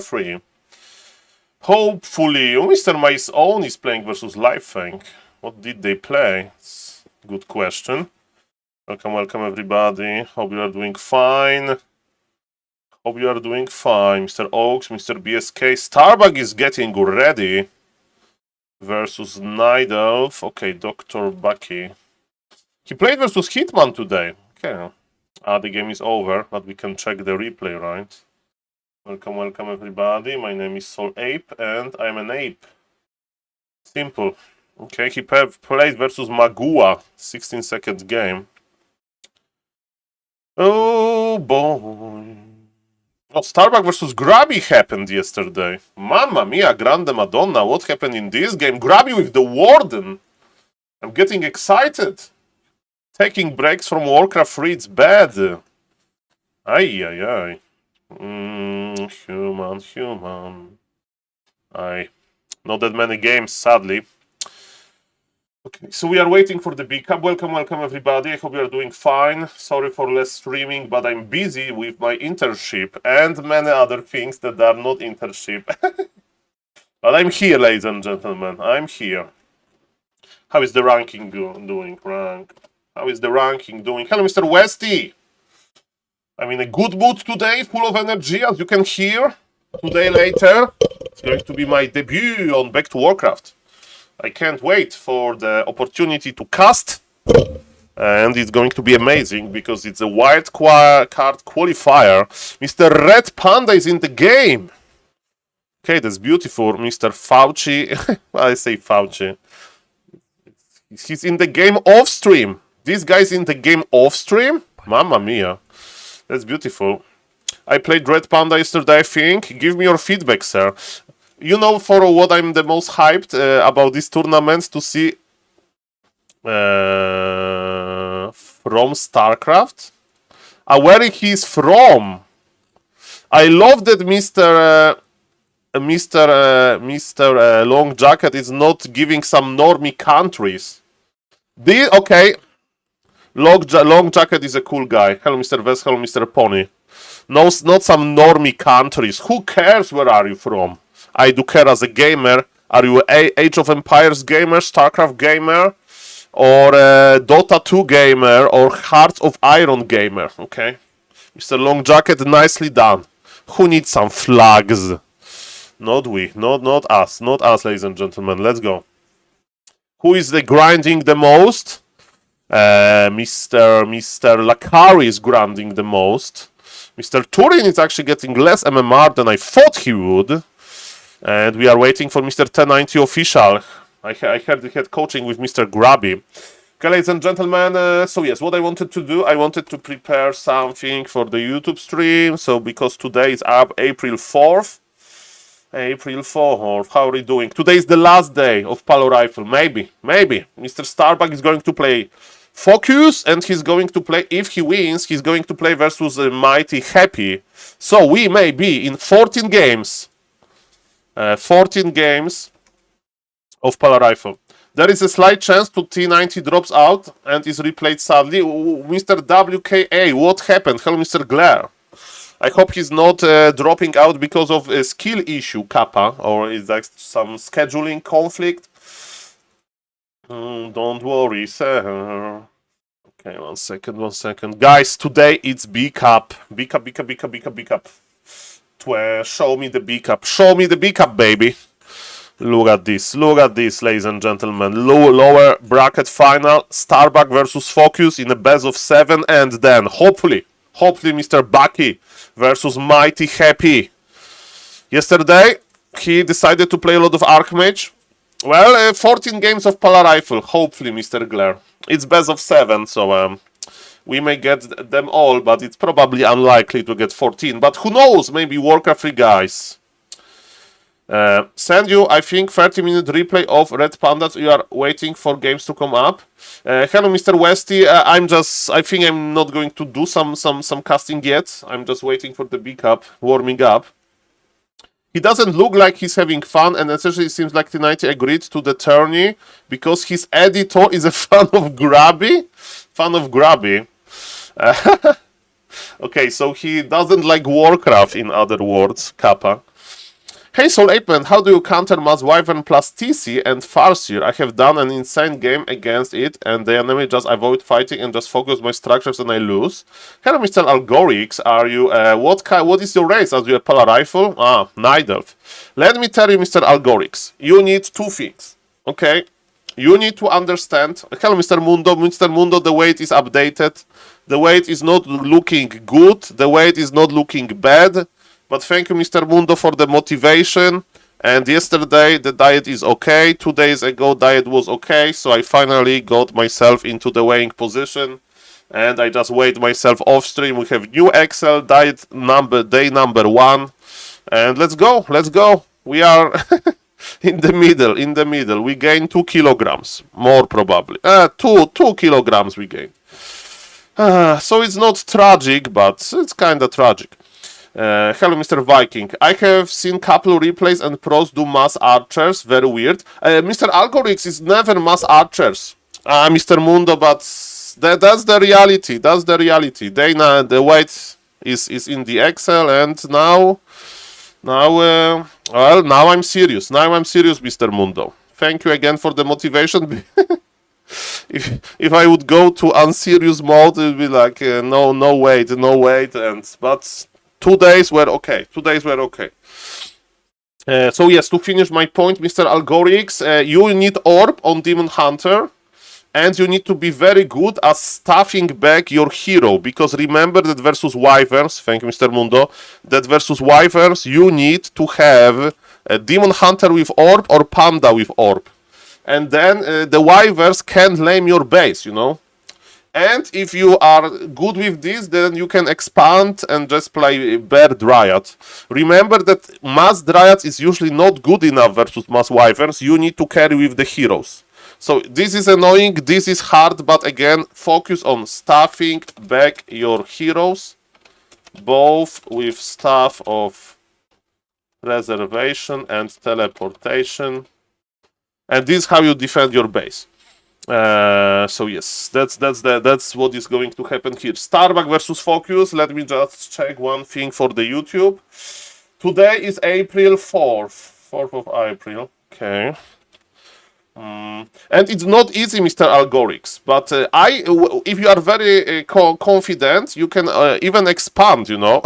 free. Hopefully, Mr. My Own is playing versus Lifefang. What did they play? It's a good question. Welcome everybody. Hope you are doing fine. Hope you are doing fine. Mr. Oaks, Mr. BSK. Starbuck is getting ready versus Night Elf. Okay, Dr. Bucky. He played versus Hitman today. Okay. The game is over, but we can check the replay, right? Welcome everybody. My name is SaulApe and I'm an ape. Simple. Okay, he played versus Magua. 16-second game. Oh boy. Oh, Starbuck versus Grabby happened yesterday. Mamma mia, grande madonna. What happened in this game? Grabby with the Warden. I'm getting excited. Taking breaks from Warcraft 3, it's bad. Ay. Human. Not that many games, sadly. Okay, so we are waiting for the big cup. Welcome everybody. I hope you are doing fine. Sorry for less streaming, but I'm busy with my internship and many other things that are not internship. But I'm here, ladies and gentlemen. I'm here. How is the ranking doing? How is the ranking doing? Hello, Mr. Westy. I'm in a good mood today, full of energy, as you can hear. Today later, it's going to be my debut on Back to Warcraft. I can't wait for the opportunity to cast. And it's going to be amazing because it's a wild card qualifier. Mr. Red Panda is in the game. Okay, that's beautiful. Mr. Fauci. I say Fauci. He's in the game off stream. This guy's in the game off stream? Mamma mia. That's beautiful. I played Red Panda yesterday, I think. Give me your feedback, sir. You know for what I'm the most hyped about these tournaments to see from StarCraft? Where he's from. I love that Mr. Long Jacket is not giving some normie countries. Okay. Long Jacket is a cool guy. Hello, Mr. Vest. Hello, Mr. Pony. No, not some normie countries. Who cares where are you from? I do care as a gamer. Are you a Age of Empires gamer, StarCraft gamer, or Dota 2 gamer, or Hearts of Iron gamer? Okay, Mr. Long Jacket, nicely done. Who needs some flags? Not we. Not us. Not us, ladies and gentlemen. Let's go. Who is the grinding the most? Mr. Lakari is grinding the most. Mr. Turin is actually getting less MMR than I thought he would. And we are waiting for Mr. 1090 official. I heard he had coaching with Mr. Grabby. Okay, ladies and gentlemen, so yes, what I wanted to do, I wanted to prepare something for the YouTube stream. So because today is up April 4th. April 4th, how are we doing? Today is the last day of Palo Rifle. Maybe. Mr. Starbuck is going to play Focus, and he's going to play, if he wins, he's going to play versus Mighty Happy. So we may be in 14 games. 14 games of Palo Rifle. There is a slight chance to T90 drops out and is replayed sadly. Mr. WKA, what happened? Hello, Mr. Glare. I hope he's not dropping out because of a skill issue, Kappa, or is that some scheduling conflict? Don't worry, sir. Okay, one second. Guys, today it's B Cup. B Cup. Show me the B Cup. Show me the B Cup, baby. Look at this, ladies and gentlemen. Lower bracket final. Starbuck versus Focus in a best of 7, and then hopefully Mr. Bucky versus Mighty Happy. Yesterday, he decided to play a lot of Archmage. Well, 14 games of Palo Rifle, hopefully, Mr. Glare. It's best of 7, so we may get them all, but it's probably unlikely to get 14. But who knows, maybe Warcraft 3 guys. Send you, I think, 30-minute replay of Red Pandas. You are waiting for games to come up. Hello, Mr. Westy. I think I'm not going to do some casting yet. I'm just waiting for the big up, warming up. He doesn't look like he's having fun, and essentially it seems like T90 agreed to the tourney because his editor is a fan of Grabby. Okay, so he doesn't like Warcraft, in other words, Kappa. Hey SaulPlayerMan, how do you counter Mass Wyvern plus TC and Farseer? I have done an insane game against it and the enemy just avoid fighting and just focus my structures and I lose. Hello Mr. Algorix, are you, what is your race? Are you a Polar Rifle? Ah, Night Elf. Let me tell you Mr. Algorix, you need two things, okay? You need to understand, hello Mr. Mundo, the weight is updated. The weight is not looking good, the weight is not looking bad. But thank you, Mr. Mundo, for the motivation. And yesterday, the diet is okay. 2 days ago, diet was okay. So I finally got myself into the weighing position. And I just weighed myself off stream. We have new Excel, diet number, day number 1. And let's go, let's go. We are in the middle. We gained 2 kilograms, more probably. 2 kilograms we gained. So it's not tragic, but it's kind of tragic. Hello, Mr. Viking. I have seen couple replays and pros do mass archers. Very weird. Mr. Algorix is never mass archers. Mr. Mundo, but that's the reality. That's the reality. The weight is in the Excel, and now I'm serious. Now I'm serious, Mr. Mundo. Thank you again for the motivation. If I would go to unserious mode, it would be like no weight, but 2 days were okay. 2 days were okay. So yes, to finish my point, Mr. Algorix, you need orb on Demon Hunter, and you need to be very good at staffing back your hero, because remember that versus Wyverns, thank you Mr. Mundo, that versus Wyverns you need to have a Demon Hunter with orb or Panda with orb. And then the Wyverns can lame your base, you know. And if you are good with this, then you can expand and just play Bear Dryad. Remember that Mass Dryad is usually not good enough versus Mass Wyverns. You need to carry with the heroes. So this is annoying, this is hard, but again, focus on staffing back your heroes, both with staff of reservation and teleportation. And this is how you defend your base. So yes, that's what is going to happen here. Starbuck versus Focus. Let me just check one thing for the YouTube. Today is April 4th of April. Okay. And it's not easy, Mr. Algorix. But if you are very confident, you can even expand. You know,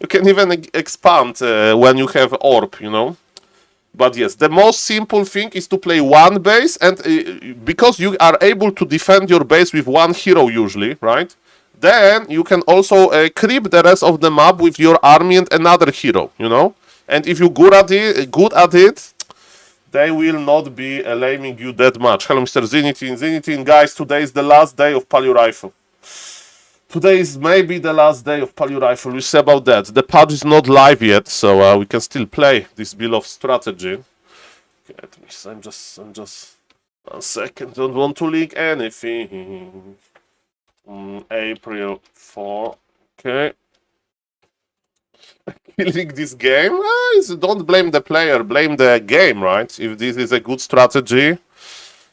you can even expand when you have orb. You know. But yes, the most simple thing is to play one base, and because you are able to defend your base with one hero usually, right? Then you can also creep the rest of the map with your army and another hero, you know? And if you're good at it, they will not be laming you that much. Hello, Mr. Zenitin, guys, today is the last day of Palio Rifle. Today is maybe the last day of Palio Rifle. We say about that. The patch is not live yet, so we can still play this build of strategy. Okay, I'm just 1 second. Don't want to leak anything. April 4. Okay. Killing this game? Don't blame the player, blame the game, right? If this is a good strategy,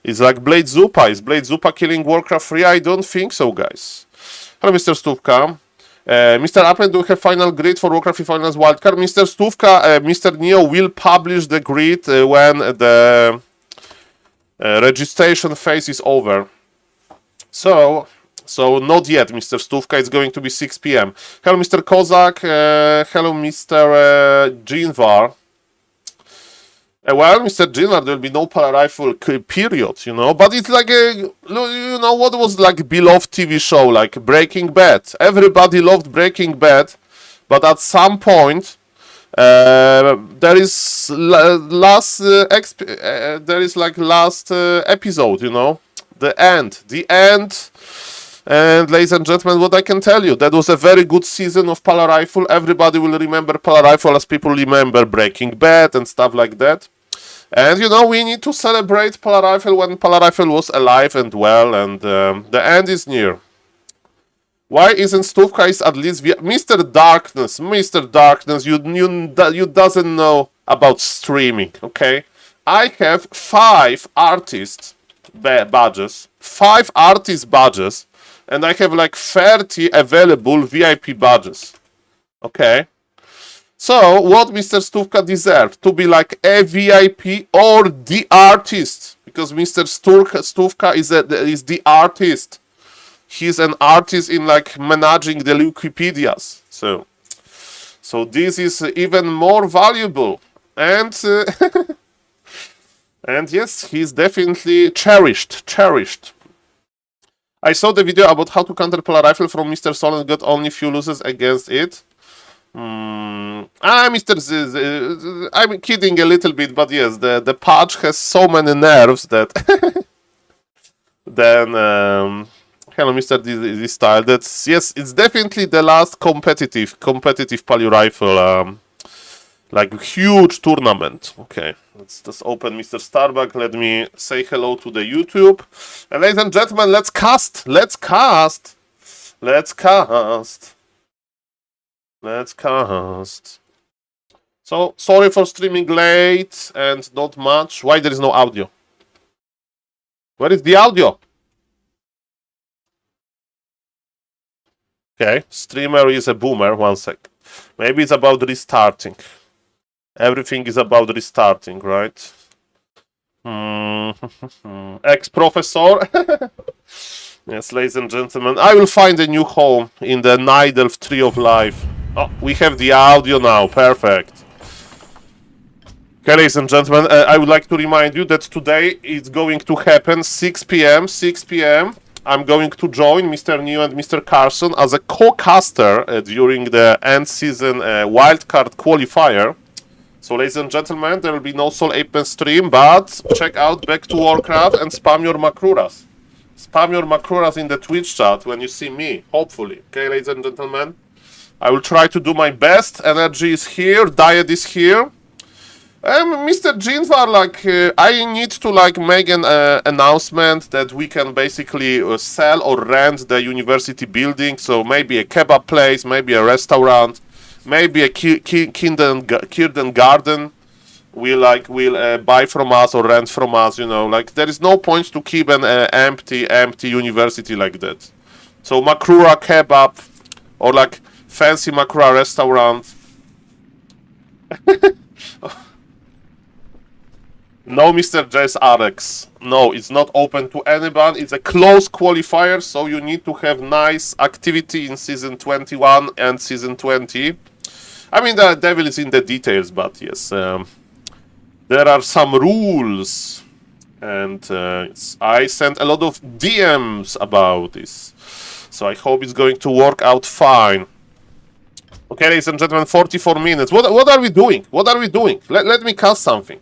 it's like Blade Zupa. Is Blade Zupa killing Warcraft 3? I don't think so, guys. Hello, Mr. Stuvka. Mr. Applet, do you have final grid for Warcraft Finals Wildcard? Mr. Stuvka, Mr. Neo will publish the grid when the registration phase is over. So not yet, Mr. Stuvka. It's going to be 6 p.m. Hello, Mr. Kozak. Hello, Mr. Jinvar. Well, Mr. Jinvar, there will be no Polar Rifle period, you know. But it's like you know, what was like beloved TV show, like Breaking Bad. Everybody loved Breaking Bad, but at some point, there is last episode, you know, the end. And ladies and gentlemen, what I can tell you, that was a very good season of Polar Rifle. Everybody will remember Polar Rifle as people remember Breaking Bad and stuff like that. And you know, we need to celebrate Polar Rifle when Polar Rifle was alive and well, and the end is near. Why isn't Stuvka at least Mr. Darkness? Mr. Darkness, you doesn't know about streaming, okay? I have 5 artist badges, 5 artist badges, and I have like 30 available VIP badges, okay? So, what Mr. Stówka deserved? To be like a VIP or the artist? Because Mr. Stówka is the artist. He's an artist in like managing the Wikipedias. So this is even more valuable. And and yes, he's definitely cherished. I saw the video about how to counter polar rifle from Mr. Sol and got only few losses against it. Mr. I'm kidding a little bit, but yes, the patch has so many nerves that then hello Mr. This style. That's yes, it's definitely the last competitive poly rifle like huge tournament. Okay, let's just open Mr. Starbuck. Let me say hello to the YouTube. And ladies and gentlemen, let's cast. So, sorry for streaming late and not much. Why there is no audio? Where is the audio? Okay, streamer is a boomer. 1 sec. Maybe it's about restarting. Everything is about restarting, right? Ex-professor. Yes, ladies and gentlemen, I will find a new home in the Nidelf Tree of Life. Oh, we have the audio now. Perfect. Okay, ladies and gentlemen, I would like to remind you that today is going to happen 6 p.m. 6 p.m. I'm going to join Mr. New and Mr. Carson as a co-caster during the end season wildcard qualifier. So, ladies and gentlemen, there will be no SaulPlayerMan stream, but check out Back to Warcraft and spam your Makruras. Spam your Makruras in the Twitch chat when you see me, hopefully. Okay, ladies and gentlemen? I will try to do my best. Energy is here, diet is here. Mr. Jinvar, like, I need to like make an announcement that we can basically sell or rent the university building. So maybe a kebab place, maybe a restaurant, maybe a kindergarten will buy from us or rent from us. You know, like there is no point to keep an empty university like that. So Makrura kebab or like fancy Makrura restaurant. No, Mr. Jess Arex. No, it's not open to anyone. It's a close qualifier, so you need to have nice activity in Season 21 and Season 20. I mean, the devil is in the details, but yes. There are some rules. And I sent a lot of DMs about this. So I hope it's going to work out fine. Okay, ladies and gentlemen, 44 minutes. What are we doing? What are we doing? Let me cast something.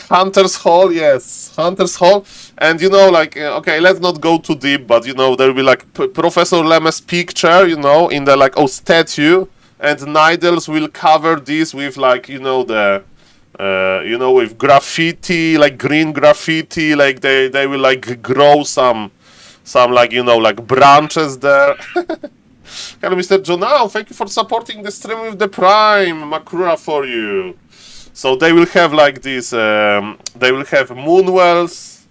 Hunter's Hall, yes, Hunter's Hall, and you know, like, okay, let's not go too deep, but you know, there will be like Professor Lem's picture, you know, in the like statue, and Nidals will cover this with like, you know, the, you know, with graffiti, like green graffiti, like they will like grow some like, you know, like branches there. Hello, Mr. Jonao, thank you for supporting the stream with the Prime, Makrura for you. So they will have like this, they will have moonwells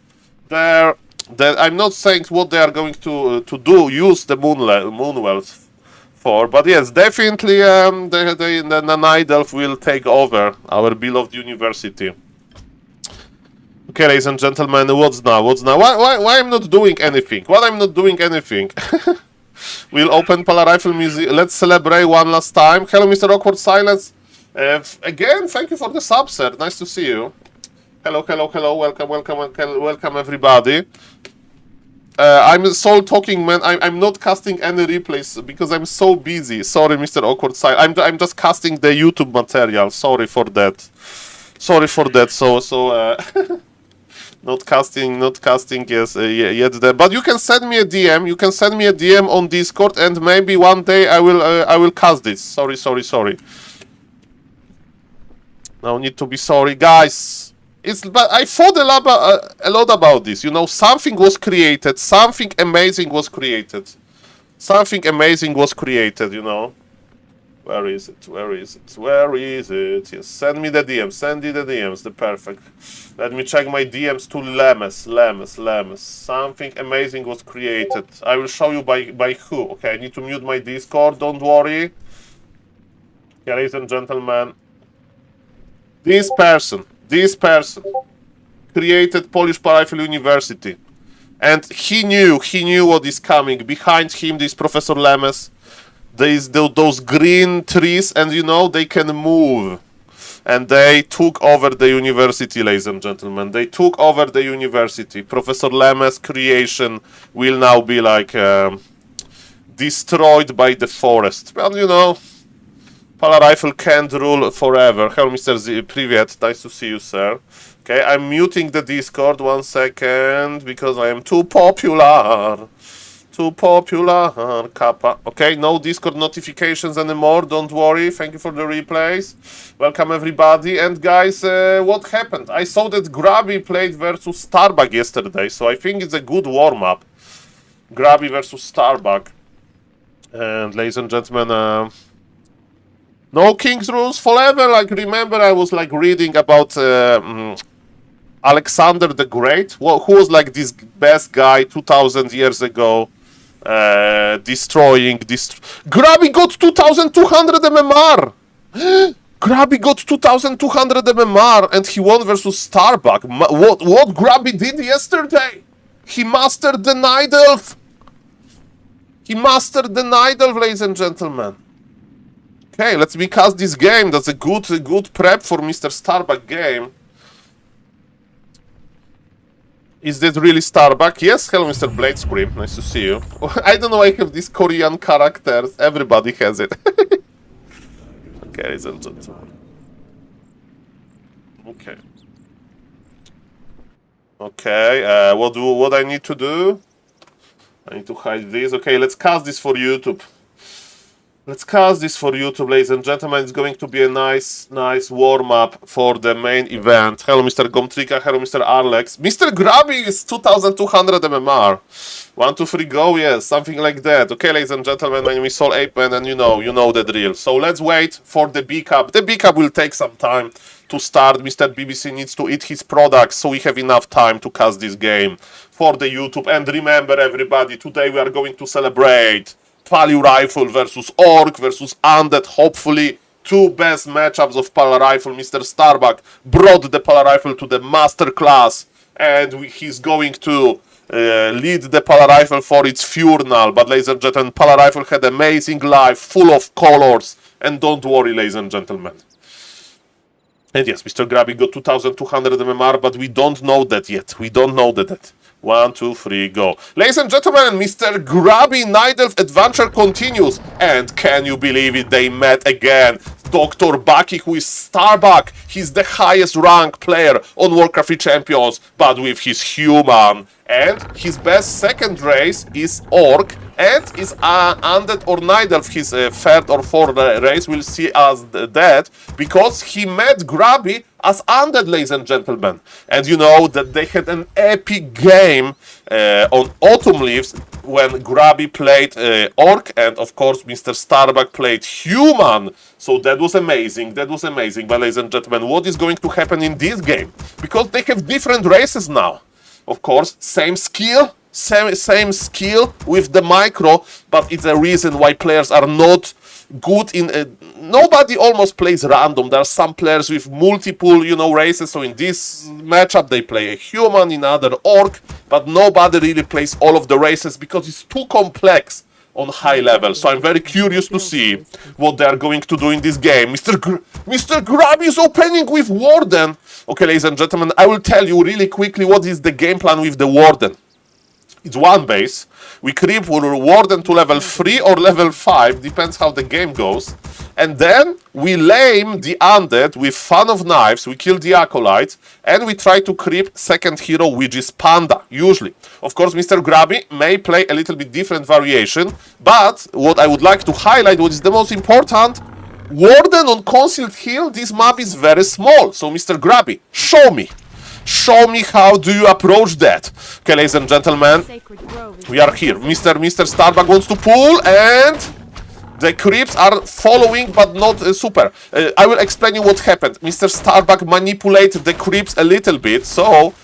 there. I'm not saying what they are going to use the moonwells for, but yes, definitely the Nidelf will take over our beloved university. Okay, ladies and gentlemen, what's now? Why I'm not doing anything? Why I'm not doing anything? We'll open Polar Rifle Museum. Let's celebrate one last time. Hello, Mr. Awkward Silence. Again, thank you for the sub, sir. Nice to see you. Hello. Welcome, everybody. I'm Soul Talking Man. I'm not casting any replays because I'm so busy. Sorry, Mr. Awkward Side. I'm just casting the YouTube material. Sorry for that. So not casting. Yes, yet there. But you can send me a DM. You can send me a DM on Discord, and maybe one day I will cast this. Sorry. No need to be sorry, guys. But I thought a lot about this. You know, something was created. Something amazing was created. You know. Where is it? Yes, send me the DMs. Send me the DMs. The perfect. Let me check my DMs to Lemes. Something amazing was created. I will show you by who. Okay, I need to mute my Discord. Don't worry. Yeah, ladies and gentlemen, this person created Polish Rifle University, and he knew what is coming. Behind him, this Professor Lemes, there is those green trees, and you know they can move. And they took over the university, ladies and gentlemen. They took over the university. Professor Lemes' creation will now be like destroyed by the forest. Well, you know, Polar Rifle can't rule forever. Hello, Mr. Z. Privet. Nice to see you, sir. Okay, I'm muting the Discord 1 second because I am too popular. Too popular, Kappa. Okay, no Discord notifications anymore, don't worry. Thank you for the replays. Welcome everybody. And guys, what happened? I saw that Grabby played versus Starbuck yesterday, so I think it's a good warm-up. Grabby versus Starbuck. And ladies and gentlemen, no King's Rules forever. Like, remember I was like reading about Alexander the Great, who was like this best guy 2000 years ago. Grabby got 2200 MMR! Grabby got 2200 MMR and he won versus Starbuck. What Grabby did yesterday? He mastered the Night Elf! He mastered the Night Elf, ladies and gentlemen. Okay, let's cast this game. That's a good prep for Mr. Starbuck game. Is that really Starbuck? Yes, hello Mr. Blade Scream, nice to see you. I don't know, I have these Korean characters, everybody has it. Okay, ladies and gentlemen. Okay. Okay, what I need to do? I need to hide this. Okay, let's cast this for YouTube. Let's cast this for YouTube, ladies and gentlemen. It's going to be a nice warm-up for the main event. Hello, Mr. Gomtrika. Hello, Mr. Arlex. Mr. Grabby is 2200 MMR. 1, 2, 3, go. Yes, something like that. Okay, ladies and gentlemen, my name is SaulApeman, and you know the drill. So let's wait for the B-Cup. The B-Cup will take some time to start. Mr. BBC needs to eat his products, so we have enough time to cast this game for the YouTube. And remember, everybody, today we are going to celebrate Polar Rifle versus Orc versus Undead. Hopefully, two best matchups of Polar Rifle. Mr. Starbuck brought the Polar Rifle to the master class, and he's going to lead the Polar Rifle for its funeral. But ladies and gentlemen, Polar Rifle had amazing life, full of colors, and don't worry, ladies and gentlemen. And yes, Mr. Grabby got 2200 MMR, but we don't know that yet. We don't know that yet. 1, 2, 3, go. Ladies and gentlemen, Mr. Grabby Night Elf adventure continues. And can you believe it? They met again. Dr. Bucky, who is Starbuck. He's the highest ranked player on Warcraft 3 Champions, but with his human. And his best second race is Orc, and is Undead or Night Elf, his third or fourth race. We'll see as that, because he met Grabby as Undead, ladies and gentlemen. And you know that they had an epic game on Autumn Leaves when Grabby played Orc, and of course Mr. Starbuck played Human. So that was amazing, But ladies and gentlemen, what is going to happen in this game? Because they have different races now. Of course, same skill with the micro, but it's a reason why players are not good in... nobody almost plays random. There are some players with multiple, races. So in this matchup, they play a human, in other orc, but nobody really plays all of the races because it's too complex on high level. So I'm very curious to see what they are going to do in this game. Mr. Grabby is opening with Warden. Okay, ladies and gentlemen, I will tell you really quickly what is the game plan with the Warden. It's one base. We creep Warden to level 3 or level 5, depends how the game goes. And then we lame the Undead with Fan of Knives, we kill the Acolyte, and we try to creep second hero, which is Panda, usually. Of course, Mr. Grabby may play a little bit different variation, but what I would like to highlight, what is the most important, Warden on Concealed Hill, this map is very small. So, Mr. Grabby, show me. Show me how do you approach that. Okay, ladies and gentlemen, we are here. Mr. Starbuck wants to pull, and the creeps are following, but not super. I will explain you what happened. Mr. Starbuck manipulated the creeps a little bit, so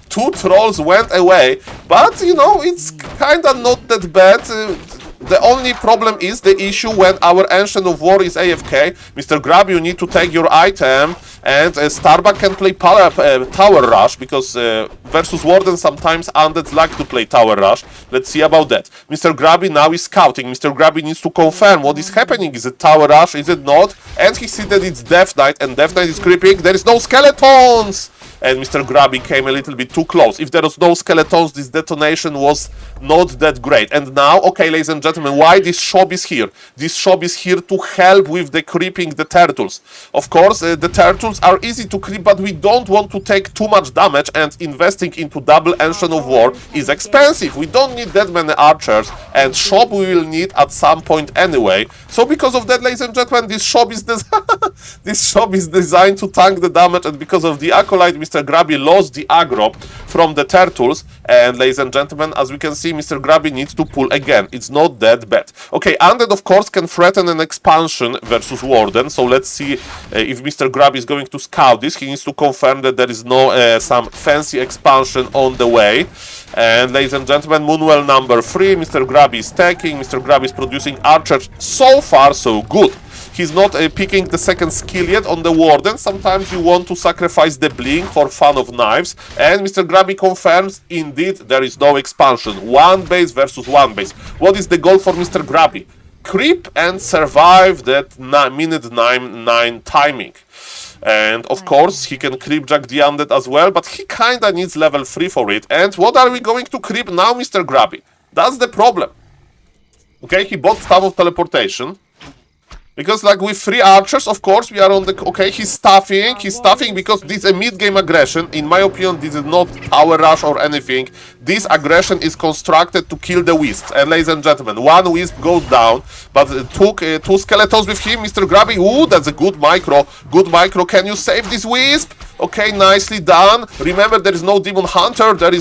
two trolls went away. But, it's kinda not that bad. The only problem is the issue when our Ancient of War is AFK. Mr. Grab, you need to take your item, and Starbuck can play Tower Rush, because versus Warden sometimes undeads like to play Tower Rush. Let's see about that. Mr. Grabby now is scouting. Mr. Grabby needs to confirm what is happening. Is it Tower Rush? Is it not? And he sees that it's Death Knight, and Death Knight is creeping. There is no skeletons! And Mr. Grabby came a little bit too close. If there was no skeletons, this detonation was not that great. And now, okay, ladies and gentlemen, why this shop is here? This shop is here to help with the creeping the turtles. Of course, the turtles are easy to creep, but we don't want to take too much damage, and investing into double Ancient of War is expensive. We don't need that many archers, and shop we will need at some point anyway. So because of that, ladies and gentlemen, this shop is this shop is designed to tank the damage, and because of the Acolyte, Mr. Grabby lost the aggro from the turtles, and ladies and gentlemen, as we can see, Mr. Grabby needs to pull again. It's not that bad. Okay, Undead of course can threaten an expansion versus Warden, so let's see if Mr. Grabby is going to scout this. He needs to confirm that there is no some fancy expansion on the way. And ladies and gentlemen, Moonwell number 3, Mr. Grabby is taking, Mr. Grabby is producing archers. So far so good. He's not picking the second skill yet on the Warden. Sometimes you want to sacrifice the Blink for fun of knives. And Mr. Grabby confirms, indeed, there is no expansion. One base versus one base. What is the goal for Mr. Grabby? Creep and survive that minute 9 timing. And of course, he can creepjack the Undead as well, but he kinda needs level 3 for it. And what are we going to creep now, Mr. Grabby? That's the problem. Okay, he bought Staff of Teleportation. Because, like, with 3 archers, of course, we are on the... Okay, he's stuffing because this is a mid-game aggression. In my opinion, this is not Tower Rush or anything. This aggression is constructed to kill the Wisps. And, ladies and gentlemen, one Wisp goes down, but took 2 skeletons with him. Mr. Grabby, ooh, that's a good micro. Good micro. Can you save this Wisp? Okay, nicely done. Remember, there is no Demon Hunter, there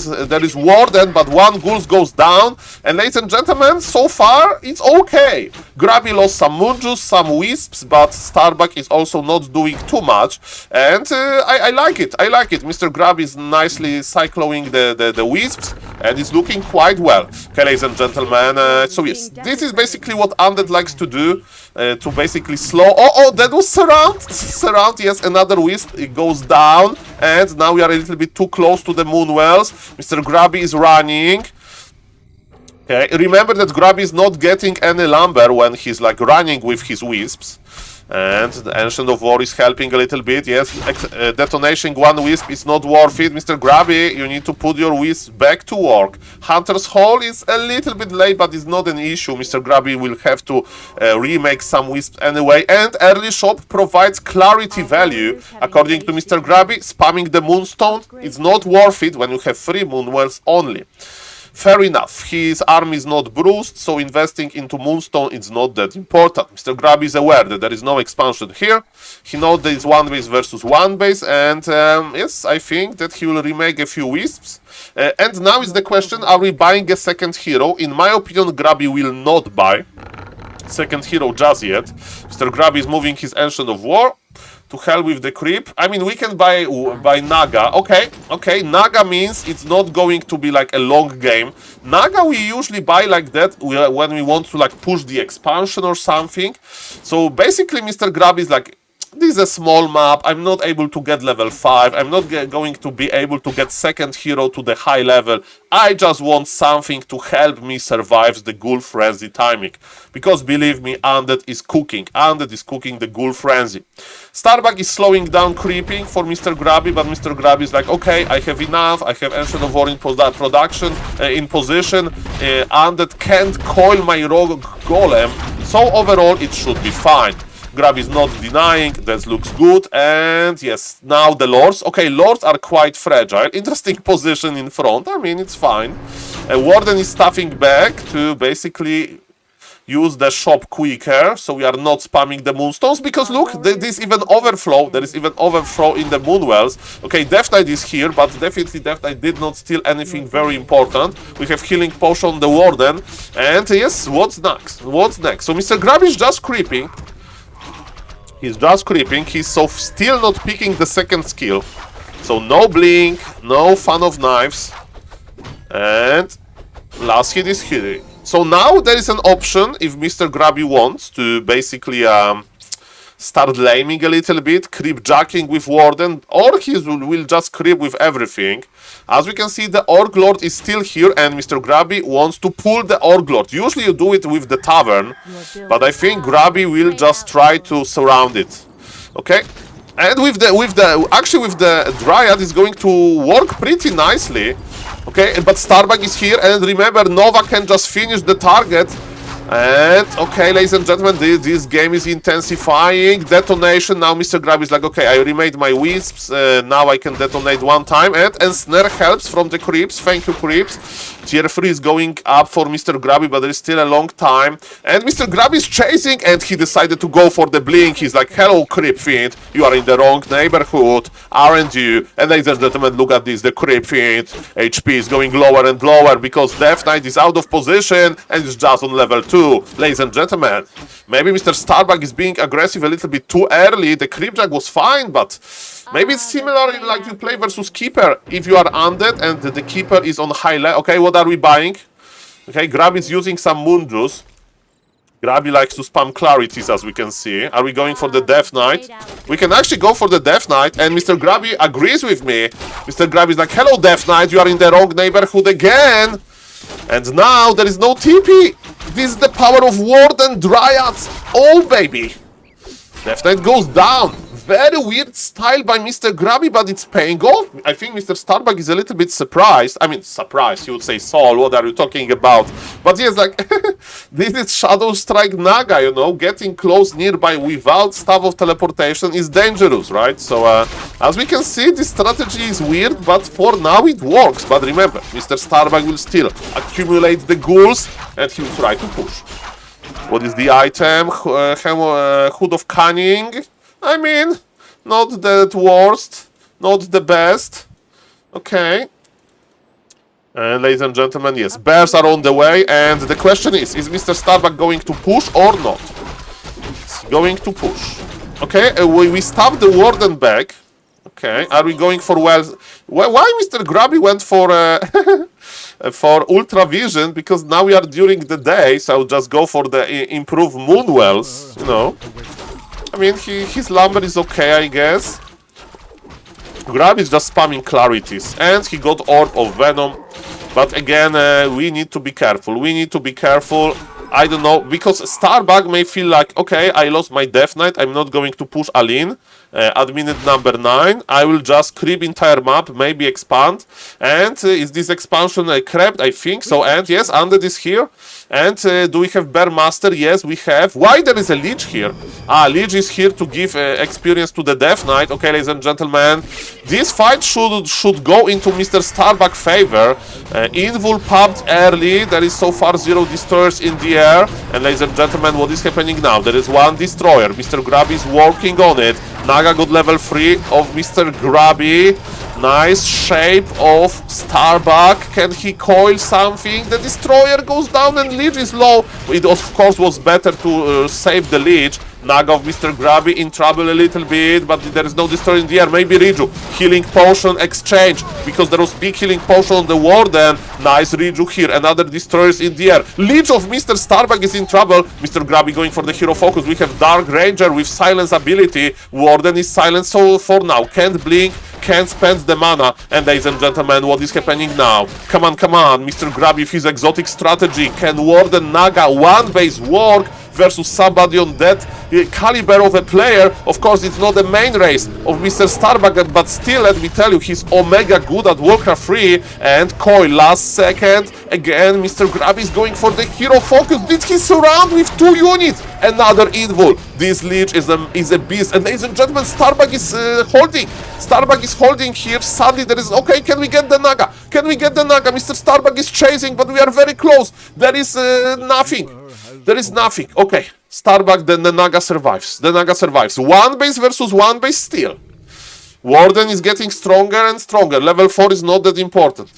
is Warden, but one Ghouls goes down. And ladies and gentlemen, so far, it's okay. Grabby lost some Moonjuice, some Wisps, but Starbuck is also not doing too much. And I like it, Mr. Grabby is nicely cycling the Wisps, and it's looking quite well. Okay, ladies and gentlemen, so yes, this is basically what Undead likes to do, to basically slow... Oh, that was Surround! Surround, yes, another Wisp, it goes down. And now we are a little bit too close to the Moonwells. Mr. Grabby is running. Okay, remember that Grabby is not getting any lumber when he's like running with his Wisps. And the Ancient of War is helping a little bit. Yes, detonating one Wisp is not worth it. Mr. Grabby, you need to put your Wisp back to work. Hunter's Hole is a little bit late, but it's not an issue. Mr. Grabby will have to remake some Wisps anyway. And early shop provides clarity value. According to Mr. Grabby, spamming the Moonstone is not worth it when you have 3 Moonwells only. Fair enough, his arm is not bruised, so investing into Moonstone is not that important. Mr. Grabby is aware that there is no expansion here. He knows there is one base versus one base, and yes, I think that he will remake a few Wisps. And now is the question, are we buying a second hero? In my opinion, Grabby will not buy second hero just yet. Mr. Grabby is moving his Ancient of War to help with the creep. I mean, we can buy Naga. Okay, Naga means it's not going to be like a long game. Naga we usually buy like that when we want to like push the expansion or something. So basically Mr. Grabby is like, this is a small map, I'm not able to get level 5, I'm not going to be able to get second hero to the high level. I just want something to help me survive the Ghoul Frenzy timing. Because believe me, Undead is cooking the Ghoul Frenzy. Starbuck is slowing down creeping for Mr. Grabby, but Mr. Grabby is like, okay, I have enough, I have Ancient of War in production, in position, Undead can't coil my Rogue Golem, so overall it should be fine. Grabby is not denying, that looks good, and yes, now the Lords. Okay, Lords are quite fragile, interesting position in front, I mean, it's fine. Warden is stuffing back to basically use the shop quicker, so we are not spamming the Moonstones, because look, there is even overflow in the Moonwells. Okay, Death Knight is here, but definitely Death Knight did not steal anything very important. We have Healing Potion on the Warden, and yes, what's next? So Mr. Grabby is just creeping. He's just creeping, he's still not picking the second skill. So no Blink, no Fan of Knives. And last hit is hitting. So now there is an option if Mr. Grabby wants to basically start laming a little bit, creep jacking with Warden, or he will just creep with everything. As we can see, the Orc Lord is still here, and Mr. Grabby wants to pull the Orc Lord. Usually you do it with the Tavern, but I think Grabby will just try to surround it. Okay? And with the Dryad is going to work pretty nicely. Okay, but Starbug is here, and remember, Nova can just finish the target. And, okay, ladies and gentlemen, this game is intensifying. Detonation. Now Mr. Grabby is like, okay, I remade my wisps. Now I can detonate one time. And Snare helps from the creeps. Thank you, creeps. Tier 3 is going up for Mr. Grabby, but there is still a long time. And Mr. Grabby is chasing, and he decided to go for the blink. He's like, hello, creep fiend. You are in the wrong neighborhood, aren't you? And ladies and gentlemen, look at this. The creep fiend HP is going lower and lower because Death Knight is out of position and is just on level 2. Ladies and gentlemen, maybe Mr. Starbug is being aggressive a little bit too early. The Creepjack was fine, but maybe it's similar in like you play versus Keeper. If you are undead and the Keeper is on high level. Okay, what are we buying? Okay, Grab is using some Moon Juice. Grabby likes to spam clarities, as we can see. Are we going for the Death Knight? We can actually go for the Death Knight, and Mr. Grabby agrees with me. Mr. Grabby is like, hello, Death Knight, you are in the wrong neighborhood again. And now there is no TP. This is the power of Warden Dryads. Oh, baby. Death Knight goes down. Very weird style by Mr. Grabby, but it's paying off. I think Mr. Starbug is a little bit surprised. I mean, surprised, you would say, Saul, what are you talking about? But yes, like, this is Shadow Strike Naga, you know, getting close nearby without Staff of Teleportation is dangerous, right? So, as we can see, this strategy is weird, but for now it works. But remember, Mr. Starbug will still accumulate the ghouls, and he will try to push. What is the item? Hood of Cunning. I mean, not the worst, not the best. Okay. And ladies and gentlemen, yes, bears are on the way, and the question is Mr. Starbug going to push or not? Is he going to push? Okay, we stab the Warden back. Okay, are we going for why Mr. Grabby went for for Ultra Vision? Because now we are during the day, so I'll just go for the improved Moon Wells, you know. I mean, his lumber is okay, I guess. Grab is just spamming clarities, and he got Orb of Venom. But again, we need to be careful. We need to be careful. I don't know, because Starbug may feel like, okay, I lost my Death Knight, I'm not going to push Aline at minute number 9. I will just creep entire map, maybe expand. And is this expansion crept? I think so. And yes, Undead is here. And do we have Bear Master? Yes, we have. Why there is a Lich here? Ah, Lich is here to give experience to the Death Knight. Okay, ladies and gentlemen, this fight should go into Mr. Starbug's favor. Invul pumped early. There is so far 0 destroyers in the air. And ladies and gentlemen, what is happening now? There is 1 destroyer. Mr. Grabby is working on it. Naga got level 3 of Mr. Grabby. Nice shape of Starbug. Can he coil something? The destroyer goes down and Lich is low. It of course was better to save the Lich. Naga of Mr. Grabby in trouble a little bit, but there is no destroyer in the air. Maybe Riju. Healing potion exchange, because there was big healing potion on the Warden. Nice Riju here. Another destroyers in the air. Lich of Mr. Starbug is in trouble. Mr. Grabby going for the hero focus. We have Dark Ranger with silence ability. Warden is silent so for now. Can't blink. Can't spend the mana. And ladies and gentlemen, what is happening now? Come on, Mr. Grabby with his exotic strategy. Can Warden Naga one base work versus somebody on that caliber of a player? Of course, it's not the main race of Mr. Starbug, but still, let me tell you, he's omega good at Warcraft 3. And Coil last second. Again, Mr. Grabby is going for the hero focus. Did he surround with 2 units? Another Invul. This Lich is a beast. And ladies and gentlemen, Starbug is holding. Starbug is holding here. Suddenly there is... Okay, can we get the Naga? Can we get the Naga? Mr. Starbug is chasing, but we are very close. There is nothing. There is nothing. Okay, Starbug, then the Naga survives. The Naga survives. 1 base versus 1 base still. Warden is getting stronger and stronger. Level 4 is not that important.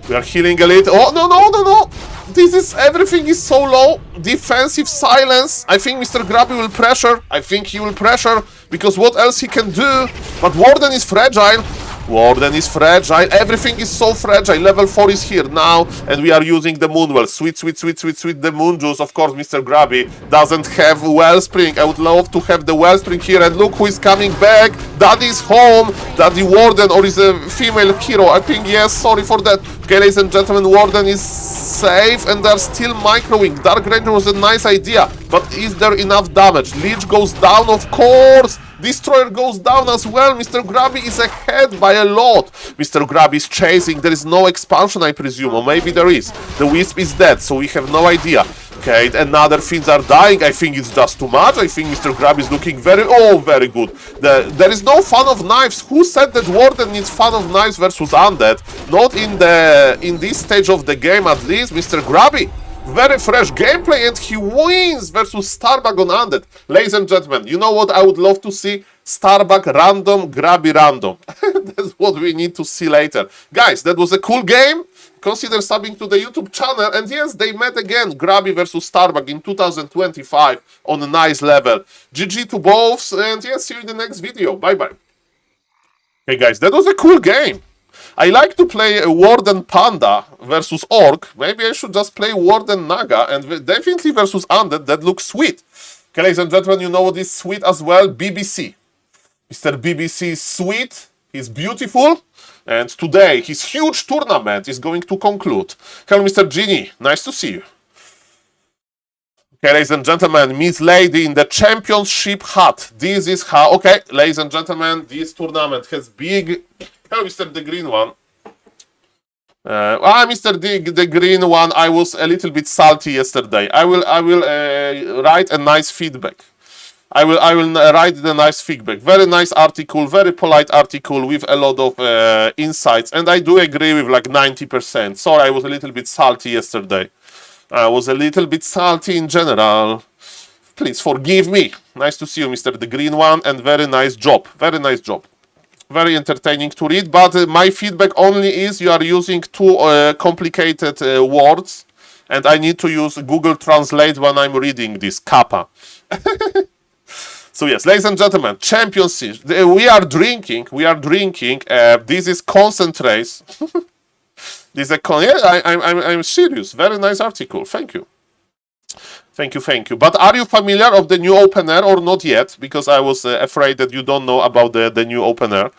We are healing a little. Oh, no. This is... Everything is so low. Defensive silence. I think Mr. Grabby will pressure. I think he will pressure, because what else he can do? But Warden is fragile. Warden is fragile. Everything is so fragile. Level 4 is here now, and we are using the Moonwell. Sweet, sweet, sweet, sweet, sweet. The Moon Juice, of course, Mr. Grabby doesn't have Wellspring. I would love to have the Wellspring here, and look who is coming back. Daddy is home. Daddy Warden, or is a female hero? I think, yes, sorry for that. Okay, ladies and gentlemen, Warden is safe, and they're still microing. Dark Ranger was a nice idea, but is there enough damage? Leech goes down, of course. Destroyer goes down as well. Mr. Grabby is ahead by a lot. Mr. Grabby is chasing. There is no expansion, I presume, or maybe there is. The Wisp is dead, so we have no idea. Okay, and other things are dying. I think it's just too much. I think Mr. Grabby is looking very good. There is no fun of knives. Who said that Warden needs fun of knives versus Undead? Not in this stage of the game, at least. Mr. Grabby, very fresh gameplay, and he wins versus Starbuck on Undead. Ladies and gentlemen, you know what I would love to see? Starbuck random, Grabby random. That's what we need to see later. Guys, that was a cool game. Consider subbing to the YouTube channel. And yes, they met again, Grabby versus Starbuck in 2025 on a nice level. GG to both, and yes, see you in the next video. Bye-bye. Hey guys, that was a cool game. I like to play Warden Panda versus Orc. Maybe I should just play Warden Naga, and definitely versus Undead. That looks sweet. Okay, ladies and gentlemen, you know what is sweet as well? BBC. Mr. BBC is sweet. He's beautiful. And today, his huge tournament is going to conclude. Hello, Mr. Genie. Nice to see you. Okay, ladies and gentlemen, Miss Lady in the championship hat. This is how... Okay, ladies and gentlemen, this tournament has big... Hello, Mr. The Green One. Mr. The Green One, I was a little bit salty yesterday. I will write a nice feedback. I will write the nice feedback. Very nice article, very polite article with a lot of insights. And I do agree with like 90%. Sorry, I was a little bit salty yesterday. I was a little bit salty in general. Please forgive me. Nice to see you, Mr. The Green One. And very nice job. Very nice job. Very entertaining to read. But my feedback only is you are using too complicated words. And I need to use Google Translate when I'm reading this. Kappa. So yes, ladies and gentlemen, championship. We are drinking. This is concentrate. This is I'm serious. Very nice article. Thank you. Thank you. But are you familiar of the new opener or not yet? Because I was afraid that you don't know about the new opener.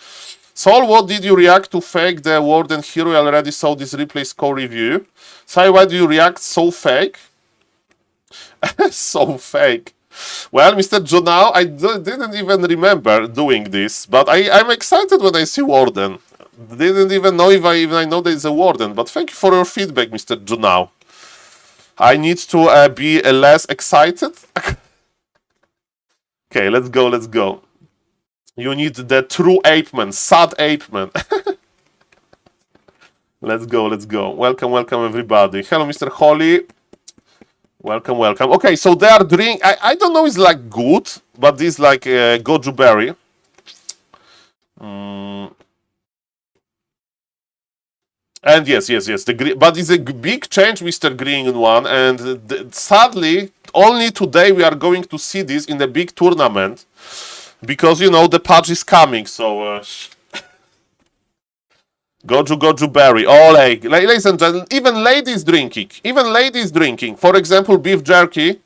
Saul, what did you react to fake the Warden hero? I already saw this replay score review. Sai, why do you react so fake? So fake. Well, Mr. Jonao, I didn't even remember doing this, but I'm excited when I see Warden. Didn't even know if I know there is a Warden, but thank you for your feedback, Mr. Jonao. I need to be less excited. Okay, let's go. You need the true apeman, sad apeman. Let's go. Welcome, everybody. Hello, Mr. Holly. Welcome. Okay, so they are drinking. I don't know, it's like good, but this like goju berry. And yes. But it's a big change, Mr. Green One, and sadly, only today we are going to see this in the big tournament, because you know the patch is coming. So goju berry. Oh, ladies and gentlemen, even ladies drinking. For example, beef jerky.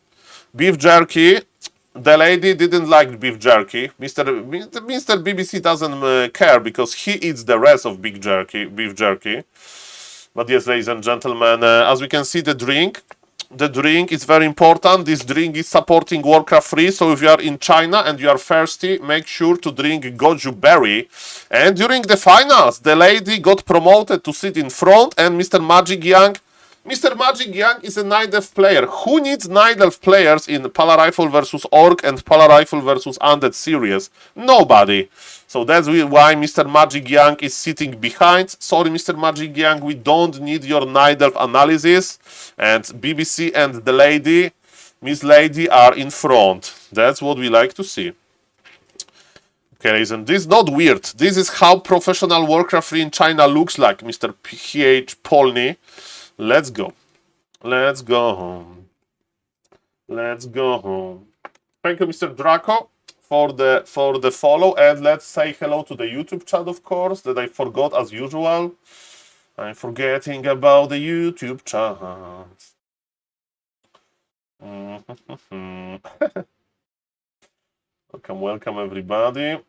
The lady didn't like beef jerky. Mr. BBC doesn't care because he eats the rest of beef jerky. But yes, ladies and gentlemen, as we can see, the drink is very important. This drink is supporting Warcraft 3. So if you are in China and you are thirsty, make sure to drink goju berry. And during the finals, the lady got promoted to sit in front, and Mr. Magic Young is a Night Elf player. Who needs Night Elf players in Pala Rifle versus Orc and Pala Rifle versus Undead series? Nobody. So that's why Mr. Magic Young is sitting behind. Sorry, Mr. Magic Young, we don't need your Night Elf analysis. And BBC and the lady, Miss Lady, are in front. That's what we like to see. Okay, and this is not weird. This is how professional Warcraft 3 in China looks like, Mr. PH Polny. Let's go home. Thank you, Mr. Draco. for the follow, and let's say hello to the YouTube chat, of course, that I forgot as usual. I'm forgetting about the YouTube chat. Welcome everybody.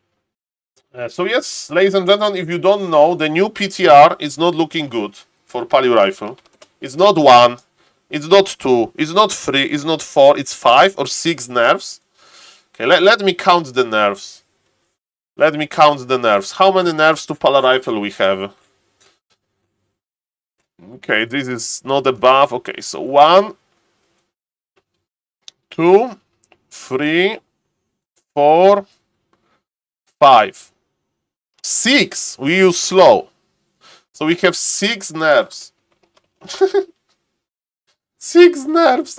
So yes, ladies and gentlemen, if you don't know, the new PTR is not looking good for Palio Rifle. It's not 1, it's not 2, it's not 3, it's not 4, it's 5 or 6 nerfs. Okay, let me count the nerfs. Let me count the nerfs. How many nerfs to Palio Rifle we have? Okay, this is not a buff. Okay, so 1, 2, 3, 4, 5. 6, we use slow. So we have 6 nerfs. 6 nerfs.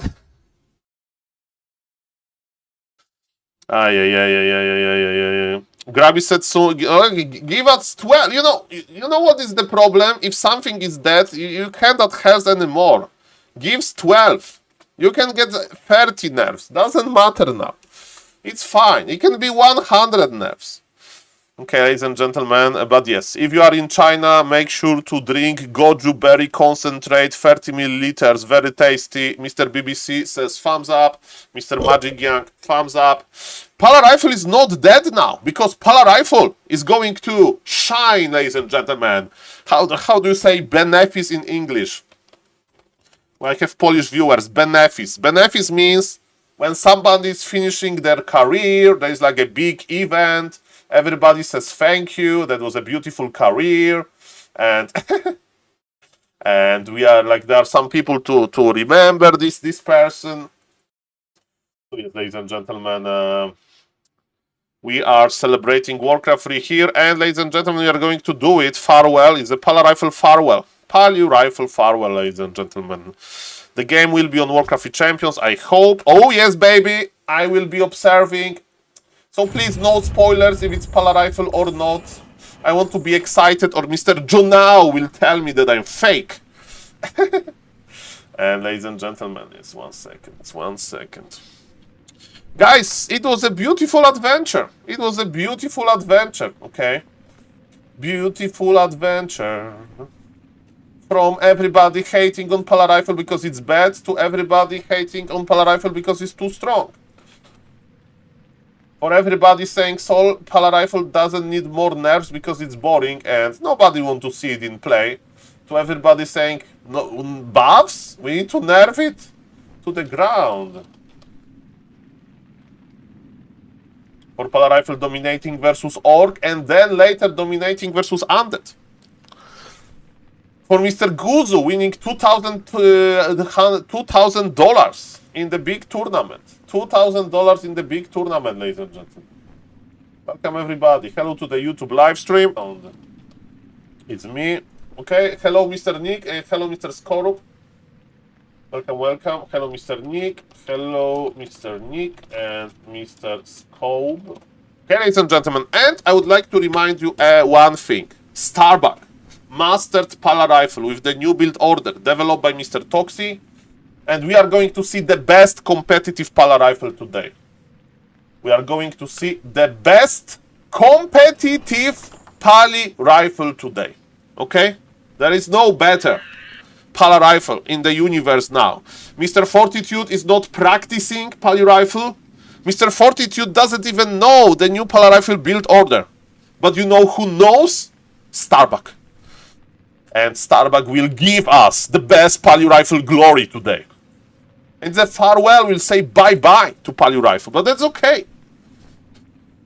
Yeah. Grabby said so. Give us 12. You know what is the problem? If something is dead, you cannot have any more. Gives 12. You can get 30 nerfs. Doesn't matter now. It's fine. It can be 100 nerfs. Okay, ladies and gentlemen, but yes, if you are in China, make sure to drink goju berry concentrate, 30 milliliters, very tasty. Mr. BBC says thumbs up. Mr. Magic Young, thumbs up. Palio Rifle is not dead now, because Palio Rifle is going to shine, ladies and gentlemen. How do you say benefice in English? Well, I have Polish viewers. Benefice. Benefice means when somebody is finishing their career, there is like a big event. Everybody says thank you. That was a beautiful career, and and we are like, there are some people to remember this person. So yes, ladies and gentlemen, we are celebrating Warcraft 3 here, and ladies and gentlemen, we are going to do it. Farewell is a Palio Rifle farewell. Palio Rifle farewell, ladies and gentlemen. The game will be on Warcraft 3 Champions, I hope. Oh yes, baby, I will be observing. So please, no spoilers if it's Palio Rifle or not. I want to be excited, or Mr. Junao will tell me that I'm fake. And ladies and gentlemen, it's 1 second. It's 1 second. Guys, it was a beautiful adventure. It was a beautiful adventure, okay? Beautiful adventure. From everybody hating on Palio Rifle because it's bad to everybody hating on Palio Rifle because it's too strong. For everybody saying Palio Rifle doesn't need more nerfs because it's boring and nobody want to see it in play. To everybody saying no buffs, we need to nerf it to the ground. For Palio Rifle dominating versus Orc and then later dominating versus Undead. For Mr. Guzu winning $2,000 in the big tournament. $2,000 in the big tournament, ladies and gentlemen. Welcome everybody. Hello to the YouTube live stream. It's me. Okay. Hello, Mr. Nick. And hello, Mr. Skorup. Welcome. Hello, Mr. Nick. Hello, Mr. Nick and Mr. Scope. Okay, ladies and gentlemen. And I would like to remind you one thing. Starbuck mastered Palio Rifle with the new build order developed by Mr. Toxi. And we are going to see the best competitive Palio Rifle today. We are going to see the best competitive Palio Rifle today. Okay? There is no better Palio Rifle in the universe now. Mr. Fortitude is not practicing Palio Rifle. Mr. Fortitude doesn't even know the new Palio Rifle build order. But you know who knows? Starbuck. And Starbuck will give us the best Palio Rifle glory today. And the farewell will say bye-bye to Palio Rifle, but that's okay.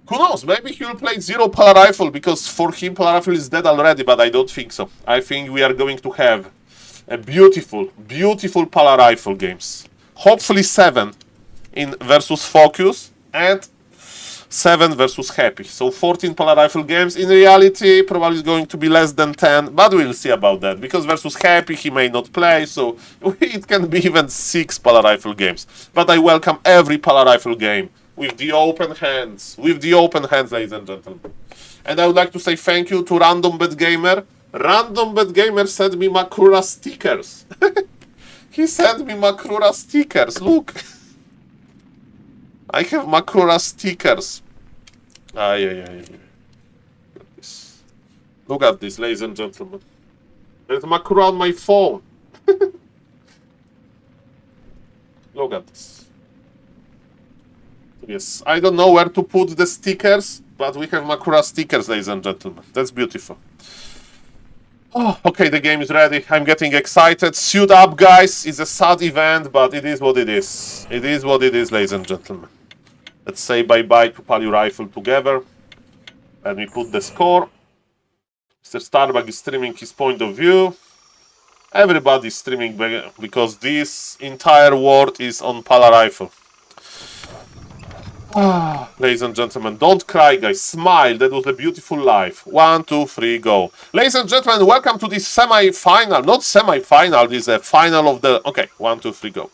Who knows, maybe he will play 0 Palio Rifle, because for him Palio Rifle is dead already, but I don't think so. I think we are going to have a beautiful, beautiful Palio Rifle games. Hopefully 7 in versus Focus, and 7 versus Happy. So 14 Palio Rifle games. In reality, probably is going to be less than 10, but we'll see about that. Because versus Happy, he may not play, so it can be even 6 Palio Rifle games. But I welcome every Palio Rifle game with the open hands. With the open hands, ladies and gentlemen. And I would like to say thank you to Random Bet Gamer. Random Bet Gamer sent me Makura stickers. He sent me Makura stickers. Look. I have Makura stickers. Yeah. Look at this, ladies and gentlemen. There's macro on my phone. Look at this. Yes, I don't know where to put the stickers, but we have Makura stickers, ladies and gentlemen. That's beautiful. Oh, okay, the game is ready. I'm getting excited. Suit up, guys. It's a sad event, but it is what it is. It is what it is, ladies and gentlemen. Let's say bye-bye to Palio Rifle together. And we put the score. Mr. Starbuck is streaming his point of view. Everybody's streaming because this entire world is on Pala Rifle. Ladies and gentlemen, don't cry, guys. Smile. That was a beautiful life. 1, 2, 3, go. Ladies and gentlemen, welcome to this semi-final. Not semi-final, this is a final of the... Okay, 1, 2, 3, go.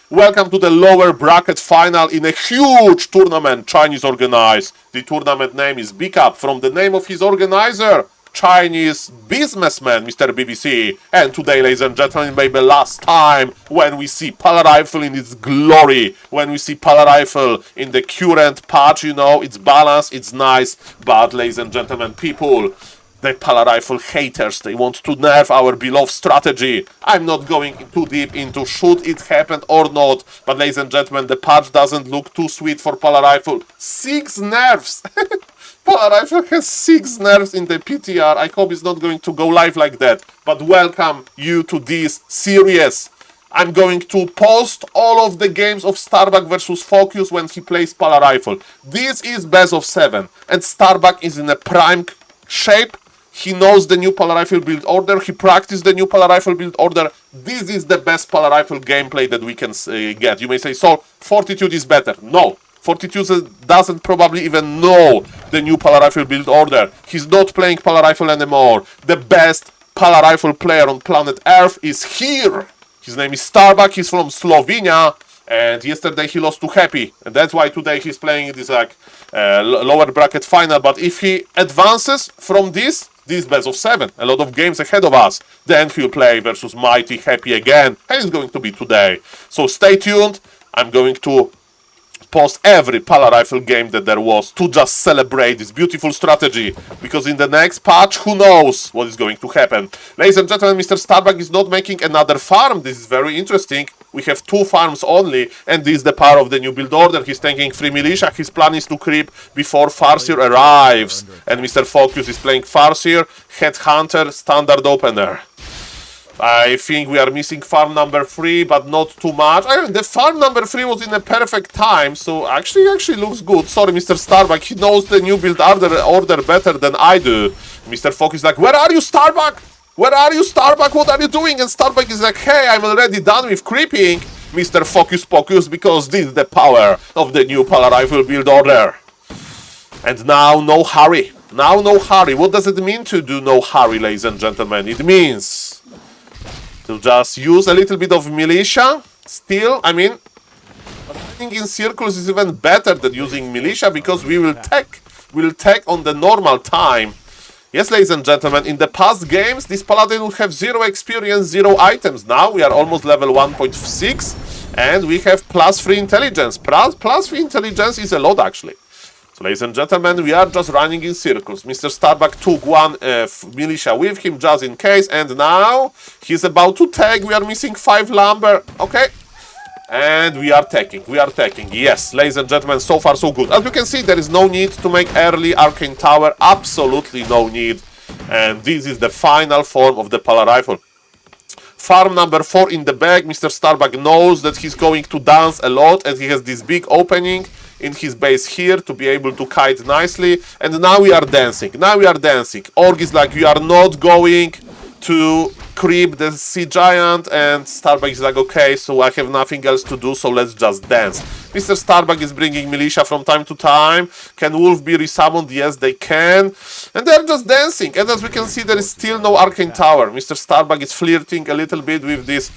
Welcome to the lower bracket final in a huge tournament Chinese organized. The tournament name is Big Up from the name of his organizer, Chinese businessman, Mr. BBC. And today, ladies and gentlemen, maybe last time when we see Pala Rifle in its glory, when we see Pala Rifle in the current patch, you know, it's balanced, it's nice, but ladies and gentlemen, people, the Pala Rifle haters, they want to nerf our beloved strategy. I'm not going too deep into should it happen or not, but ladies and gentlemen, the patch doesn't look too sweet for Pala Rifle. 6 nerfs! Pala Rifle has 6 nerfs in the PTR. I hope it's not going to go live like that. But welcome you to this series. I'm going to post all of the games of Starbuck versus Focus when he plays Pala Rifle. This is best of 7. And Starbuck is in a prime shape. He knows the new Pala Rifle build order. He practiced the new Pala Rifle build order. This is the best Pala Rifle gameplay that we can get. You may say, so Fortitude is better. No. Fortitude doesn't probably even know the new Pala Rifle build order. He's not playing Pala Rifle anymore. The best Pala Rifle player on planet Earth is here. His name is Starbuck. He's from Slovenia. And yesterday he lost to Happy. And that's why today he's playing this like lower bracket final. But if he advances from this best of 7, a lot of games ahead of us, then he'll play versus Mighty Happy again. And it's going to be today. So stay tuned. I'm going to post every Pala Rifle game that there was to just celebrate this beautiful strategy, because in the next patch, who knows what is going to happen. Ladies and gentlemen, Mr. Starbuck is not making another farm. This is very interesting. We have 2 farms only, and this is the power of the new build order. He's taking 3 militia. His plan is to creep before Farseer arrives, and Mr. Focus is playing Farseer, Headhunter, Standard Opener. I think we are missing farm number 3, but not too much. The farm number 3 was in a perfect time, so actually looks good. Sorry, Mr. Starbuck, he knows the new build order better than I do. Mr. Focus is like, where are you, Starbuck? Where are you, Starbuck? What are you doing? And Starbuck is like, hey, I'm already done with creeping, Mr. Focus, because this is the power of the new Pala Rifle build order. And now, no hurry. Now, no hurry. What does it mean to do no hurry, ladies and gentlemen? It means to just use a little bit of militia. Still, I mean, running in circles is even better than using militia, because we will take on the normal time. Yes, ladies and gentlemen, in the past games, this Paladin would have 0 experience, 0 items. Now we are almost level 1.6, and we have +3 intelligence. +3 intelligence is a lot, actually. So, ladies and gentlemen, we are just running in circles. Mr. Starbuck took 1 militia with him just in case, and now he's about to tag. We are missing 5 lumber. Okay. And we are taking. Yes, ladies and gentlemen, so far so good. As you can see, there is no need to make early Arcane Tower. Absolutely no need. And this is the final form of the Pala Rifle. Farm number 4 in the bag. Mr. Starbuck knows that he's going to dance a lot, and he has this big opening in his base here to be able to kite nicely. And now we are dancing. Org is like, we are not going to creep the sea giant, and Starbuck is like, okay, so I have nothing else to do, so let's just dance. Mr. Starbuck is bringing militia from time to time. Can Wolf be resummoned? Yes, they can. And they're just dancing. And as we can see, there is still no Arcane Tower. Mr. Starbuck is flirting a little bit with this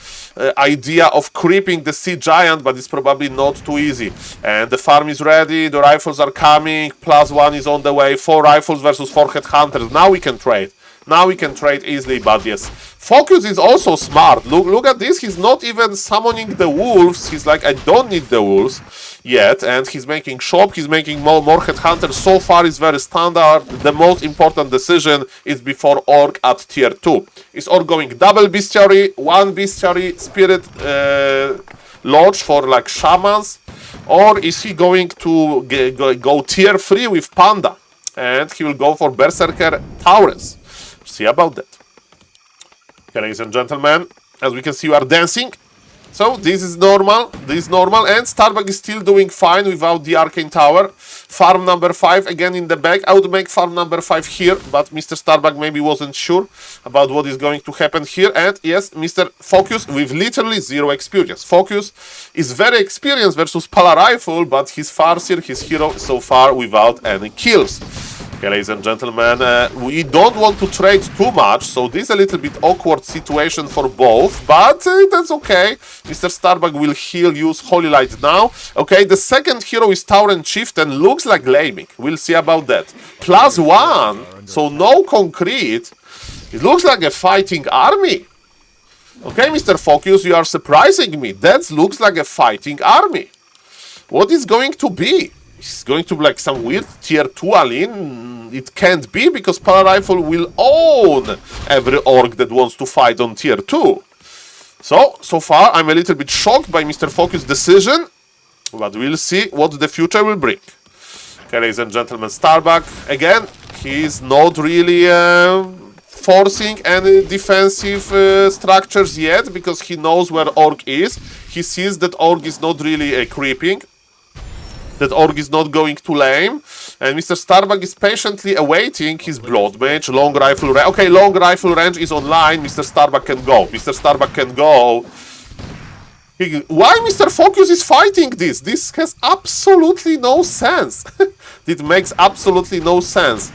idea of creeping the sea giant, but it's probably not too easy. And the farm is ready. The rifles are coming. +1 is on the way. 4 rifles versus 4 headhunters. Now we can trade. Now we can trade easily, but yes. Focus is also smart. Look at this. He's not even summoning the wolves. He's like, I don't need the wolves. yet, and he's making shop, he's making more headhunters. So far is very standard. The most important decision is before orc at tier 2. Is orc going double bestiary, one bestiary, spirit lodge for like shamans, or is he going to go tier 3 with panda, and he will go for berserker Taurus? See about that. Okay, ladies and gentlemen, as we can see, you are dancing. So this is normal, and Starbuck is still doing fine without the Arcane Tower. Farm number 5 again in the back. I would make farm number 5 here, but Mr. Starbuck maybe wasn't sure about what is going to happen here. And yes, Mr. Focus with literally 0 experience. Focus is very experienced versus Pala Rifle, but his Farseer, his hero, so far without any kills. Okay, ladies and gentlemen, we don't want to trade too much, so this is a little bit awkward situation for both, but that's okay. Mr. Starbuck will heal, use Holy Light now. Okay, the second hero is Tauren Chieftain, looks like Laming. We'll see about that. +1, so no concrete. It looks like a fighting army. Okay, Mr. Focus, you are surprising me. That looks like a fighting army. What is going to be? It's going to be like some weird tier 2 alien. It can't be, because Pala Rifle will own every orc that wants to fight on tier 2. So far I'm a little bit shocked by Mr. Focus' decision, but we'll see what the future will bring. Okay, ladies and gentlemen, Starbuck, again, he's not really forcing any defensive structures yet, because he knows where orc is. He sees that orc is not really creeping. That orc is not going to lame, and Mr. Starbuck is patiently awaiting his Blood Mage, long rifle range. Okay, long rifle range is online. Mr. Starbuck can go. Mr. Starbuck can go. Why Mr. Focus is fighting this? This has absolutely no sense. It makes absolutely no sense.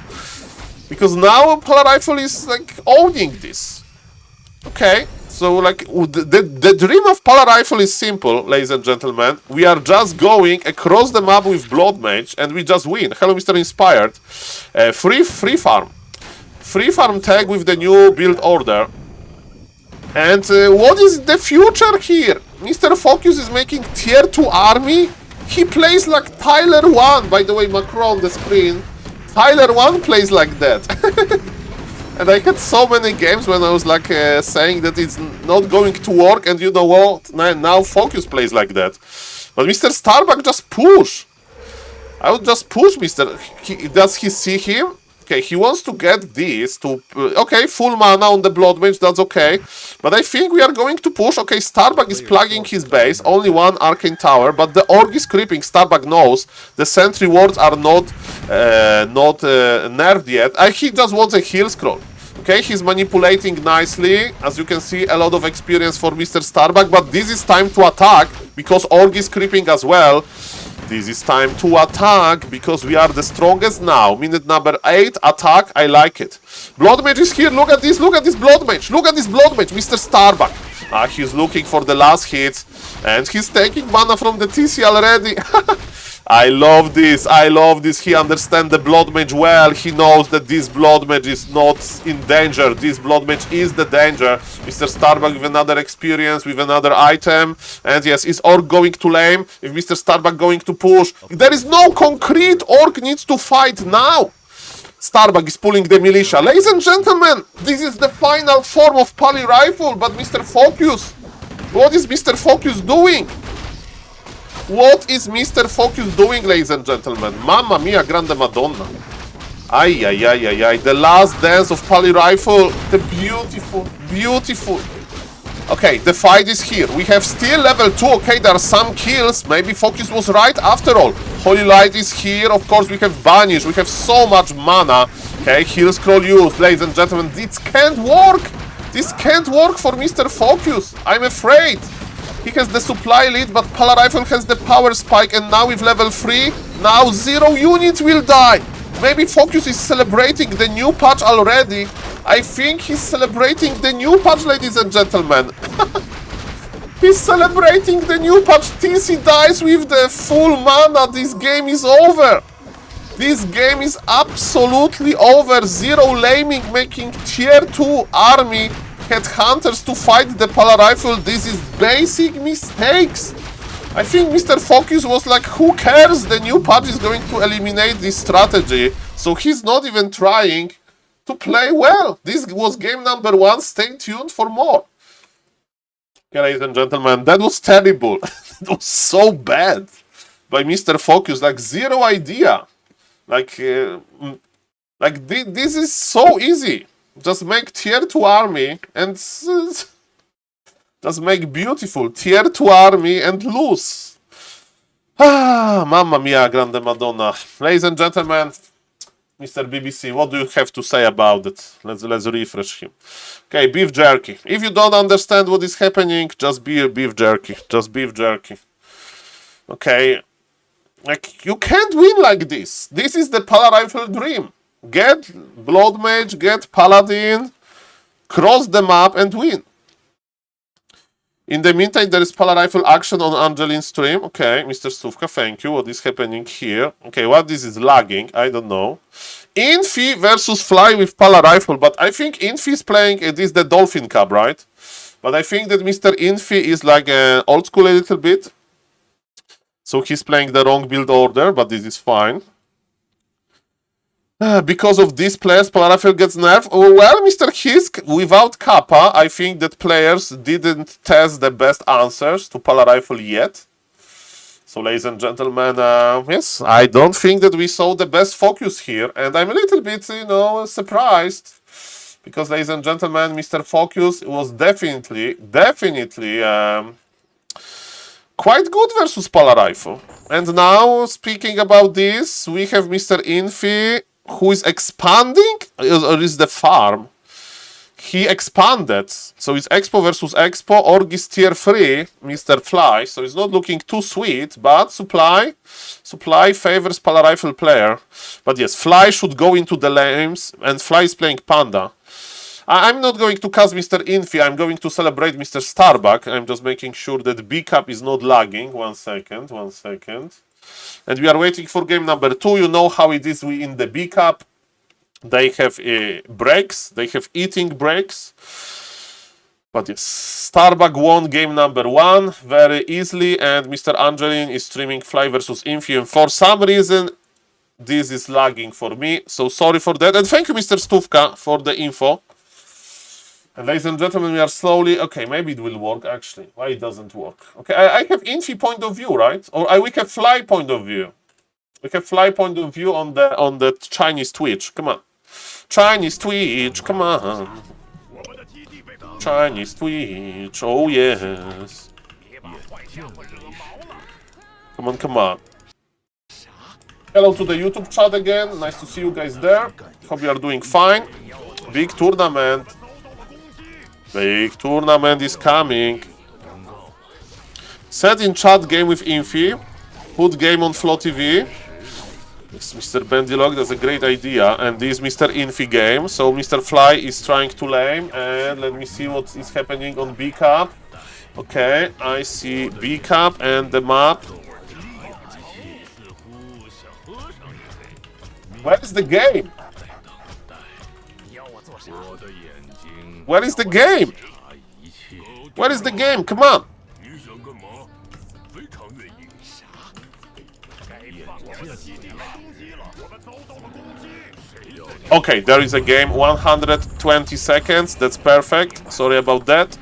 Because now Pala Rifle is like owning this. Okay. So, like, the dream of Pala Rifle is simple, ladies and gentlemen. We are just going across the map with Blood Mage, and we just win. Hello, Mr. Inspired. Free farm. Free farm tag with the new build order. And what is the future here? Mr. Focus is making tier 2 army. He plays like Tyler 1. By the way, Macron on the screen. Tyler 1 plays like that. And I had so many games when I was like saying that it's not going to work, and you know what? Now Focus plays like that. But Mr. Starbuck just push. I would just push Mr. Does he see him? Okay, he wants to get this to... okay, full mana on the Blood Mage, that's okay. But I think we are going to push. Okay, Starbuck is plugging his base. Only one Arcane Tower, but the orc is creeping. Starbuck knows the sentry wards are not nerfed yet. He just wants a heal scroll. Okay, he's manipulating nicely. As you can see, a lot of experience for Mr. Starbuck, but this is time to attack, because orc is creeping as well. This is time to attack, because we are the strongest now. Minute number 8, attack, I like it. Blood Mage is here, look at this Blood Mage. Look at this Blood Mage, Mr. Starbuck. He's looking for the last hits, and he's taking mana from the TC already. I love this. He understands the Blood Mage well. He knows that this Blood Mage is not in danger. This Blood Mage is the danger. Mr. Starbuck with another experience, with another item. And yes, is orc going to lame? If Mr. Starbuck going to push? There is no concrete. Orc needs to fight now. Starbuck is pulling the militia. Ladies and gentlemen, this is the final form of Pala Rifle. But Mr. Focus, what is Mr. Focus doing? What is Mr. Focus doing, ladies and gentlemen? Mamma mia, grande madonna. Ay, ay, ay, ay, ay. The last dance of Pala Rifle. The beautiful, beautiful. Okay, the fight is here. We have still level 2. Okay, there are some kills. Maybe Focus was right after all. Holy Light is here. Of course, we have Banish. We have so much mana. Okay, heal scroll used. Ladies and gentlemen, this can't work. This can't work for Mr. Focus. I'm afraid. He has the supply lead, but Pala Rifle has the power spike, and now with level 3, now 0 units will die. Maybe Focus is celebrating the new patch already. I think he's celebrating the new patch, ladies and gentlemen. He's celebrating the new patch. TC dies with the full mana. This game is over. This game is absolutely over. 0 laming, making tier 2 army. Headhunters to fight the Pala Rifle. This is basic mistakes. I think Mr. Focus was like, who cares? The new patch is going to eliminate this strategy. So he's not even trying to play well. This was game number 1. Stay tuned for more. Okay, ladies and gentlemen, that was terrible. It was so bad by Mr. Focus. Like, zero idea. Like this is so easy. Just make tier 2 army and just make beautiful tier 2 army and lose. Ah, mamma mia, grande Madonna. Ladies and gentlemen, Mr. BBC, what do you have to say about it? Let's refresh him. Okay, beef jerky. If you don't understand what is happening, just be a beef jerky. Just beef jerky. Okay. Like, you can't win like this. This is the Pala Rifle dream. Get Blood Mage, get Paladin, cross the map and win. In the meantime, there is Pala Rifle action on Angeline's stream. Okay, Mr. Stuvka, thank you. What is happening here? Okay, what this is lagging? I don't know. Infi versus Fly with Pala Rifle, but I think Infi is playing, it is the Dolphin Cup, right? But I think that Mr. Infi is like old school a little bit. So he's playing the wrong build order, but this is fine. Because of these players, Pala Rifle gets nerfed. Oh, well, Mr. Hisk, without Kappa, I think that players didn't test the best answers to Pala Rifle yet. So, ladies and gentlemen, yes, I don't think that we saw the best focus here. And I'm a little bit, you know, surprised. Because, ladies and gentlemen, Mr. Focus was definitely quite good versus Pala Rifle. And now, speaking about this, we have Mr. Infi, who is expanding, or is the farm? He expanded, so it's Expo versus Expo. Org is tier 3, Mr. Fly, so it's not looking too sweet, but Supply favors Pala Rifle player. But yes, Fly should go into the lanes, and Fly is playing Panda. I'm not going to cast Mr. Infi, I'm going to celebrate Mr. Starbuck. I'm just making sure that B-Cup is not lagging. One second. And we are waiting for game number 2. You know how it is in the B-Cup. They have breaks. They have eating breaks. But yes, Starbuck won game number 1 very easily. And Mr. Angelin is streaming Fly versus Infi. And for some reason, this is lagging for me. So sorry for that. And thank you, Mr. Stuvka, for the info. And ladies and gentlemen, we are slowly... Okay, maybe it will work, actually. Why it doesn't work? Okay, I have Infi point of view, right? Or we have Fly point of view. We have Fly point of view on the Chinese Twitch. Come on. Chinese Twitch, come on. Chinese Twitch, oh yes. Come on. Hello to the YouTube chat again. Nice to see you guys there. Hope you are doing fine. Big tournament. Big tournament is coming. Set in chat game with Infi. Put game on Flow TV. Yes, Mr. Bendilog, that's a great idea. And this is Mr. Infi game. So Mr. Fly is trying to lame. And let me see what is happening on B-Cup. Okay, I see B-Cup and the map. Where is the game? Where is the game? Where is the game? Come on! Okay, there is a game. 120 seconds. That's perfect. Sorry about that.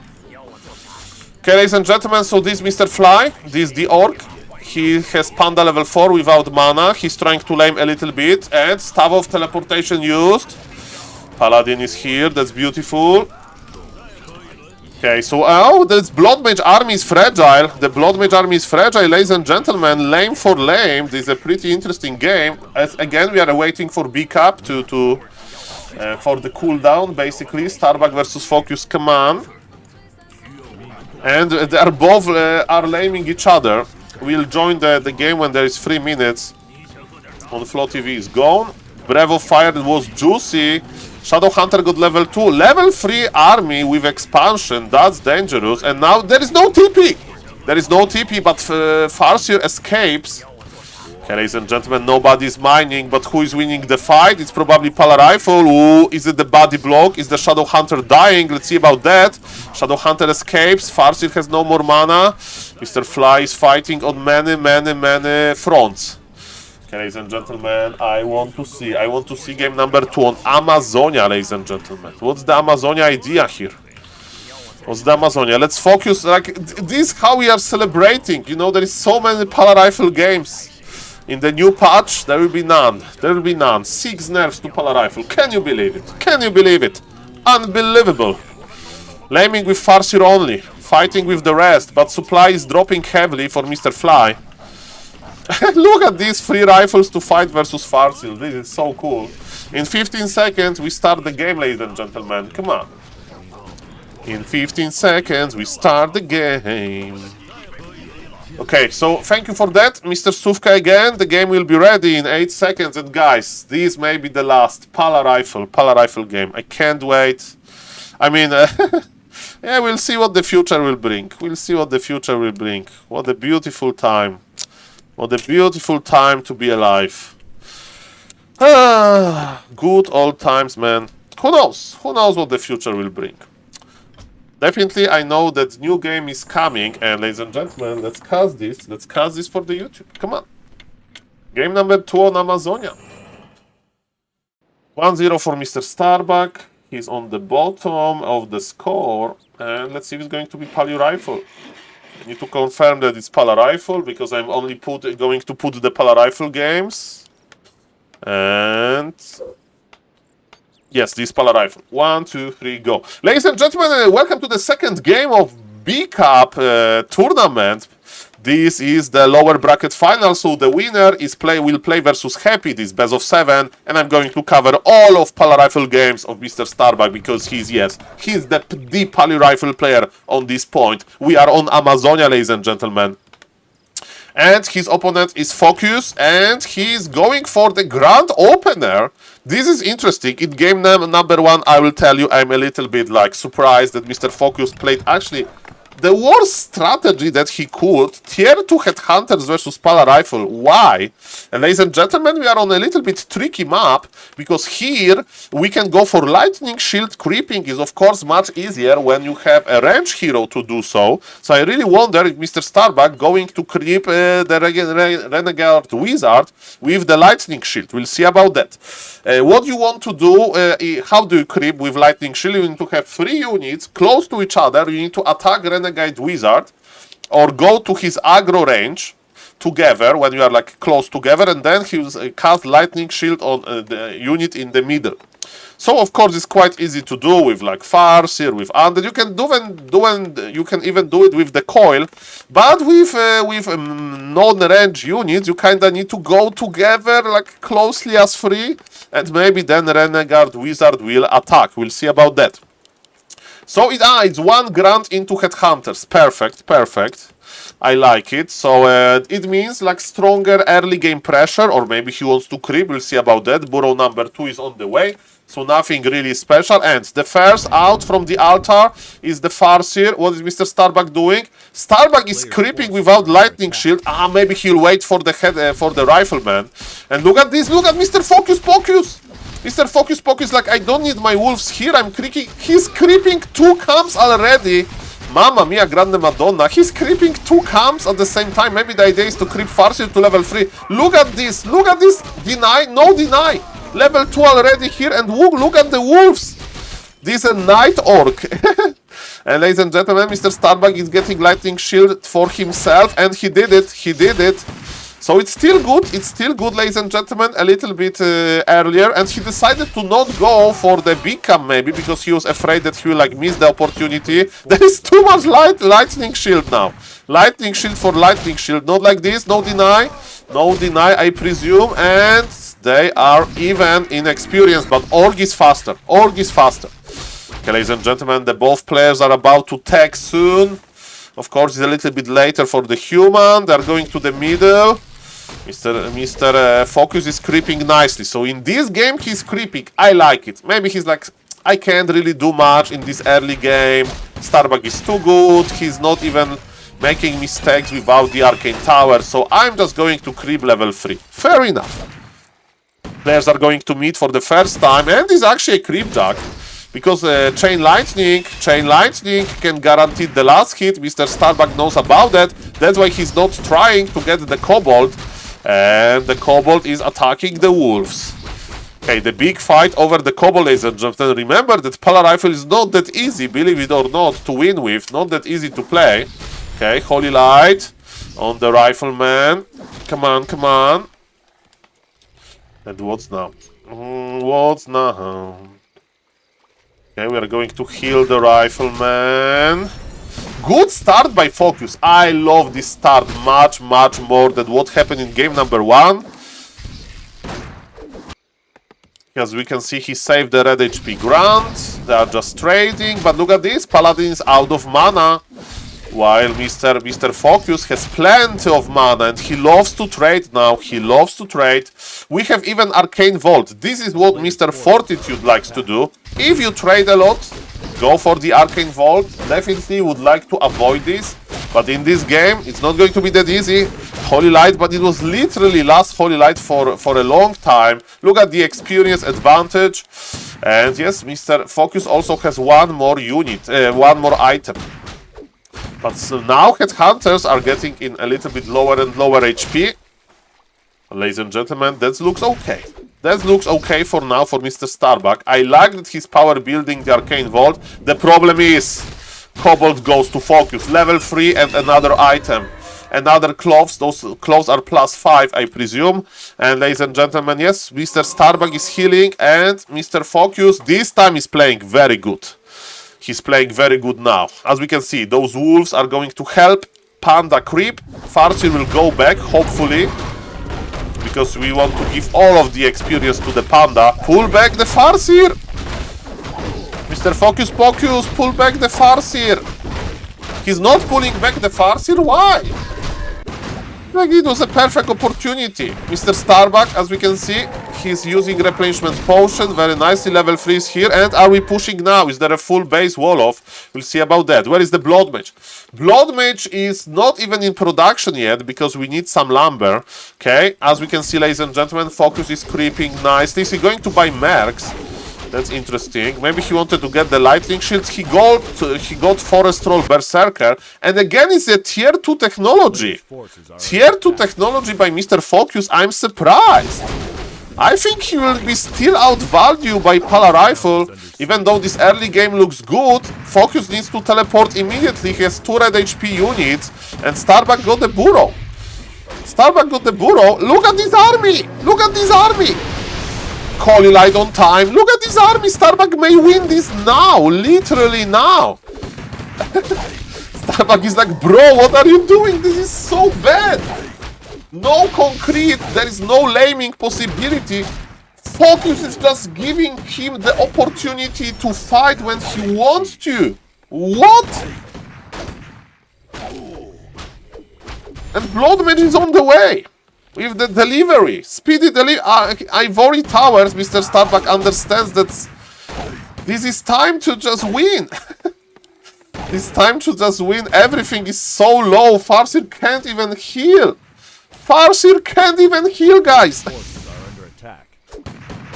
Okay, ladies and gentlemen, so this is Mr. Fly. This is the Orc. He has Panda level 4 without mana. He's trying to lame a little bit. And Staff of Teleportation used. Paladin is here. That's beautiful. Okay, so this Blood Mage army is fragile. The Blood Mage army is fragile, ladies and gentlemen. Lame for lame. This is a pretty interesting game. As again, we are waiting for B-Cup for the cooldown, basically. Starbuck versus Focus, come on. And they are both are laming each other. We'll join the game when there is 3 minutes. On Flow TV is gone. Bravo Fire was juicy. Shadow Hunter got level 2. Level 3 army with expansion. That's dangerous. And now there is no TP. There is no TP, but Farseer escapes. Okay, ladies and gentlemen, nobody's mining, but who is winning the fight? It's probably Pala Rifle. Ooh, is it the body block? Is the Shadow Hunter dying? Let's see about that. Shadow Hunter escapes. Farseer has no more mana. Mr. Fly is fighting on many fronts. Okay, ladies and gentlemen, I want to see game number 2 on Amazonia, ladies and gentlemen. What's the Amazonia idea here? What's the Amazonia? Let's focus, like, this is how we are celebrating. You know, there is so many Pala Rifle games. In the new patch, there will be none. There will be none. 6 nerfs to Pala Rifle. Can you believe it? Can you believe it? Unbelievable. Laming with Farseer only. Fighting with the rest, but supply is dropping heavily for Mr. Fly. Look at these 3 rifles to fight versus Farseer. This is so cool. In 15 seconds, we start the game, ladies and gentlemen. Come on. In 15 seconds, we start the game. Okay, so thank you for that, Mr. Suvka again. The game will be ready in 8 seconds. And guys, this may be the last Pala Rifle game. I can't wait. I mean, yeah, we'll see what the future will bring. We'll see what the future will bring. What a beautiful time. What a beautiful time to be alive. Ah, good old times, man. Who knows? Who knows what the future will bring? Definitely, I know that new game is coming, and ladies and gentlemen, let's cast this. Let's cast this for the YouTube. Come on. Game number 2 on Amazonia. 1-0 for Mr. Starbuck. He's on the bottom of the score, and let's see if it's going to be Pala Rifle. I need to confirm that it's Pala Rifle, because I'm only going to put the Pala Rifle games. And yes, this Pala Rifle. 1, 2, 3, go. Ladies and gentlemen, welcome to the second game of B-Cup tournament. This is the lower bracket final, so the winner will play versus Happy, this best of 7, and I'm going to cover all of Pala Rifle games of Mr. Starbuck, because he's the Pala Rifle player on this point. We are on Amazonia, ladies and gentlemen. And his opponent is Focus, and he's going for the grand opener. This is interesting. In game number 1, I will tell you, I'm a little bit like surprised that Mr. Focus played actually the worst strategy that he could. Tier 2 Headhunters versus Pala Rifle. Why? And ladies and gentlemen, we are on a little bit tricky map, because here we can go for Lightning Shield. Creeping is of course much easier when you have a range hero to do so. So I really wonder if Mr. Starbuck going to creep the Renegade Wizard with the Lightning Shield. We'll see about that. What you want to do, how do you creep with Lightning Shield? You need to have 3 units close to each other. You need to attack Renegade Wizard or go to his aggro range together when you are like close together, and then he will cast Lightning Shield on the unit in the middle. So of course it's quite easy to do with like Farseer, with Undead. You can even do it with the coil, but with non-range units you kinda need to go together like closely as 3, and maybe then Renegade Wizard will attack. We'll see about that. So it's 1 grant into Headhunters. Perfect. I like it. So it means like stronger early game pressure, or maybe he wants to creep. We'll see about that. Burrow number 2 is on the way. So nothing really special. And the first out from the altar is the Farseer. What is Mr. Starbuck doing? Starbuck is creeping without Lightning Shield. Maybe he'll wait for the Rifleman. And look at this. Look at Mr. Focus. Mr. Focus, like, I don't need my wolves here. He's creeping 2 camps already. Mamma mia, grande madonna. He's creeping 2 camps at the same time. Maybe the idea is to creep Farseer to level 3. Look at this. Deny, no deny. Level 2 already here, and look at the wolves. This is a Night Orc. And ladies and gentlemen, Mr. Starbuck is getting Lightning Shield for himself, and he did it. So it's still good, ladies and gentlemen, a little bit earlier, and he decided to not go for the B-Cam maybe, because he was afraid that he will like miss the opportunity. There is too much Lightning Shield now. Lightning Shield for Lightning Shield, not like this, no deny, I presume, and they are even in experience, but Org is faster. Okay, ladies and gentlemen, both players are about to tag soon. Of course, it's a little bit later for the human. They're going to the middle. Mr. Focus is creeping nicely. So in this game, he's creeping. I like it. Maybe he's like, I can't really do much in this early game. Starbuck is too good. He's not even making mistakes without the arcane tower, so I'm just going to creep level 3. Fair enough. Players are going to meet for the first time, and it's actually a creep jack. Because Chain Lightning can guarantee the last hit. Mr. Starbuck knows about that. That's why he's not trying to get the Kobold. And the Kobold is attacking the Wolves. Okay, the big fight over the Kobold, ladies and gentlemen. Remember that Pala Rifle is not that easy, believe it or not, to win with. Not that easy to play. Okay, Holy Light on the Rifleman. Come on, come on. And what's now? What's now? Okay, we are going to heal the Rifleman. Good start by Focus. I love this start much more than what happened in game number 1. As we can see, he saved the red HP Grant. They are just trading, but look at this. Paladin is out of mana. While Mr. Focus has plenty of mana and he loves to trade now. He loves to trade. We have even Arcane Vault. This is what Mr. Fortitude likes to do. If you trade a lot, go for the Arcane Vault. Definitely would like to avoid this. But in this game, it's not going to be that easy. Holy Light, but it was literally last Holy Light for a long time. Look at the experience advantage. And yes, Mr. Focus also has one more unit, one more item. But so now Headhunters are getting in a little bit lower and lower HP. Ladies and gentlemen, that looks okay. That looks okay for now for Mr. Starbuck. I like that he's power building the Arcane Vault. The problem is Kobold goes to Focus. Level 3 and another item. Another cloves. Those cloves are +5, I presume. And ladies and gentlemen, yes, Mr. Starbuck is healing and Mr. Focus this time is playing very good. He's playing very good now. As we can see, those wolves are going to help Panda creep. Farseer will go back, hopefully. Because we want to give all of the experience to the Panda. Pull back the Farseer! Mr. Focus, pull back the Farseer! He's not pulling back the Farseer? Why? Like it was a perfect opportunity. Mr. Starbuck, as we can see, he's using replenishment potion. Very nicely, level 3 is here. And are we pushing now? Is there a full base wall off? We'll see about that. Where is the Blood Mage? Blood Mage is not even in production yet because we need some lumber. Okay, as we can see, ladies and gentlemen, Focus is creeping nicely. Is he going to buy Mercs? That's interesting. Maybe he wanted to get the lightning shields. He got Forest Troll Berserker. And again, it's a tier 2 technology. Tier 2 technology by Mr. Focus. I'm surprised. I think he will be still outvalued by Pala Rifle. Even though this early game looks good, Focus needs to teleport immediately. He has 2 red HP units. And Starbuck got the Burrow. Starbuck got the Burrow. Look at this army. Look at this army. Holy Light on time. Look at this army. Starbuck may win this now. Literally now. Starbuck is like, bro, what are you doing? This is so bad. No concrete. There is no laming possibility. Focus is just giving him the opportunity to fight when he wants to. What? And Blood Mage is on the way. With the delivery, speedy delivery, Ivory Towers, Mr. Starbuck understands that this is time to just win. It's time to just win. Everything is so low. Farseer can't even heal. Farseer can't even heal, guys.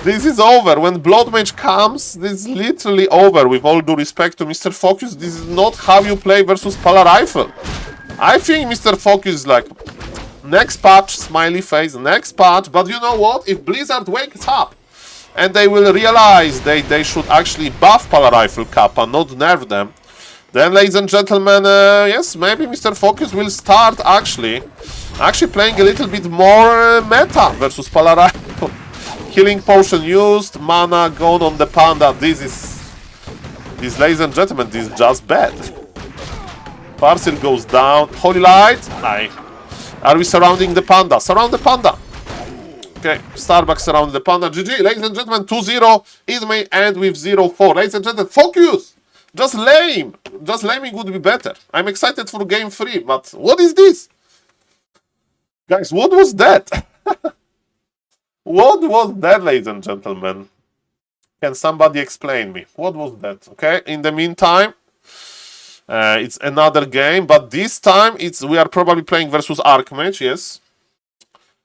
This is over. When Blood Mage comes, this is literally over. With all due respect to Mr. Focus, this is not how you play versus Pala Rifle. I think Mr. Focus is like, next patch, smiley face, next patch. But you know what? If Blizzard wakes up and they will realize they should actually buff Pala Rifle Kappa, not nerf them, then, ladies and gentlemen, yes, maybe Mr. Focus will start actually playing a little bit more meta versus Pala Rifle. Healing potion used, mana gone on the Panda. This, ladies and gentlemen, this is just bad. Farseer goes down. Holy Light. Aye. Are we surrounding the Panda? Surround the Panda. Okay, Starbucks surrounded the Panda. GG, ladies and gentlemen, 2-0. It may end with 0-4. Ladies and gentlemen, Focus. Just lame. Just laming would be better. I'm excited for game 3, but what is this? Guys, what was that? What was that, ladies and gentlemen? Can somebody explain me? What was that? Okay, in the meantime, It's another game, but this time we are probably playing versus Archmage, yes.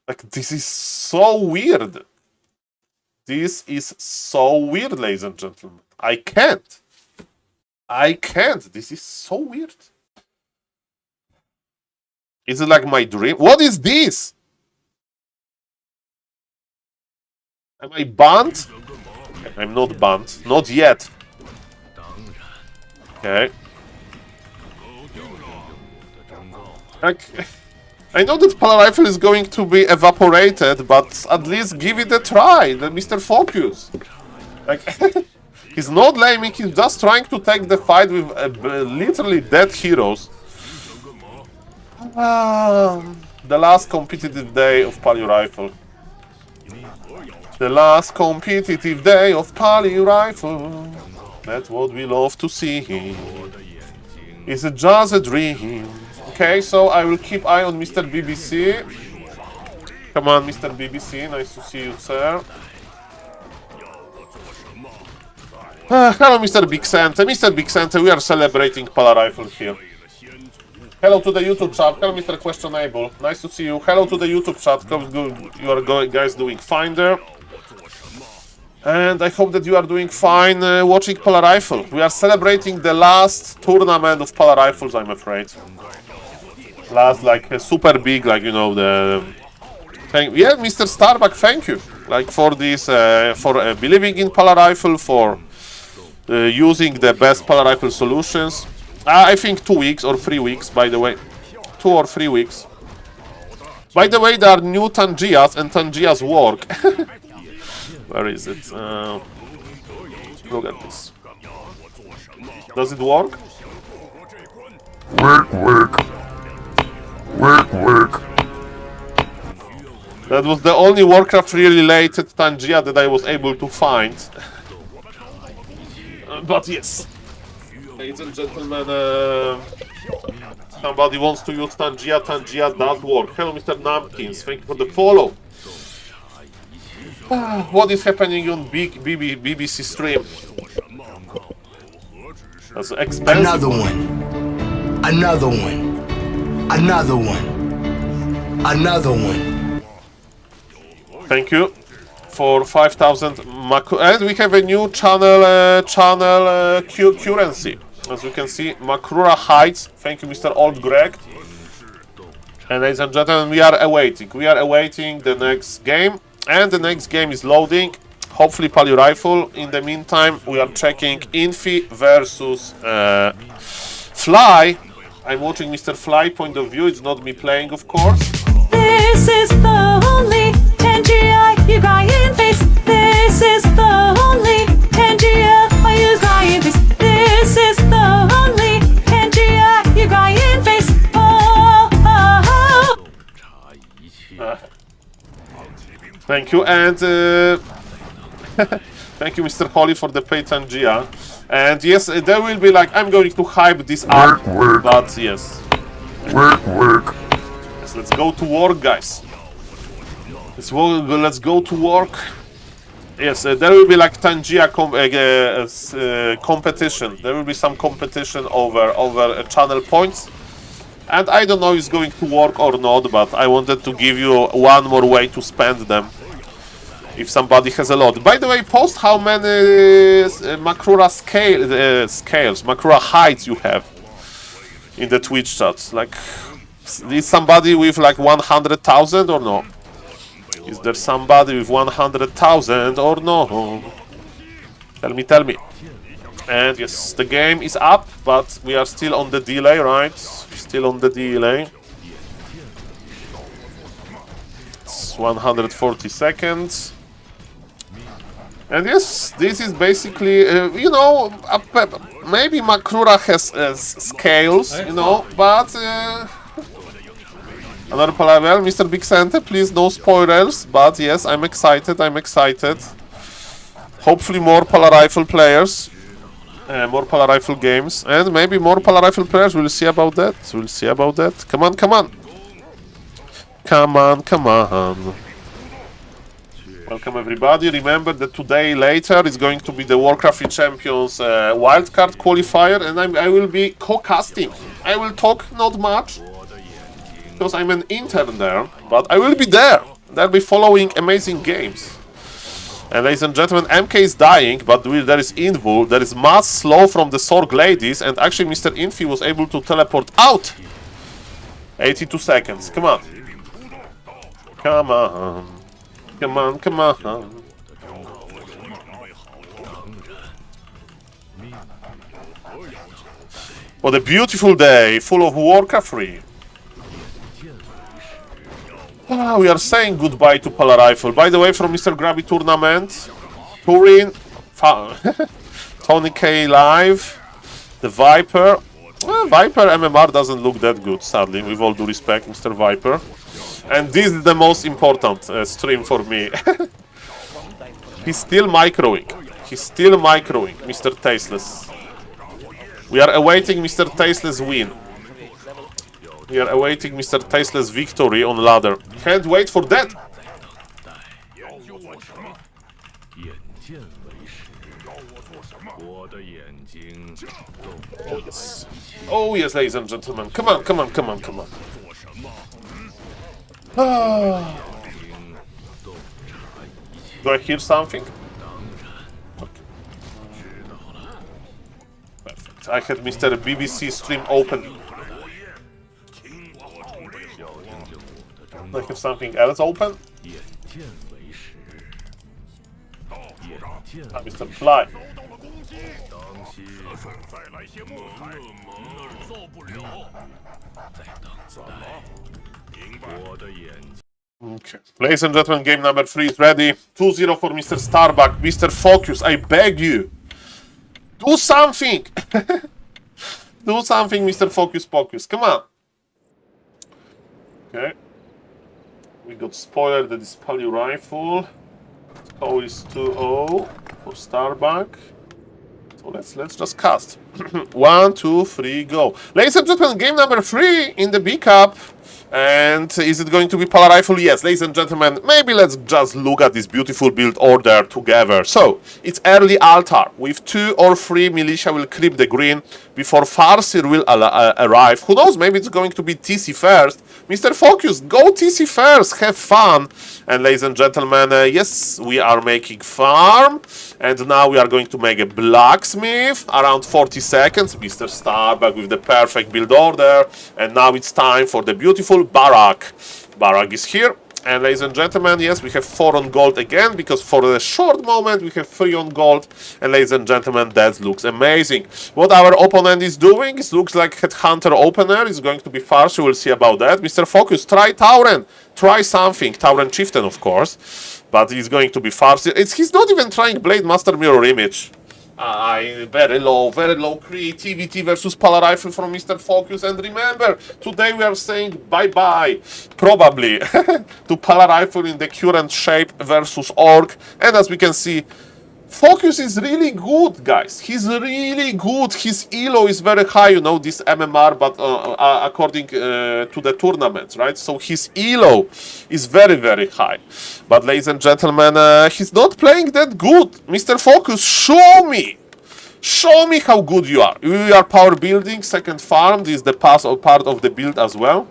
Like, this is so weird. This is so weird, ladies and gentlemen. I can't. This is so weird. Is it like my dream? What is this? Am I banned? I'm not banned. Not yet. Okay. Like, I know that Polar Rifle is going to be evaporated, but at least give it a try, Mr. Focus. Like, he's not blaming, he's just trying to take the fight with literally dead heroes. The last competitive day of Poly Rifle. The last competitive day of Poly Rifle. That's what we love to see. Is it just a dream? Okay, so I will keep eye on Mr. BBC. Come on, Mr. BBC, nice to see you, sir. Hello, Mr. Big Santa. Mr. Big Santa, we are celebrating Polar Rifle here. Hello to the YouTube chat. Hello, Mr. Questionable. Nice to see you. Hello to the YouTube chat. You are guys doing fine there. And I hope that you are doing fine watching Polar Rifle. We are celebrating the last tournament of Polar Rifles, I'm afraid. Last, like, super big, like, you know, the... Yeah, Mr. Starbuck, thank you. Like, for this, for believing in Polar Rifle, for using the best Polar Rifle solutions. I think 2 weeks or 3 weeks, by the way. 2 or 3 weeks. By the way, there are new Tangias, and Tangias work. Where is it? Look at this. Does it work? Work. That was the only Warcraft related Tangia that I was able to find. But yes. Ladies and gentlemen, somebody wants to use Tangia. Tangia does work. Hello, Mr. Namkins. Thank you for the follow. What is happening on BBC stream? That's expensive. Another one. Thank you for 5,000 and we have a new channel currency. As you can see, Makrura Heights. Thank you, Mr. Old Greg. And ladies and gentlemen, we are awaiting the next game. And the next game is loading. Hopefully Poly Rifle. In the meantime, we are checking Infi versus Fly. I'm watching Mr. Fly point of view. It's not me playing, of course. This is the only NGI you got in face. This is the only NGI I use got in face. This is the only NGI you got in face. Thank you, and thank you, Mr. Holly, for the Paytangia. And yes, there will be like, I'm going to hype this up, but yes. Work. Yes, let's go to work, guys. Let's go to work. Yes, there will be like Tangia competition. There will be some competition over channel points. And I don't know if it's going to work or not, but I wanted to give you one more way to spend them. If somebody has a lot. By the way, post how many Makrura scales, Makrura heights you have in the Twitch chat. Like, is somebody with like 100,000 or no? Is there somebody with 100,000 or no? Tell me. And yes, the game is up, but we are still on the delay, right? Still on the delay. It's 140 seconds. And yes, this is basically, you know, maybe Makrura has scales, you know, but another level. Mr. Big Santa, please no spoilers, but yes, I'm excited. Hopefully more Polar Rifle players. More Polar Rifle games, and maybe more Polar Rifle players. We'll see about that. Come on. Welcome everybody. Remember that today later is going to be the Warcraft 3 Champions wildcard qualifier, and I will be co-casting. I will talk not much because I'm an intern there, but I will be there. I'll be following amazing games. And ladies and gentlemen, MK is dying, but there is Invul, there is mass slow from the Sorg ladies, and actually Mr. Infi was able to teleport out. 82 seconds. Come on. Come on. Come on, come on. What a beautiful day, full of Warcraft 3. We are saying goodbye to Polar Rifle. By the way, from Mr. Grabby Tournament, Turin, Tony K Live, the Viper. Viper MMR doesn't look that good, sadly, with all due respect, Mr. Viper. And this is the most important stream for me. He's still microing. He's still microing, Mr. Tasteless. We are awaiting Mr. Tasteless win. We are awaiting Mr. Tasteless victory on ladder. Can't wait for that. Oh yes. Oh yes, ladies and gentlemen. Come on, come on, come on, come on. Do I hear something? Okay. Perfect. I had Mr. BBC stream open. Do I have something else open? Mr. Fly. Okay. Ladies and gentlemen, game number 3 is ready. 2-0 for Mr. Starbuck. Mr. Focus, I beg you. Do something! Do something, Mr. Focus Pocus. Come on. Okay. We got spoiler, the Dispali rifle. Score is 2-0 for Starbuck. So let's just cast. 1, 2, 3, go. Ladies and gentlemen, game number 3 in the B Cup. And is it going to be Polar Rifle? Yes, ladies and gentlemen, maybe let's just look at this beautiful build order together. So, it's early altar. With 2 or 3 militia will creep the green before Farseer will arrive. Who knows, maybe it's going to be TC first. Mr. Focus, go TC first, have fun. And ladies and gentlemen, yes, we are making farm. And now we are going to make a blacksmith, around 40 seconds. Mr. Starbuck with the perfect build order. And now it's time for the beautiful Barak. Barak is here. And ladies and gentlemen, yes, we have 4 on gold again, because for a short moment we have 3 on gold. And ladies and gentlemen, that looks amazing. What our opponent is doing, it looks like Headhunter opener is going to be Farseer, we'll see about that. Mr. Focus, try Tauren. Try something. Tauren Chieftain, of course. But he's going to be Farseer. He's not even trying Blade Master Mirror Image. Very low creativity versus Polar Rifle from Mr. Focus. And remember, today we are saying bye-bye, probably, to Polar Rifle in the current shape versus Orc. And as we can see, Focus is really good, guys. He's really good. His elo is very high, you know, this MMR, but according to the tournaments, right? So his elo is very, very high. But ladies and gentlemen, he's not playing that good. Mr. Focus, show me. Show me how good you are. You are power building, second farm. This is the part of the build as well.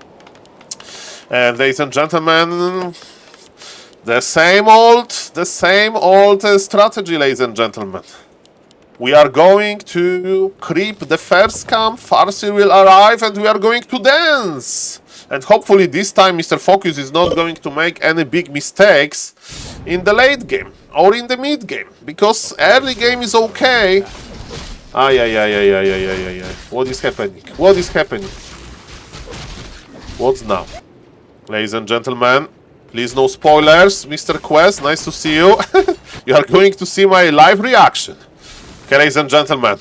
And ladies and gentlemen, the same old strategy, ladies and gentlemen. We are going to creep the first camp, Farseer will arrive, and we are going to dance. And hopefully this time Mr. Focus is not going to make any big mistakes in the late game or in the mid game, because early game is okay. What is happening? What is happening? What's now? Ladies and gentlemen, please no spoilers. Mr. Quest, nice to see you. You are going to see my live reaction. Okay, ladies and gentlemen,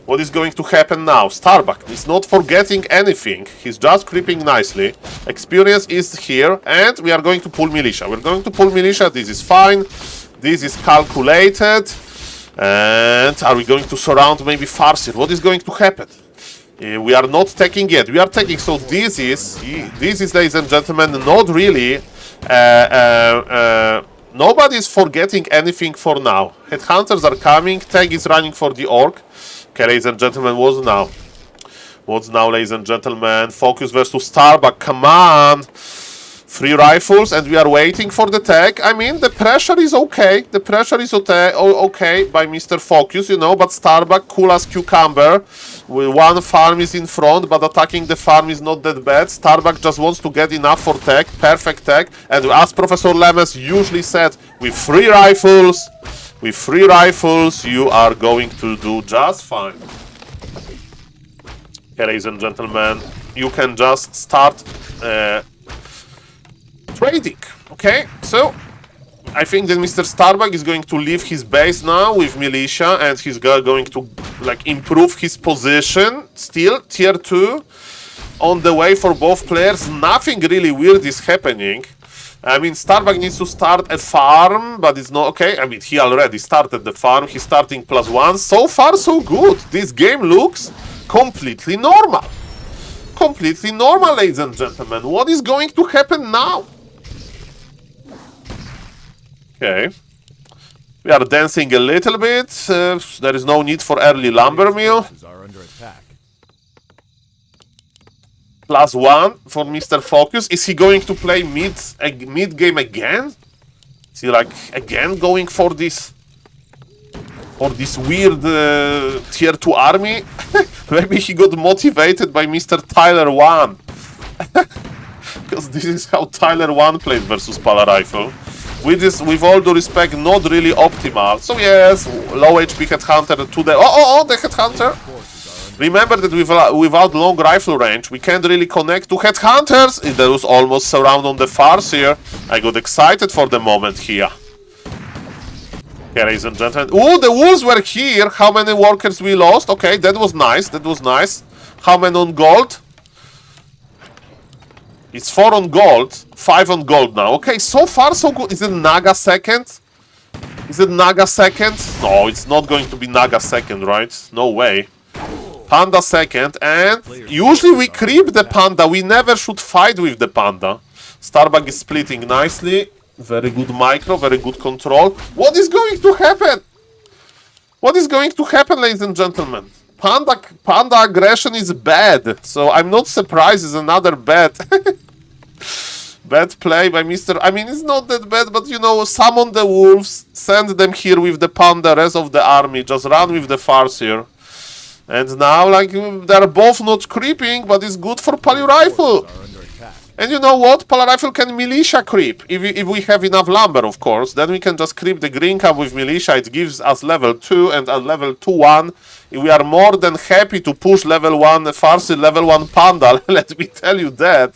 what is going to happen now? Starbuck is not forgetting anything. He's just creeping nicely. Experience is here, and we are going to pull militia. We're going to pull militia. This is fine. This is calculated. And are we going to surround maybe Farseer? What is going to happen? We are not taking yet. We are taking. So this is, ladies and gentlemen, not really Nobody is forgetting anything for now. Headhunters are coming. Tag is running for the orc. Okay, ladies and gentlemen, what's now? What's now, ladies and gentlemen? Focus versus Starbuck. Come on. 3 rifles, and we are waiting for the tag. I mean, the pressure is okay. The pressure is okay by Mr. Focus, you know, but Starbuck, cool as cucumber. One farm is in front, but attacking the farm is not that bad. Starbuck just wants to get enough for tag. Perfect tag. And as Professor Lemes usually said, with 3 rifles, you are going to do just fine. Okay, ladies and gentlemen, you can just start trading. Okay, so I think that Mr. Starbuck is going to leave his base now with militia, and he's going to like improve his position. Still tier 2 on the way for both players. Nothing really weird is happening. I mean, Starbuck needs to start a farm, but it's not okay. I mean, he already started the farm. He's starting +1. So far, so good. This game looks completely normal. Completely normal, ladies and gentlemen. What is going to happen now? Okay. We are dancing a little bit. There is no need for early lumber mill. +1 for Mr. Focus. Is he going to play mid game again? Is he like again going for this weird tier 2 army? Maybe he got motivated by Mr. Tyler 1. Because this is how Tyler 1 played versus Pala Rifle. With all due respect, not really optimal. So yes, low HP Headhunter to the... the Headhunter! Remember that without long rifle range, we can't really connect to Headhunters. There was almost surround on the farce here. I got excited for the moment here. Okay, ladies and gentlemen. Oh, the wolves were here. How many workers we lost? Okay, that was nice. That was nice. How many on gold? It's 4 on gold, 5 on gold now. Okay, so far so good. Is it Naga second? Is it Naga second? No, it's not going to be Naga second, right? No way. Panda second, and usually we creep the Panda. We never should fight with the Panda. Starbuck is splitting nicely. Very good micro, very good control. What is going to happen? What is going to happen, ladies and gentlemen? Panda aggression is bad, so I'm not surprised it's another bad bad play by Mr. I mean, it's not that bad, but you know, summon the wolves, send them here with the Panda, rest of the army, just run with the farce here. And now, like, they're both not creeping, but it's good for Pali Rifle. And you know what? Pala Rifle can militia creep. If we have enough lumber, of course, then we can just creep the green camp with militia. It gives us level 2, and at level 2-1, we are more than happy to push level 1 Farsi, level 1 Panda. Let me tell you that.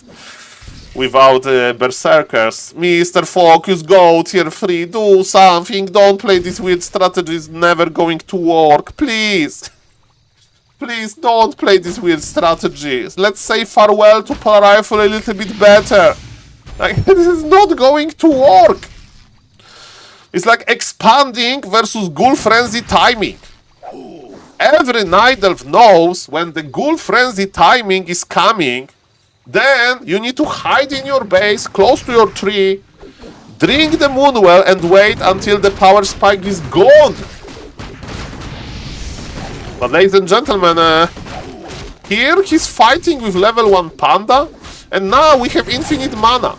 Without Berserkers. Mr. Focus, go tier 3, do something. Don't play this weird strategy. It's never going to work. Please. Please don't play this weird strategy. Let's say farewell to Pala Rifle a little bit better. Like, this is not going to work. It's like expanding versus Ghoul Frenzy timing. Every Night Elf knows when the Ghoul Frenzy timing is coming, then you need to hide in your base, close to your tree, drink the Moonwell and wait until the power spike is gone. But ladies and gentlemen, here he's fighting with level 1 Panda, and now we have infinite mana.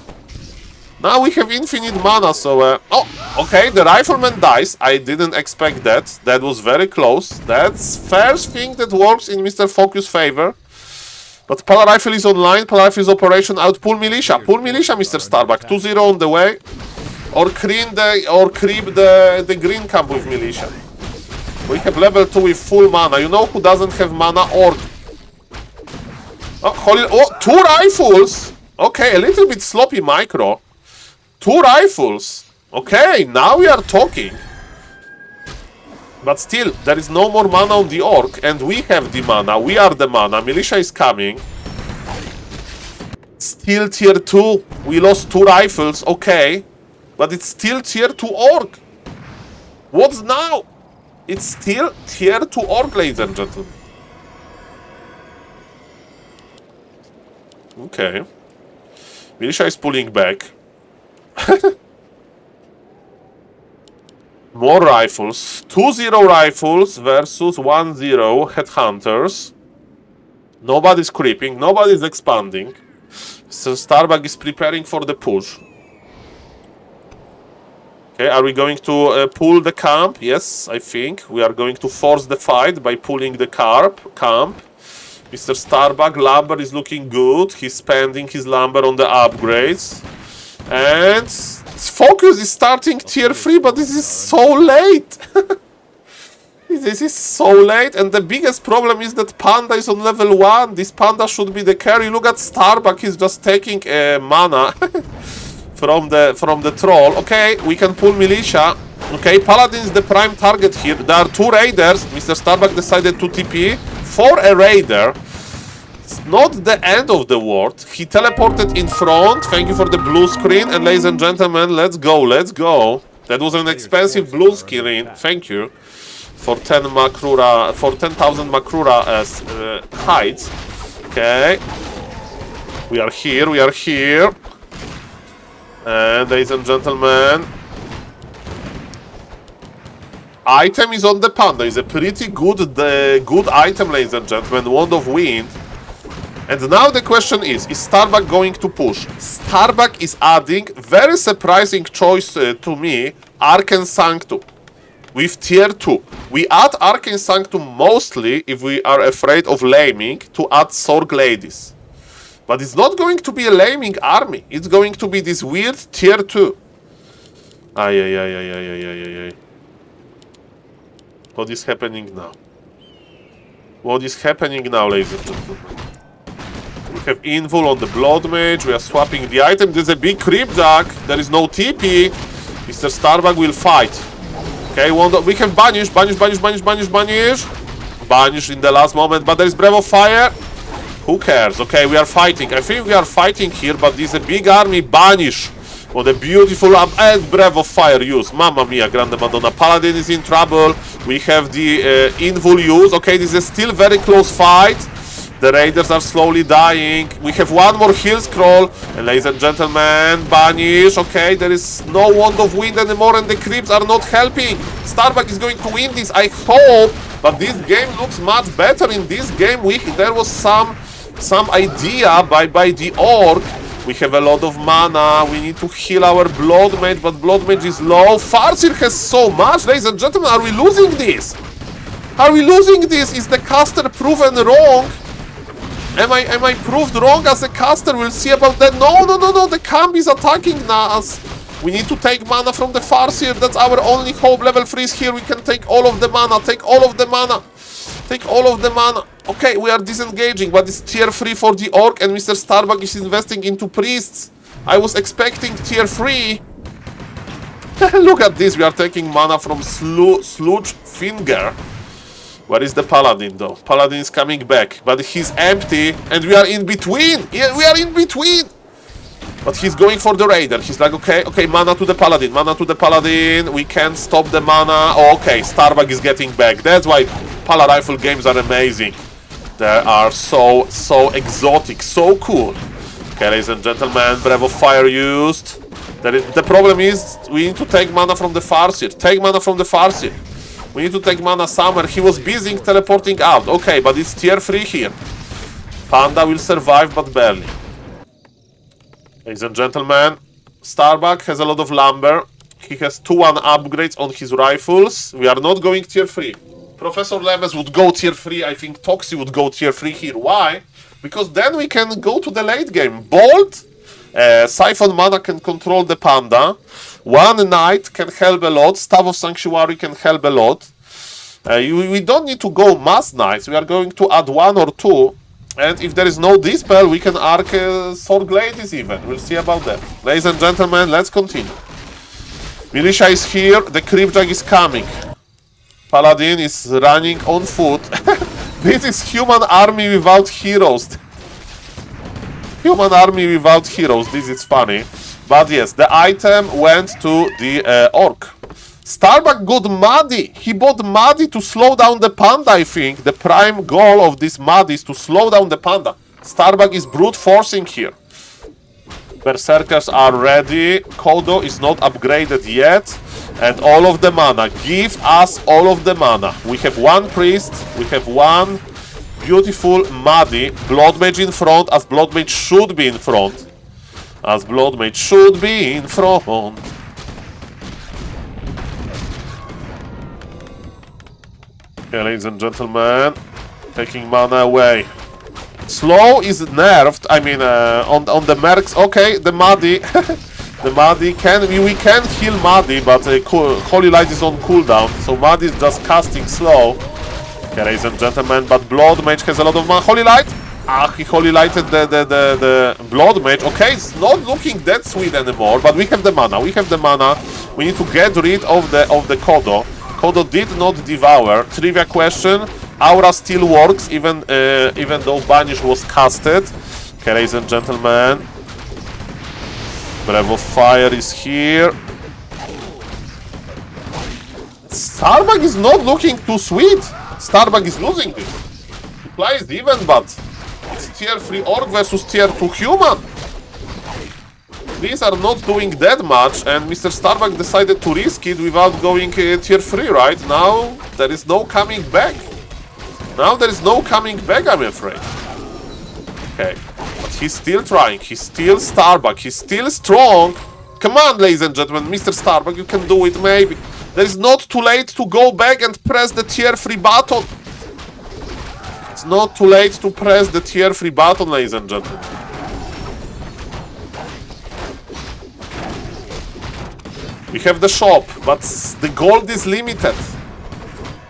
Now we have infinite mana, so... oh, okay, the Rifleman dies. I didn't expect that. That was very close. That's first thing that works in Mr. Focus' favor. But Pala Rifle is online. Pala Rifle is operation out. Pull Militia. Pull Militia, Mr. Starbuck. 2-0 on the way. Or creep the green camp with Militia. We have level 2 with full mana. You know who doesn't have mana? Orc. Oh, 2 rifles! Okay, a little bit sloppy micro. 2 rifles. Okay, now we are talking. But still, there is no more mana on the Orc, and we have the mana. We are the mana. Militia is coming. Still tier 2. We lost 2 rifles, okay. But it's still tier 2 Orc. What's now? It's still tier 2 Orc, ladies and gentlemen. Okay. Militia is pulling back. More rifles. 2-0 rifles versus 1-0 headhunters. Nobody's creeping. Nobody's expanding. So Starbuck is preparing for the push. Okay, are we going to pull the camp? Yes, I think. We are going to force the fight by pulling the camp. Mr. Starbuck, lumber is looking good. He's spending his lumber on the upgrades. And focus is starting tier 3, but this is so late. This is so late, and the biggest problem is that Panda is on level 1. This Panda should be the carry. Look at Starbuck, he's just taking mana from the troll. Okay, we can pull militia. Okay, Paladin is the prime target here. There are 2 raiders. Mr. Starbuck decided to TP for a raider. It's not the end of the world. He teleported in front. Thank you for the blue screen. And ladies and gentlemen, let's go, let's go. That was an expensive blue screen. Thank you for 10 Makrura, for 10,000 Makrura as heights. Okay, we are here, we are here. And ladies and gentlemen, item is on the Panda. It's a pretty good item, ladies and gentlemen. Wand of Wind. And now the question is Starbuck going to push? Starbuck is adding, very surprising choice to me, Arcane Sanctum with tier 2. We add Arcane Sanctum mostly if we are afraid of laming to add Sorg Ladies. But it's not going to be a laming army. It's going to be this weird tier 2. Ay. What is happening now? What is happening now, ladies and gentlemen? We have Invul on the Blood Mage. We are swapping the item. There's a big creep jack. There is no TP. Mr. Starbuck will fight. Okay, we have Banish in the last moment, but there is Breath of Fire. Who cares? Okay, we are fighting. I think we are fighting here, but this is a big army. Banish. What a beautiful and Breath of Fire use. Mamma mia, Grande Madonna. Paladin is in trouble. We have the Invul use. Okay, this is still very close fight. The raiders are slowly dying. We have one more heal scroll. And ladies and gentlemen, Banish. Okay, there is no Wand of Wind anymore and the creeps are not helping. Starbuck is going to win this, I hope. But this game looks much better. In this game, there was some idea by the orc. We have a lot of mana. We need to heal our Blood Mage, but Blood Mage is low. Farseer has so much. Ladies and gentlemen, are we losing this? Are we losing this? Is the caster proven wrong? Am I proved wrong as a caster? We'll see about that. No. The camp is attacking us. We need to take mana from the Farseer. That's our only hope. Level 3 is here. We can take all of the mana. Take all of the mana. Take all of the mana. Okay, we are disengaging, but it's tier 3 for the orc, and Mr. Starbuck is investing into priests. I was expecting tier 3. Look at this. We are taking mana from Sludge Finger. Where is the Paladin, though? Paladin is coming back, but he's empty, and we are in between. Yeah, we are in between. But he's going for the Raider. He's like, okay, mana to the Paladin, mana to the Paladin. We can't stop the mana. Oh, okay, Starbuck is getting back. That's why Pala Rifle games are amazing. They are so exotic, so cool. Okay, ladies and gentlemen, Breath of Fire used. The problem is, we need to take mana from the Farseer. Take mana from the Farseer. We need to take mana somewhere. He was busy teleporting out. Okay, but it's tier 3 here. Panda will survive, but barely. Ladies and gentlemen, Starbuck has a lot of lumber. He has 2-1 upgrades on his rifles. We are not going tier 3. Professor Lemes would go tier 3. I think Toxi would go tier 3 here. Why? Because then we can go to the late game. Bolt, Siphon Mana can control the Panda. One Knight can help a lot. Staff of Sanctuary can help a lot. We don't need to go mass Knights. We are going to add 1 or 2. And if there is no Dispel, we can arc Sorg Ladies even. We'll see about that. Ladies and gentlemen, let's continue. Militia is here. The Creepjack is coming. Paladin is running on foot. This is human army without heroes. Human army without heroes. This is funny. But yes, the item went to the orc. Starbuck got Muddy. He bought Muddy to slow down the Panda, I think. The prime goal of this Muddy is to slow down the Panda. Starbuck is brute forcing here. Berserkers are ready. Kodo is not upgraded yet. And all of the mana. Give us all of the mana. We have one priest. We have one beautiful Muddy. Blood Mage in front, as Blood Mage should be in front. As Blood Mage should be in front. Okay, ladies and gentlemen. Taking mana away. Slow is nerfed. I mean, on the mercs. Okay, the Muddy. The Muddy we can heal Muddy, but Holy Light is on cooldown, so Muddy is just casting slow. Okay, ladies and gentlemen, but Blood Mage has a lot of mana. Holy Light. He Holy Lighted the Blood Mage. Okay, it's not looking that sweet anymore, but we have the mana. We have the mana. We need to get rid of the Kodo. Kodo did not devour. Trivia question. Aura still works, even though Banish was casted. Okay, ladies and gentlemen. Breath of Fire is here. Starbug is not looking too sweet. Starbug is losing this. He plays even, but it's tier 3 Orc versus tier 2 Human. These are not doing that much, and Mr. Starbug decided to risk it without going tier 3, right? Now there is no coming back. Now there is no coming back, I'm afraid. Okay, but he's still trying. He's still Starbug. He's still strong. Come on, ladies and gentlemen, Mr. Starbug, you can do it, maybe. There is not too late to go back and press the tier 3 button. It's not too late to press the tier 3 button, ladies and gentlemen. We have the shop, but the gold is limited.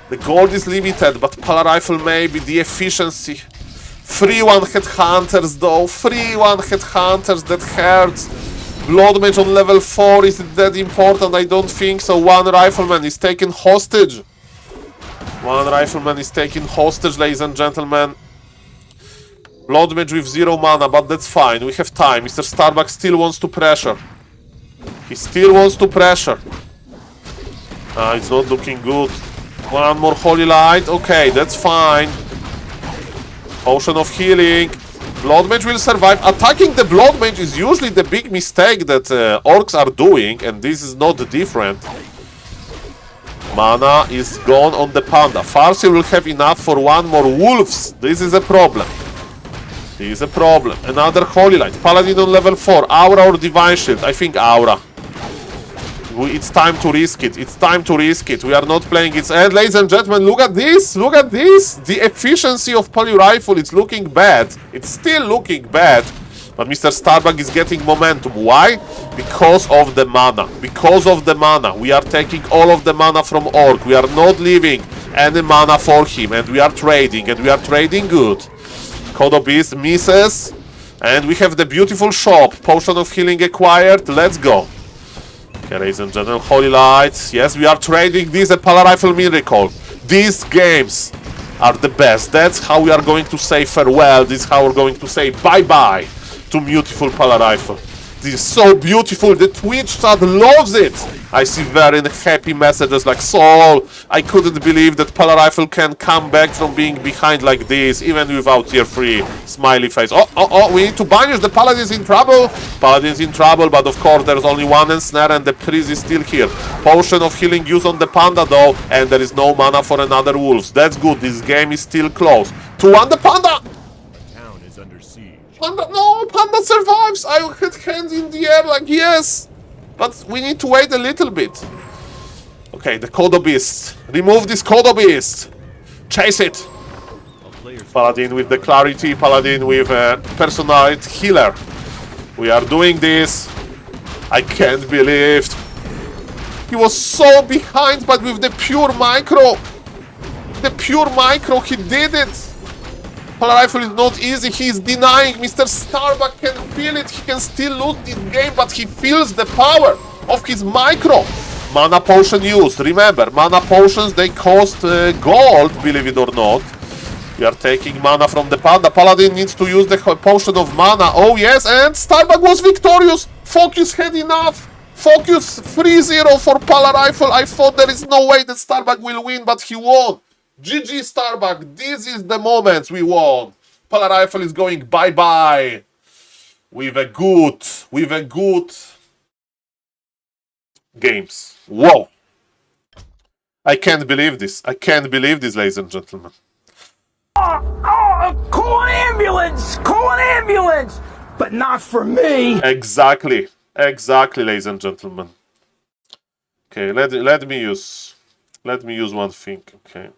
The gold is limited, but Polar Rifle maybe, the efficiency. Free one-hit hunters though, free one-hit hunters, that hurts. Blood Mage on level 4, is it that important? I don't think so. One Rifleman is taken hostage. One Rifleman is taken hostage, ladies and gentlemen. Blood Mage with 0 mana, but that's fine, we have time. Mr. Starbug still wants to pressure. He still wants to pressure. It's not looking good. One more Holy Light. Okay, that's fine. Potion of Healing. Blood Mage will survive. Attacking the Blood Mage is usually the big mistake that Orcs are doing, and this is not different. Mana is gone on the Panda. Farseer will have enough for one more Wolves. This is a problem. This is a problem. Another Holy Light. Paladin on level 4. Aura or Divine Shield? I think Aura. It's time to risk it. It's time to risk it. We are not playing its end. Ladies and gentlemen, look at this. Look at this. The efficiency of Poly Rifle, it's looking bad. It's still looking bad. But Mr. Starbug is getting momentum. Why? Because of the mana. Because of the mana. We are taking all of the mana from Orc. We are not leaving any mana for him. And we are trading. And we are trading good. Kodo Beast misses. And we have the beautiful shop. Potion of Healing acquired. Let's go. Okay, ladies and gentlemen, Holy Lights. Yes, we are trading this at Polar Rifle Miracle. These games are the best. That's how we are going to say farewell. This is how we're going to say bye-bye to beautiful Polar Rifle. This is so beautiful. The Twitch chat loves it. I see very happy messages like, Saul, I couldn't believe that Polar Rifle can come back from being behind like this, even without tier 3. Smiley face. Oh, we need to banish. The Paladin's in trouble. Paladin's in trouble, but of course there's only one ensnare and the priest is still here. Potion of Healing used on the Panda though, and there is no mana for another Wolves. That's good. This game is still close. 2-1 the Panda! Panda, no, Panda survives! I had hands in the air like, yes! But we need to wait a little bit. Okay, the Kodo Beast. Remove this Kodo Beast! Chase it! Paladin with the clarity, Paladin with personality healer. We are doing this. I can't believe. He was so behind, but with the pure micro. The pure micro, he did it! Polar Rifle is not easy, he is denying. Mr. Starbug can feel it, he can still lose this game, but he feels the power of his micro. Mana potion used, remember, mana potions, they cost gold, believe it or not. We are taking mana from the Panda. Paladin needs to use the potion of mana. Oh yes, and Starbug was victorious. Focus had enough. Focus 3-0 for Polar Rifle. I thought there is no way that Starbug will win, but he won. GG Starbug, this is the moment we won. Polar Rifle is going bye-bye. with a good games. Whoa! I can't believe this. I can't believe this, ladies and gentlemen. Call an ambulance! Call an ambulance! But not for me! Exactly, ladies and gentlemen. Okay, let me use one thing. Okay.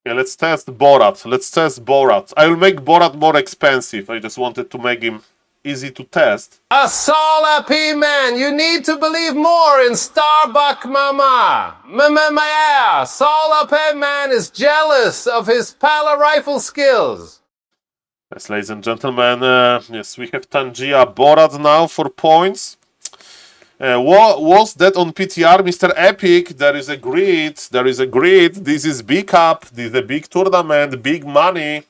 Yeah, let's test Borat. I will make Borat more expensive. I just wanted to make him easy to test. SaulPlayerMan, you need to believe more in Starbuck Mama. Yeah, SaulPlayerMan is jealous of his pala rifle skills. Yes, ladies and gentlemen, yes, we have Tangia Borat now for points. Was that on PTR, Mr. Epic? There is a grid. This is big up. This is a big tournament, big money,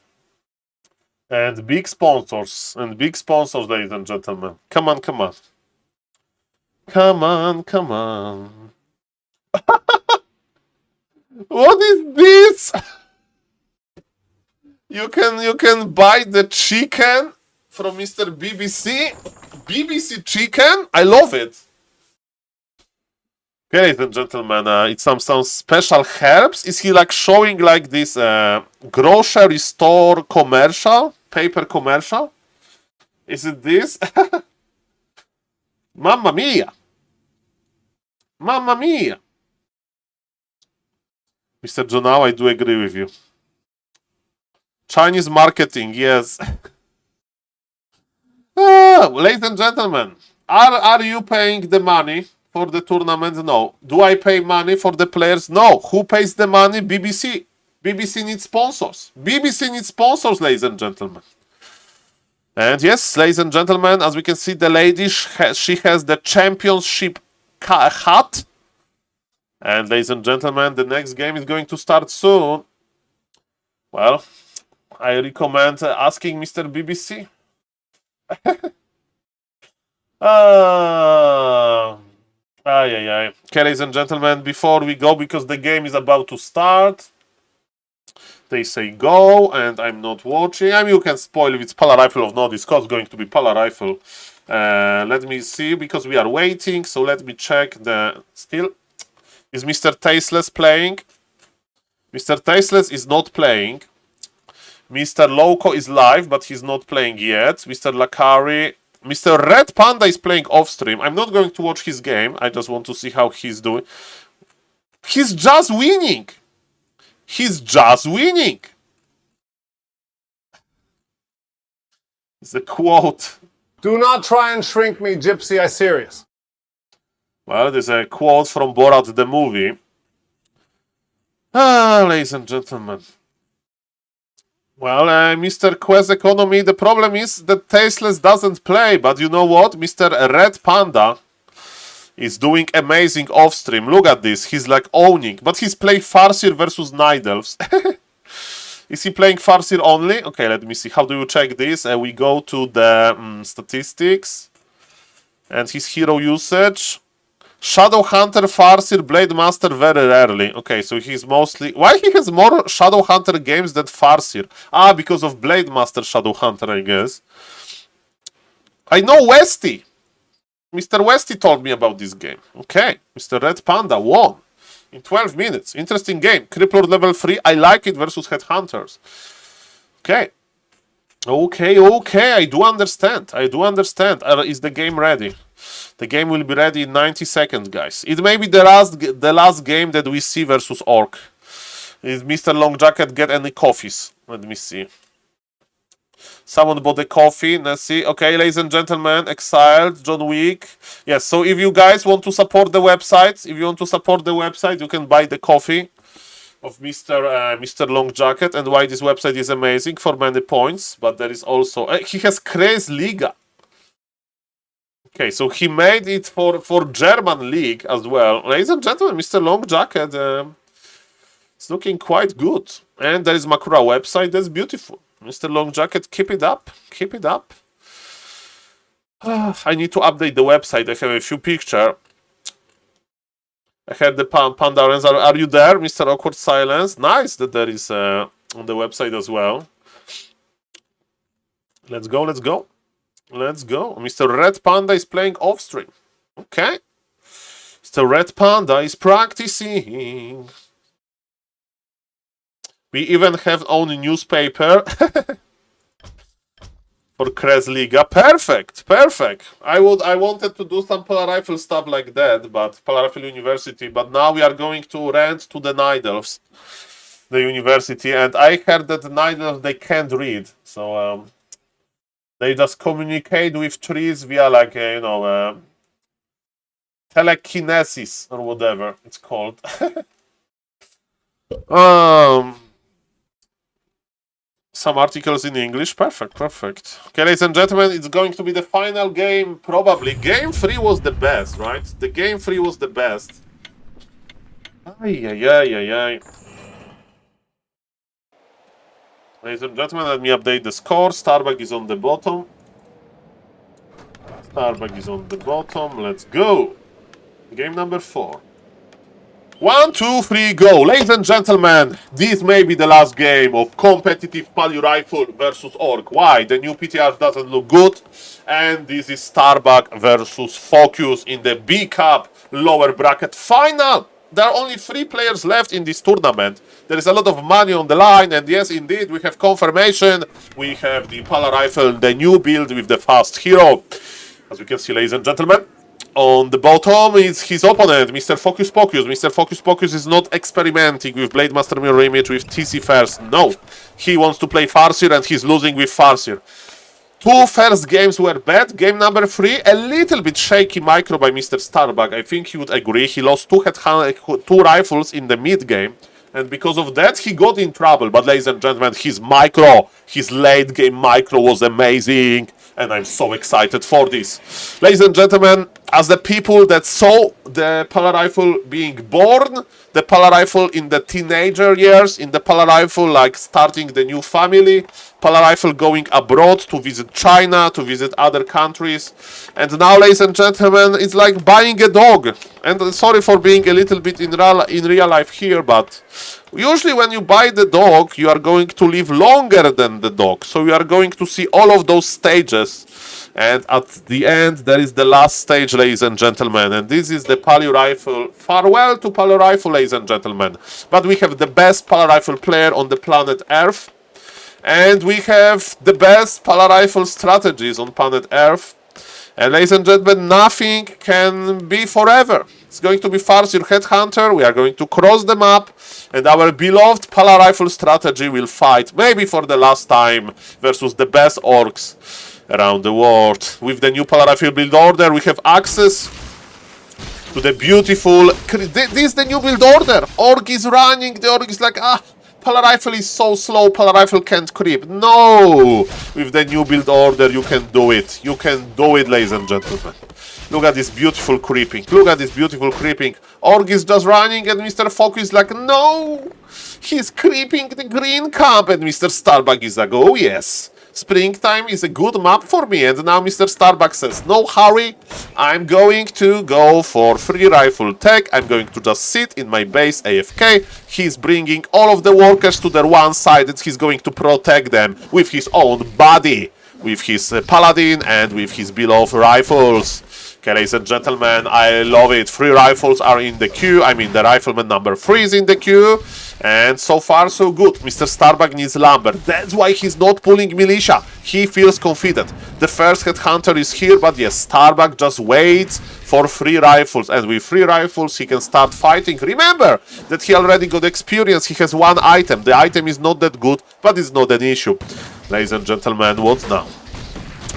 and big sponsors. Ladies and gentlemen. Come on. What is this? You can buy the chicken from Mr. BBC. BBC chicken? I love it. Okay, ladies and gentlemen, it's some special herbs. Is he like showing like this grocery store commercial, paper commercial? Is it this? Mamma mia! Mr. Jonao, I do agree with you. Chinese marketing, yes. Ladies and gentlemen, are you paying the money for the tournament? No. Do I pay money for the players? No. Who pays the money? BBC. BBC needs sponsors. Ladies and gentlemen. And yes, ladies and gentlemen, as we can see, the lady, she has the championship hat. And ladies and gentlemen, the next game is going to start soon. Well, I recommend asking Mr. BBC. Okay, ladies and gentlemen, before we go, because the game is about to start, they say go, and I'm not watching. I mean, you can spoil if it's Pala Rifle or not. It's going to be Pala Rifle. Let me see, because we are waiting, so let me check the... Still, is Mr. Tasteless playing? Mr. Tasteless is not playing. Mr. Loco is live, but he's not playing yet. Mr. Lakari... Mr. Red Panda is playing off stream. I'm not going to watch his game. I just want to see how he's doing. He's just winning. It's a quote. Do not try and shrink me, Gypsy, I serious. Well, there's a quote from Borat the movie. Ladies and gentlemen. Well, Mr. Quest Economy, the problem is that Tasteless doesn't play, but you know what? Mr. Red Panda is doing amazing off-stream. Look at this, he's like owning, but he's playing Farseer versus Night Elves. Is he playing Farseer only? Okay, let me see. How do you check this? We go to the statistics and his hero usage. Shadow Hunter, Farseer, Blade Master very rarely. Okay, so he's mostly... Why he has more Shadow Hunter games than Farseer? Because of Blade Master Shadow Hunter, I guess. I know Westy. Mr. Westy told me about this game. Okay, Mr. Red Panda won in 12 minutes. Interesting game. Crippler level 3. I like it versus Headhunters. Okay. Okay. I do understand. Is the game ready? The game will be ready in 90 seconds, guys. It may be the last game that we see versus Orc. Did Mr. Long Jacket get any coffees? Let me see. Someone bought a coffee. Let's see. Okay, ladies and gentlemen, Exiled, John Wick. Yes, so if you guys want to support the website, you can buy the coffee of Mr. Long Jacket, and why this website is amazing for many points. But there is also... he has Craze Liga. Okay, so he made it for German League as well. Ladies and gentlemen, Mr. Long Jacket is looking quite good. And there is Makura website. That's beautiful. Mr. Long Jacket, keep it up. Keep it up. I need to update the website. I have a few pictures. I had the Panda Orange. Are you there, Mr. Awkward Silence? Nice that there is on the website as well. Let's go, let's go. Let's go. Mr. Red Panda is playing off stream. Okay. Mr. Red Panda is practicing. We even have own newspaper for Kresliga. Perfect, perfect. I wanted to do some Polar Rifle stuff like that, but Polar Rifle University. But now we are going to rent to the Nidals, the university, and I heard that the Nidals they can't read, so they just communicate with trees via like telekinesis or whatever it's called. Some articles in English. Perfect, perfect. Okay, ladies and gentlemen, it's going to be the final game, probably. Game 3 was the best, right? The game 3 was the best. Ay. Ladies and gentlemen, let me update the score. Starbuck is on the bottom. Starbuck is on the bottom. Let's go. Game number 4. 1, 2, 3, go! Ladies and gentlemen, this may be the last game of competitive Poly Rifle versus Orc. Why? The new PTR doesn't look good, and this is Starbuck versus Focus in the B Cup lower bracket final. There are only 3 players left in this tournament. There is a lot of money on the line, and yes, indeed, we have confirmation. We have the Polar Rifle, the new build with the fast hero. As you can see, ladies and gentlemen, on the bottom is his opponent, Mr. Focus Pocus. Mr. Focus Pocus is not experimenting with Blade Master Mirror Image with TC first. No, he wants to play Farseer and he's losing with Farseer. 2 first games were bad. Game number 3, a little bit shaky micro by Mr. Starbuck. I think he would agree. He lost 2 rifles in the mid game. And because of that, he got in trouble. But ladies and gentlemen, his micro, his late game micro was amazing. And I'm so excited for this. Ladies and gentlemen, as the people that saw the Polar Rifle being born, the Polar Rifle in the teenager years, in the Polar Rifle like starting the new family, Polar Rifle going abroad to visit China, to visit other countries. And now, ladies and gentlemen, it's like buying a dog. And sorry for being a little bit in real life here, but usually when you buy the dog, you are going to live longer than the dog. So you are going to see all of those stages. And at the end, there is the last stage, ladies and gentlemen. And this is the Poly Rifle. Farewell to Poly Rifle, ladies and gentlemen. But we have the best Poly Rifle player on the planet Earth. And we have the best Poly Rifle strategies on planet Earth. And ladies and gentlemen, nothing can be forever. It's going to be Farseer Headhunter. We are going to cross the map. And our beloved Polar Rifle strategy will fight, maybe for the last time, versus the best orcs around the world. With the new Polar Rifle build order, we have access to the beautiful... This is the new build order. Orc is running. The orc is like, Polar Rifle is so slow, Polar Rifle can't creep. No! With the new build order, you can do it. You can do it, ladies and gentlemen. Look at this beautiful creeping. Look at this beautiful creeping. Orc is just running and Mr. Focus is like, no! He's creeping the green camp. And Mr. Starbuck is like, oh yes. Springtime is a good map for me. And now Mr. Starbuck says, no hurry. I'm going to go for free rifle tech. I'm going to just sit in my base AFK. He's bringing all of the workers to their one side and he's going to protect them with his own body. With his paladin and with his beloved rifles. Okay, ladies and gentlemen, I love it. 3 rifles are in the queue. I mean, the rifleman number 3 is in the queue. And so far, so good. Mr. Starbuck needs lumber. That's why he's not pulling militia. He feels confident. The first headhunter is here, but yes, Starbuck just waits for 3 rifles. And with 3 rifles, he can start fighting. Remember that he already got experience. He has 1 item. The item is not that good, but it's not an issue. Ladies and gentlemen, what now?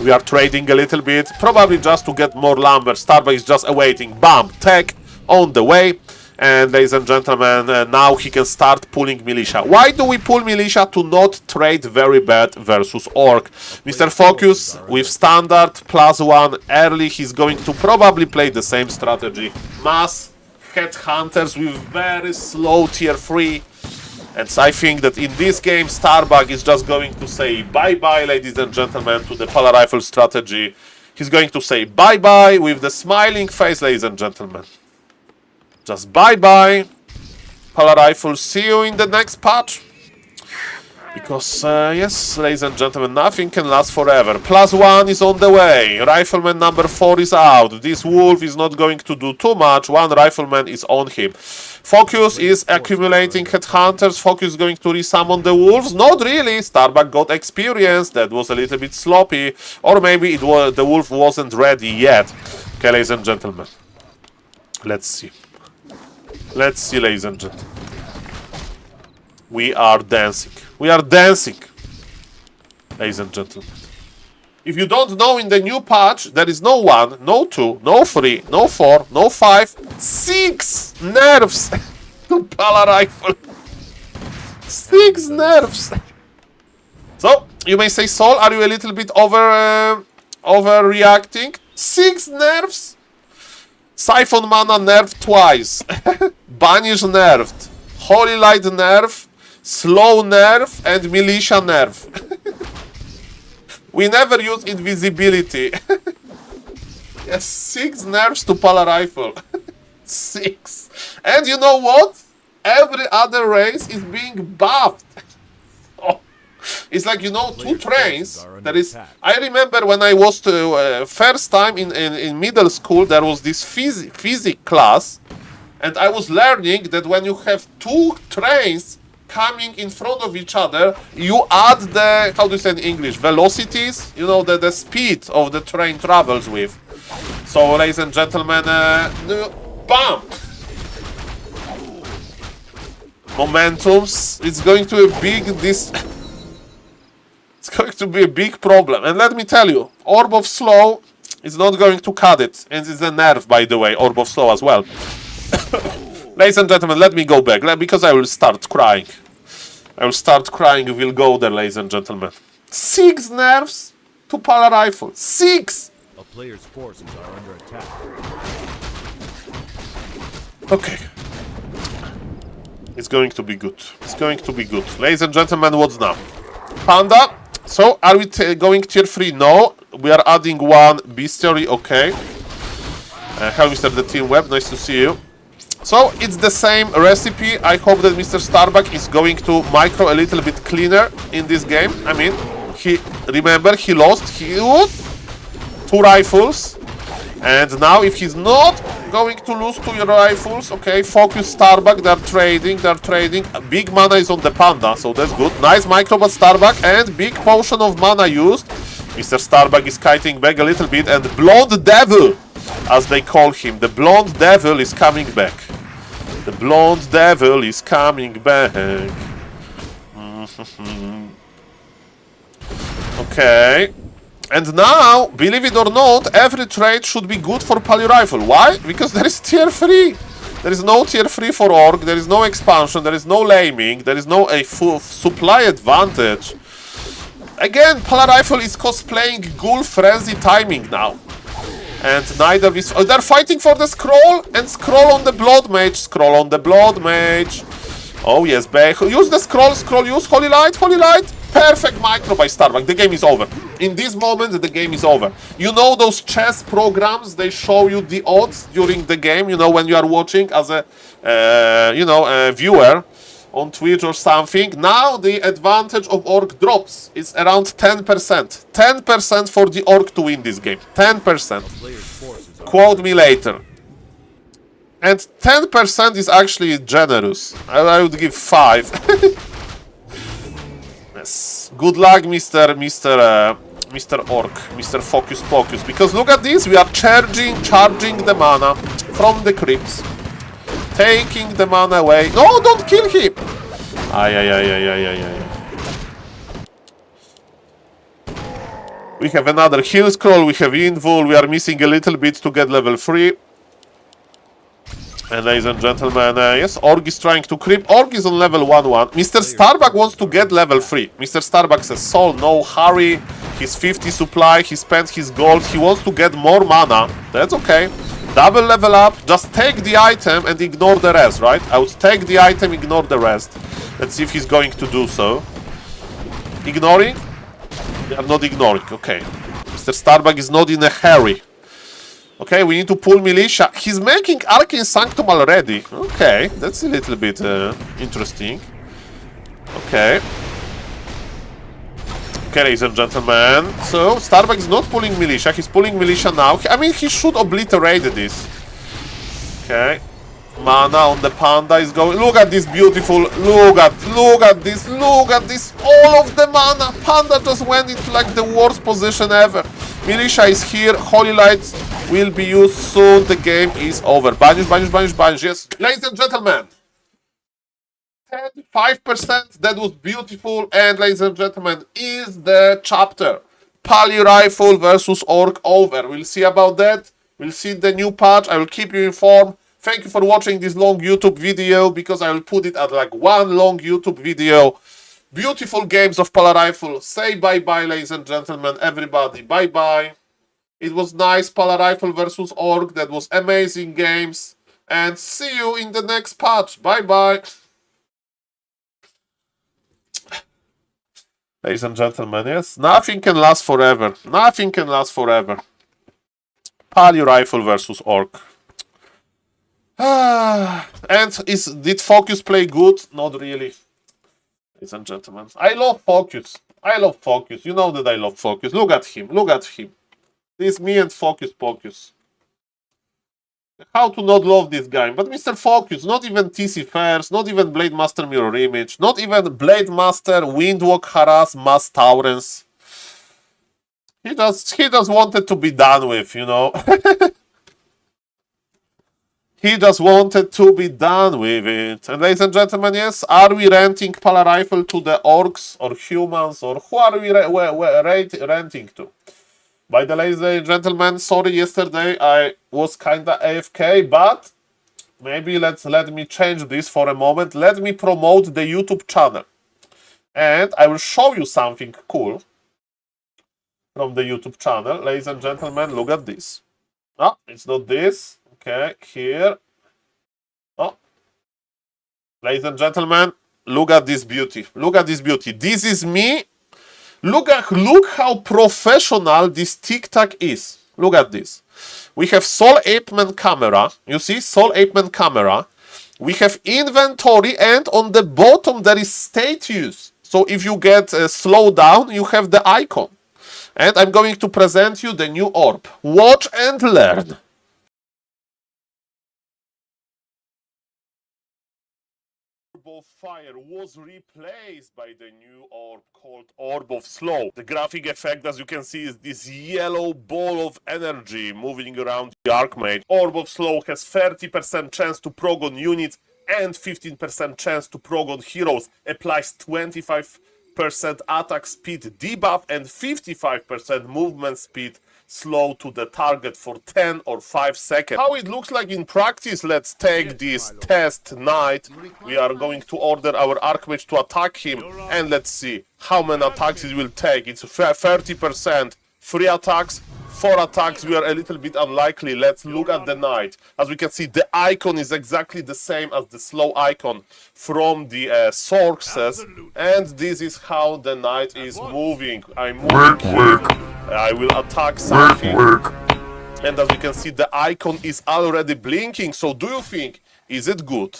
We are trading a little bit, probably just to get more lumber. Starbuck is just awaiting. Bam! Tech on the way. And ladies and gentlemen, now he can start pulling militia. Why do we pull militia? To not trade very bad versus orc. Mr. Focus with standard +1 early. He's going to probably play the same strategy. Mass headhunters with very slow tier 3. And I think that in this game, Starbuck is just going to say bye-bye, ladies and gentlemen, to the Pala Rifle strategy. He's going to say bye-bye with the smiling face, ladies and gentlemen. Just bye-bye, Pala Rifle. See you in the next patch. Because, yes, ladies and gentlemen, nothing can last forever. +1 is on the way. Rifleman number 4 is out. This wolf is not going to do too much. One rifleman is on him. Focus is accumulating headhunters. Focus is going to resummon the wolves. Not really. Starbuck got experience. That was a little bit sloppy. Or maybe the wolf wasn't ready yet. Okay, ladies and gentlemen. Let's see. Let's see, ladies and gentlemen. We are dancing. We are dancing, ladies and gentlemen. If you don't know, in the new patch, there is no 1, no 2, no 3, no 4, no 5, 6 nerfs to Pala Rifle. 6 nerfs. So, you may say, Saul, are you a little bit overreacting? 6 nerfs? Siphon Mana nerfed twice. Banish nerfed. Holy Light nerf. Slow nerf and militia nerf. We never use invisibility. Yes, 6 nerfs to Pala Rifle. 6. And you know what? Every other race is being buffed. Oh. It's like, you know, 2 trains. There is. I remember when I was first time in middle school, there was this physics class, and I was learning that when you have 2 trains coming in front of each other, you add the, how do you say in English, velocities, you know, the speed of the train travels with. So, ladies and gentlemen, bam! Momentums, it's going to be it's going to be a big problem. And let me tell you, Orb of Slow is not going to cut it. And it's a nerf, by the way, Orb of Slow as well. Ladies and gentlemen, let me go back, because I will start crying. I will start crying, we'll go there, ladies and gentlemen. 6 nerfs to Pala Rifle. 6! A player's forces are under attack. Okay. It's going to be good. It's going to be good. Ladies and gentlemen, what's now? Panda. So, are we going tier 3? No. We are adding 1 bestiary, okay. Hello, Mr. The Team Web, nice to see you. So, it's the same recipe. I hope that Mr. Starbuck is going to micro a little bit cleaner in this game. I mean, remember, he lost 2 rifles. And now, if he's not going to lose 2 rifles, okay, focus Starbuck, they're trading. Big mana is on the Panda, so that's good. Nice micro by Starbuck, and big potion of mana used. Mr. Starbuck is kiting back a little bit, and Blonde Devil, as they call him, the Blonde Devil is coming back. The Blonde Devil is coming back. Okay. And now, believe it or not, every trade should be good for Pala Rifle. Why? Because there is tier 3. There is no tier 3 for Orc, there is no expansion, there is no laming, there is no full supply advantage. Again, Pala Rifle is cosplaying Ghoul Frenzy timing now. And neither is... Oh, they're fighting for the scroll, and scroll on the Blood Mage, scroll on the Blood Mage. Oh yes, use the scroll, use Holy Light. Perfect micro by Starbuck. The game is over. In this moment, the game is over. You know those chess programs, they show you the odds during the game, you know, when you are watching as a, a viewer on Twitch or something. Now the advantage of Orc drops. It's around 10%. 10% for the Orc to win this game. 10%. Quote me later. And 10% is actually generous. I would give 5. Yes. Good luck, Mr. Orc, Mr. Focus Pocus. Because look at this, we are charging the mana from the crypts. Taking the mana away. No, don't kill him! Ay. We have another heal scroll, we have Invul, we are missing a little bit to get level 3. And ladies and gentlemen, yes, Org is trying to creep. Org is on level 1-1. Mr. Starbuck wants to get level 3. Mr. Starbuck says, Saul, no hurry. He's 50 supply, he spent his gold, he wants to get more mana. That's okay. Double level up, just take the item and ignore the rest, right? I would take the item, ignore the rest. Let's see if he's going to do so. Ignoring? They are not ignoring, okay. Mr. Starbuck is not in a hurry. Okay, we need to pull Militia. He's making Arcane Sanctum already. Okay, that's a little bit interesting. Okay. Okay, ladies and gentlemen. So, Starbuck is not pulling Militia. He's pulling Militia now. I mean, he should obliterate this. Okay. Mana on the Panda is going. Look at this beautiful. Look at this. Look at this. All of the mana. Panda just went into like the worst position ever. Militia is here. Holy Lights will be used soon. The game is over. Banish, banish, banish, banish. Yes. Ladies and gentlemen. 5%. That was beautiful. And ladies and gentlemen, is the chapter Pally Rifle versus Orc over. We'll see about that. We'll see the new patch. I will keep you informed. Thank you for watching this long YouTube video, because I will put it at like one long YouTube video. Beautiful games of Pally Rifle. Say bye-bye, ladies and gentlemen. Everybody, bye-bye. It was nice, Pally Rifle versus Orc. That was amazing games. And see you in the next patch. Bye-bye. Ladies and gentlemen, yes, nothing can last forever. Nothing can last forever. Pally Rifle versus Orc. And did Focus play good? Not really. Ladies and gentlemen, I love Focus. I love Focus. You know that I love Focus. Look at him. Look at him. This is me and Focus Pocus. How to not love this guy? But Mr. Focus, not even TC Fairs, not even Blade Master Mirror Image, not even Blade Master Windwalk Harass Mass Taurens. He just wanted to be done with, you know. He just wanted to be done with it. And ladies and gentlemen, yes, are we renting Pally Rifle to the orcs or humans, or who are we renting to? By the way, ladies and gentlemen, sorry, yesterday I was kinda AFK, but maybe let me change this for a moment. Let me promote the YouTube channel. And I will show you something cool from the YouTube channel. Ladies and gentlemen, look at this. Oh, it's not this. Okay, here. Oh. Ladies and gentlemen, look at this beauty. Look at this beauty. This is me. Look how professional this TikTok is. Look at this. We have SaulApeman camera. You see, SaulApeman camera. We have inventory, and on the bottom there is status. So if you get slowed down, you have the icon. And I'm going to present you the new orb. Watch and learn. Orb of Fire was replaced by the new orb called Orb of Slow. The graphic effect, as you can see, is this yellow ball of energy moving around the Archmage. Orb of Slow has 30% chance to prog on units and 15% chance to prog on heroes. Applies 25% attack speed debuff and 55% movement speed slow to the target for 10 or 5 seconds. How it looks like in practice, let's take this test knight. We are going to order our Archmage to attack him, and let's see how many attacks it will take. It's 30%, 3 attacks, 4 attacks. We are a little bit unlikely. Let's look at the knight. As we can see, the icon is exactly the same as the slow icon from the sources, and this is how the knight is moving. I'm moving here. I will attack something, and as you can see, the icon is already blinking. So do you think, is it good?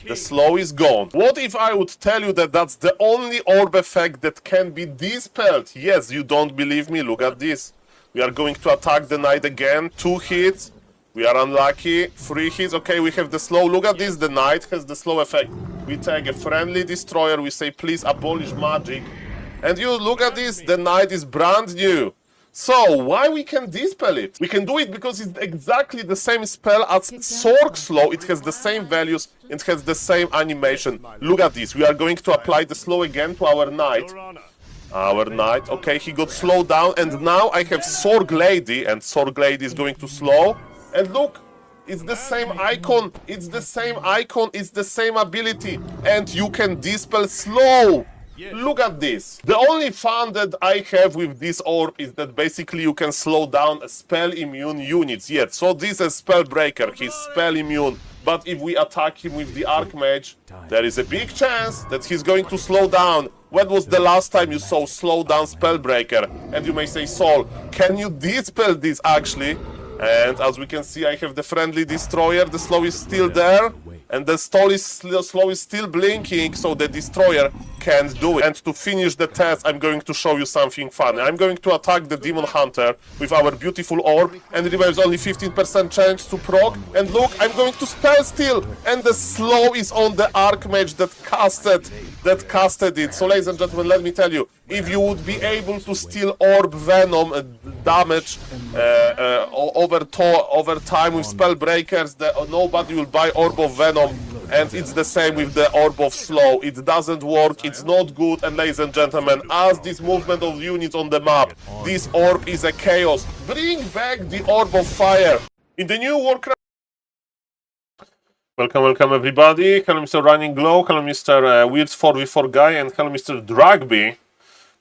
The slow is gone. What if I would tell you that that's the only orb effect that can be dispelled? Yes, you don't believe me? Look at this. We are going to attack the knight again. 2 hits. We are unlucky. 3 hits. Okay, we have the slow. Look at this. The knight has the slow effect. We take a friendly destroyer. We say, please abolish magic. And you look at this. The knight is brand new. So, why we can dispel it? We can do it because it's exactly the same spell as Sork Slow. It has the same values. It has the same animation. Look at this. We are going to apply the slow again to our knight. Our knight, okay, he got slowed down, and now I have Sorg Lady, and Sorg Lady is going to slow. And look, it's the same icon, it's the same ability, and you can dispel slow. Look at this. The only fun that I have with this orb is that basically you can slow down spell immune units. Yet, so this is a spell breaker. He's spell immune. But if we attack him with the Archmage, there is a big chance that he's going to slow down. When was the last time you saw slow down Spellbreaker? And you may say, Saul, can you dispel this actually? And as we can see, I have the friendly destroyer. The slow is still there. And the slow is still blinking, so the destroyer can't do it. And to finish the test, I'm going to show you something funny. I'm going to attack the Demon Hunter with our beautiful orb. And remember, there's only 15% chance to proc. And look, I'm going to spell steal. And the slow is on the Archmage that casted it. So ladies and gentlemen, let me tell you, if you would be able to steal Orb Venom damage over time with Spellbreakers, nobody will buy Orb of Venom, and it's the same with the Orb of Slow. It doesn't work, it's not good, and ladies and gentlemen, as this movement of units on the map, this Orb is a chaos. Bring back the Orb of Fire. In the new Warcraft... Welcome everybody. Hello Mr. Running Glow, hello Mr. Weird 4v4 Guy, and hello Mr. Dragby.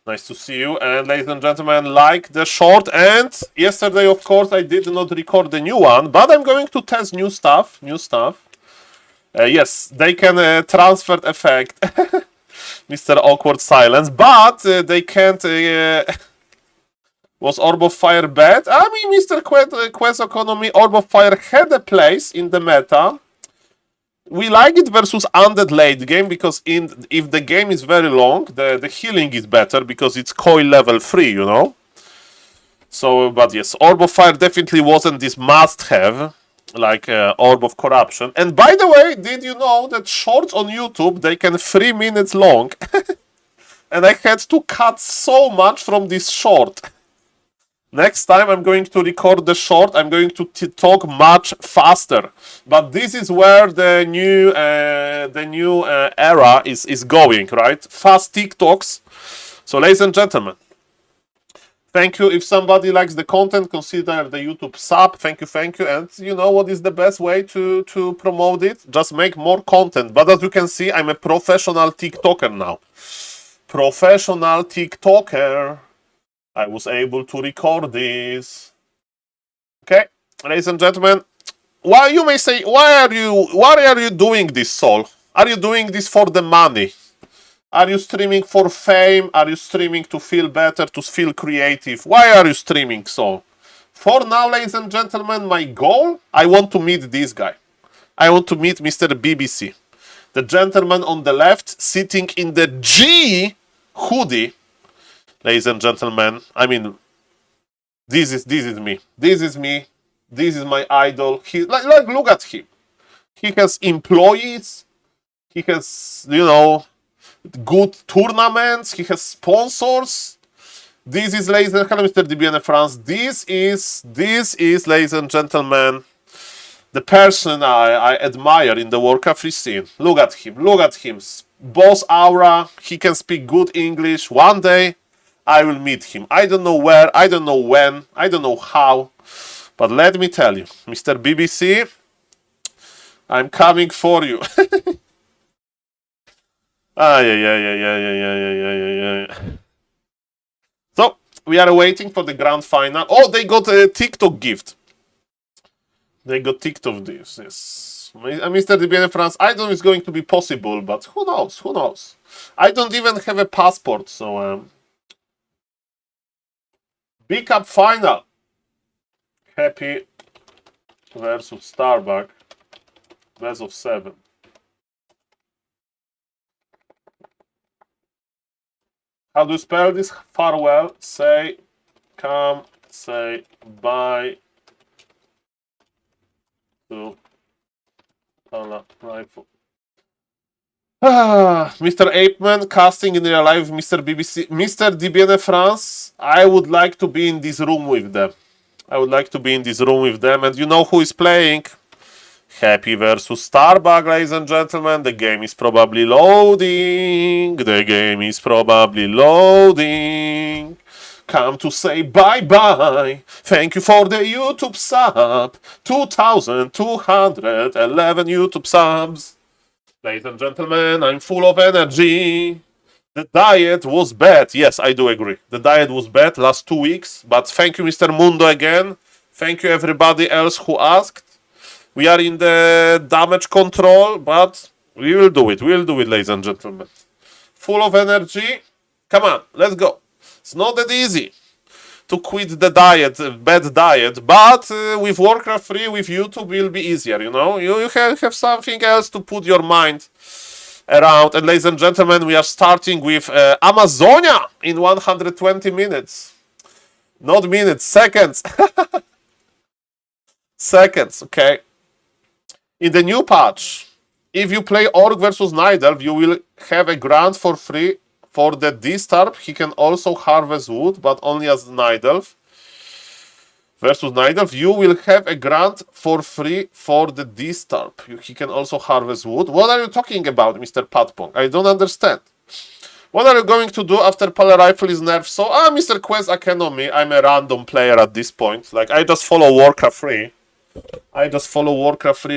Nice to see you. And ladies and gentlemen, like the short. And yesterday, of course, I did not record the new one, but I'm going to test new stuff. Yes, they can transfer effect. Mr. Awkward Silence, but they can't... Was Orb of Fire bad? I mean, Mr. Quest Economy, Orb of Fire had a place in the meta. We like it versus Undead late game because if the game is very long, the healing is better because it's coil level 3, you know? So, but yes, Orb of Fire definitely wasn't this must-have, like Orb of Corruption. And by the way, did you know that shorts on YouTube, they can 3 minutes long? And I had to cut so much from this short. Next time I'm going to record the short, I'm going to talk much faster. But this is where the new era is going, right? Fast TikToks. So ladies and gentlemen, thank you. If somebody likes the content, consider the YouTube sub. Thank you. And you know what is the best way to promote it? Just make more content. But as you can see, I'm a professional TikToker now. Professional TikToker. I was able to record this. Okay, ladies and gentlemen, why you may say, why are you doing this, Saul? Are you doing this for the money? Are you streaming for fame? Are you streaming to feel better, to feel creative? Why are you streaming, Saul? For now, ladies and gentlemen, my goal, I want to meet this guy. I want to meet Mr. BBC. The gentleman on the left, sitting in the G hoodie. Ladies and gentlemen, I mean, this is me. This is me. This is my idol. He like look at him. He has employees. He has, you know, good tournaments. He has sponsors. This is, ladies and gentlemen, Mr. DBN France. This is, ladies and gentlemen, the person I admire in the Warcraft 3 scene. Look at him. Look at him. Boss aura. He can speak good English. One day I will meet him. I don't know where, I don't know when, I don't know how. But let me tell you, Mr. BBC, I'm coming for you. So, we are waiting for the grand final. Oh, they got a TikTok gift. They got TikTok gifts, yes. Mr. DBN France, I don't know if it's going to be possible, but who knows? I don't even have a passport, so... Big Cup final. Happy versus Starbuck. Best of 7. How do you spell this? Farewell. Say, come, say, bye to Pala Rifle. Mr. Apeman, casting in real life, Mr. BBC, Mr. DBN France, I would like to be in this room with them. And you know who is playing? Happy versus Starbuck, ladies and gentlemen. The game is probably loading. Come to say bye-bye. Thank you for the YouTube sub. 2,211 YouTube subs. Ladies and gentlemen, I'm full of energy. The diet was bad. Yes, I do agree. The diet was bad last 2 weeks. But thank you, Mr. Mundo, again. Thank you, everybody else who asked. We are in the damage control, but we will do it. We will do it, ladies and gentlemen. Full of energy. Come on, let's go. It's not that easy to quit the diet, bad diet, but with Warcraft 3, with YouTube, will be easier, you know? You have something else to put your mind around. And ladies and gentlemen, we are starting with Amazonia in 120 minutes. Not minutes, seconds. Seconds, okay. In the new patch, if you play Orc versus Nidelf, you will have a grant for free for the Disturb. He can also harvest wood, but only as Nidelf. Versus Nidelf, you will have a grant for free for the Disturb. He can also harvest wood. What are you talking about, Mr. Patpong? I don't understand. What are you going to do after Pala Rifle is nerfed? So, Mr. Quest Academy, I'm a random player at this point. Like, I just follow Warcraft 3.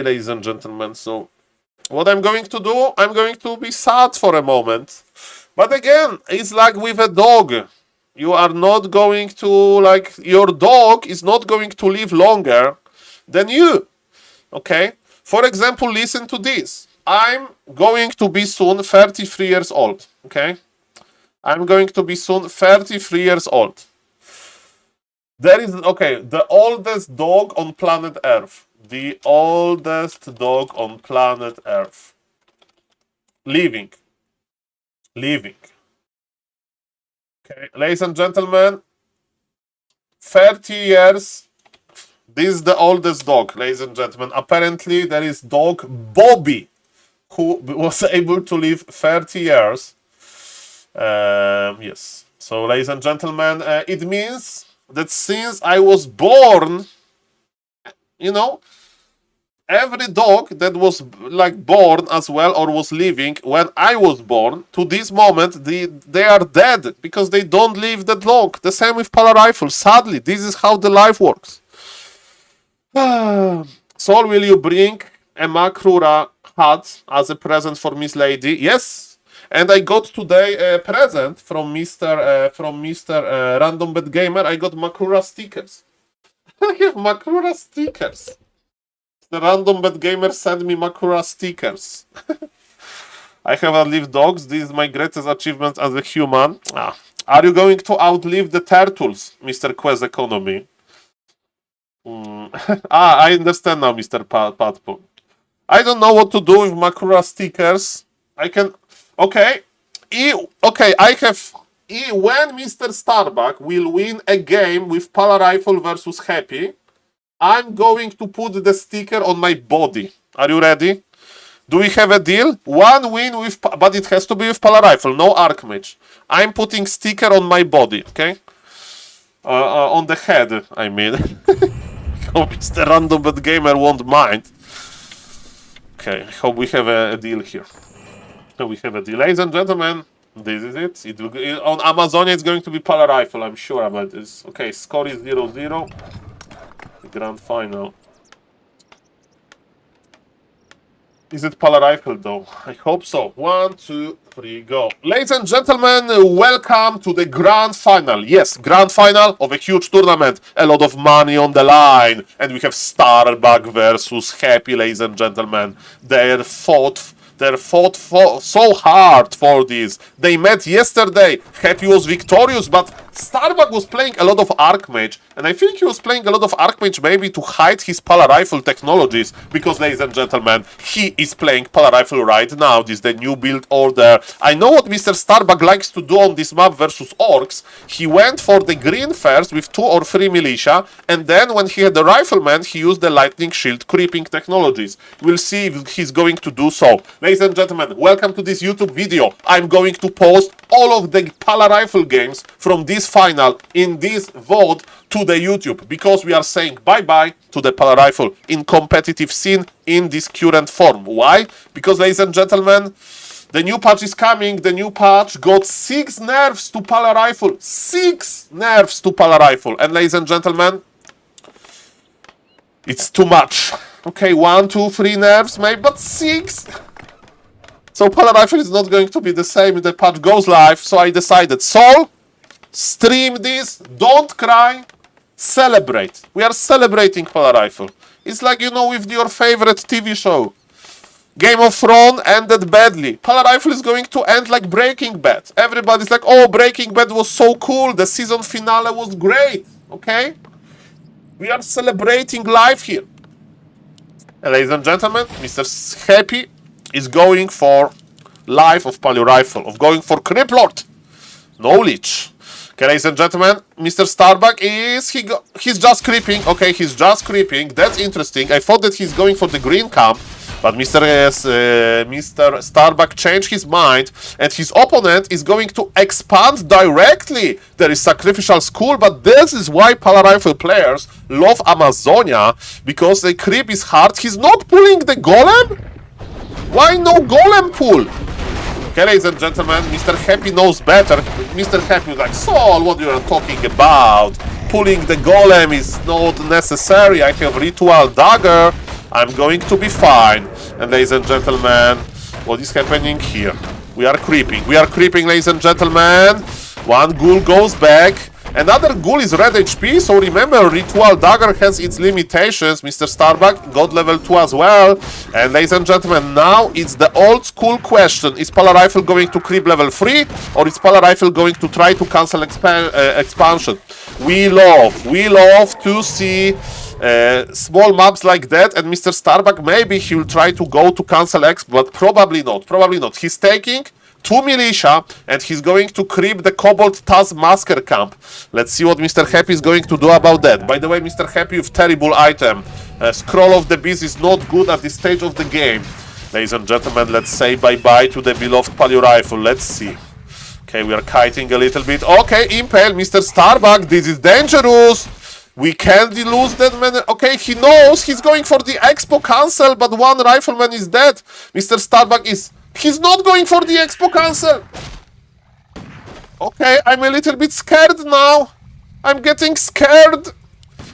Ladies and gentlemen. So, what I'm going to do, I'm going to be sad for a moment. But again, it's like with a dog. You are not going to, like, your dog is not going to live longer than you. Okay? For example, listen to this. I'm going to be soon 33 years old. Okay? I'm going to be soon 33 years old. There is, okay, the oldest dog on planet Earth. The oldest dog on planet Earth. Living. Okay, ladies and gentlemen, 30 years. This is the oldest dog, ladies and gentlemen. Apparently, there is dog Bobby, who was able to live 30 years. Yes. So, ladies and gentlemen, it means that since I was born, you know, every dog that was like born as well or was living when I was born, to this moment, they are dead because they don't live that long. The same with Pala Rifle. Sadly, this is how the life works. Saul, will you bring a Makrura hat as a present for Miss Lady? Yes. And I got today a present from Mr. Random Bet Gamer. I got Makrura stickers. I have Makrura stickers. The Random Bet Gamer sent me Makrura stickers. I have outlived dogs. This is my greatest achievement as a human. Are you going to outlive the turtles, Mr. Quest Economy? I understand now, Mr. Patpo. I don't know what to do with Makrura stickers. I can... Okay. Okay, I have... When Mr. Starbuck will win a game with Pala Rifle versus Happy, I'm going to put the sticker on my body. Are you ready? Do we have a deal? One win with... But it has to be with Pala Rifle, no Archmage. I'm putting sticker on my body, okay? On the head, I mean. Hope Mr. Random Bet Gamer won't mind. Okay, I hope we have a deal here. We have a deal. Ladies and gentlemen, this is it. On Amazonia, it's going to be Pala Rifle, I'm sure about this. Okay, score is 0-0. Grand final. Is it Pala Rifle though? I hope so. 1, 2, 3, go. Ladies and gentlemen, welcome to the grand final. Yes, grand final of a huge tournament. A lot of money on the line. And we have Starbuck versus Happy, ladies and gentlemen. They fought so hard for this. They met yesterday. Happy was victorious, but Starbuck was playing a lot of Archmage, and I think he was playing a lot of Archmage maybe to hide his Pala Rifle technologies, because, ladies and gentlemen, he is playing Pala Rifle right now. This is the new build order. I know what Mr. Starbuck likes to do on this map versus Orcs. He went for the green first with 2 or 3 militia, and then when he had the Rifleman, he used the Lightning Shield creeping technologies. We'll see if he's going to do so. Ladies and gentlemen, welcome to this YouTube video. I'm going to post all of the Pala Rifle games from this final in this VOD to the YouTube, because we are saying bye-bye to the Pala Rifle in competitive scene in this current form. Why? Because, ladies and gentlemen, the new patch is coming. The new patch got 6 nerfs to Pala Rifle. 6 nerfs to Pala Rifle. And, ladies and gentlemen, it's too much. Okay, 1, 2, 3 nerfs maybe, but 6... So Polar Rifle is not going to be the same if the patch goes live. So I decided, Saul, stream this, don't cry, celebrate. We are celebrating Polar Rifle. It's like, you know, with your favorite TV show. Game of Thrones ended badly. Polar Rifle is going to end like Breaking Bad. Everybody's like, oh, Breaking Bad was so cool. The season finale was great. Okay? We are celebrating life here. And ladies and gentlemen, Mr. Happy is going for life of Polar Rifle, of going for Criplord. No leech. Okay, ladies and gentlemen, Mr. Starbuck is... he's just creeping. Okay, he's just creeping. That's interesting. I thought that he's going for the green camp. But Mr. Starbuck changed his mind, and his opponent is going to expand directly. There is Sacrificial School, but this is why Polar Rifle players love Amazonia, because the creep is hard. He's not pulling the Golem? Why no Golem pull? Okay, ladies and gentlemen, Mr. Happy knows better. Mr. Happy is like, Saul, what you are talking about? Pulling the Golem is not necessary. I have Ritual Dagger. I'm going to be fine. And ladies and gentlemen, what is happening here? We are creeping. We are creeping, ladies and gentlemen. One ghoul goes back. Another ghoul is red HP. So remember, Ritual Dagger has its limitations. Mr. Starbuck got level 2 as well. And ladies and gentlemen, now it's the old school question. Is Polar Rifle going to creep level 3? Or is Polar Rifle going to try to cancel expansion? We love to see small maps like that, and Mr. Starbuck, maybe he will try to go to cancel X, but probably not. Probably not. He's taking 2 militia, and he's going to creep the Cobalt Taskmaster camp. Let's see what Mr. Happy is going to do about that. By the way, Mr. Happy with terrible item. Scroll of the Beast is not good at this stage of the game. Ladies and gentlemen, let's say bye-bye to the beloved Polar Rifle. Let's see. Okay, we are kiting a little bit. Okay, Impale, Mr. Starbuck, this is dangerous. We can't lose that man. Okay, he knows he's going for the Expo cancel, but one rifleman is dead. Mr. Starbuck is... he's not going for the Expo cancel. Okay, I'm a little bit scared now. I'm getting scared.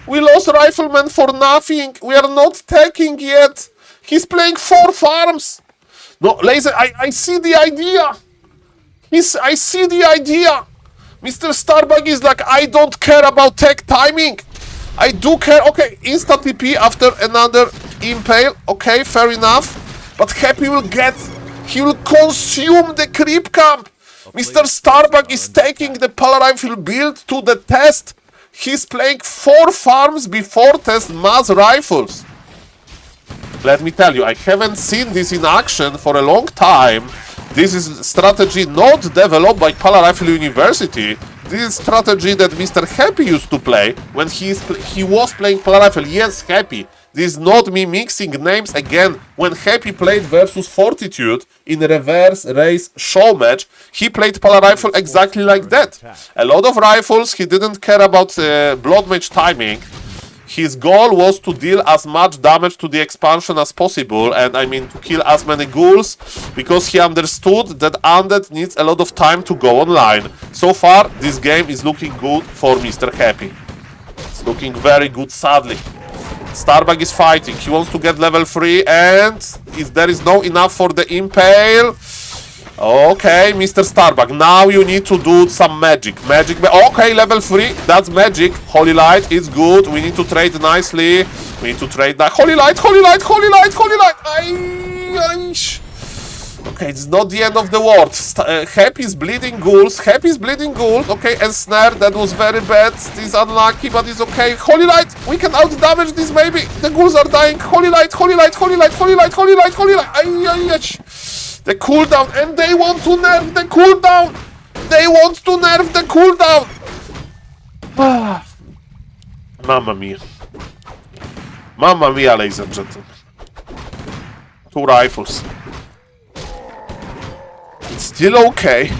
We lost rifleman for nothing. We are not taking yet. He's playing 4 farms. No, laser, I see the idea. I see the idea. Mr. Starbuck is like, I don't care about tech timing. I do care. Okay, insta TP after another impale. Okay, fair enough. But Happy will get... he will consume the creep camp. Mr. Starbuck is taking the Polar Rifle build to the test. He's playing 4 farms before test mass rifles. Let me tell you, I haven't seen this in action for a long time. This is strategy not developed by Polar Rifle University. This is strategy that Mr. Happy used to play when he was playing Polar Rifle. Yes, Happy. This is not me mixing names again. When Happy played versus Fortitude in reverse race show match, he played Polar Rifle exactly like that. A lot of rifles, he didn't care about blood match timing. His goal was to deal as much damage to the expansion as possible, and I mean to kill as many ghouls, because he understood that Undead needs a lot of time to go online. So far, this game is looking good for Mr. Happy. It's looking very good, sadly. Starbuck is fighting. He wants to get level 3, and if there is no enough for the Impale... Okay, Mr. Starbuck, now you need to do some magic. Okay, level 3, that's magic. Holy Light is good. We need to trade nicely. We need to trade that. Holy Light. Okay, it's not the end of the world. Happy's bleeding ghouls. Okay, and Snare, that was very bad. It's unlucky, but it's okay. Holy Light, we can out-damage this maybe. The ghouls are dying. Holy Light. The cooldown, and they want to nerf the cooldown! Mamma mia. Mamma mia, ladies and gentlemen. 2 rifles. It's still okay.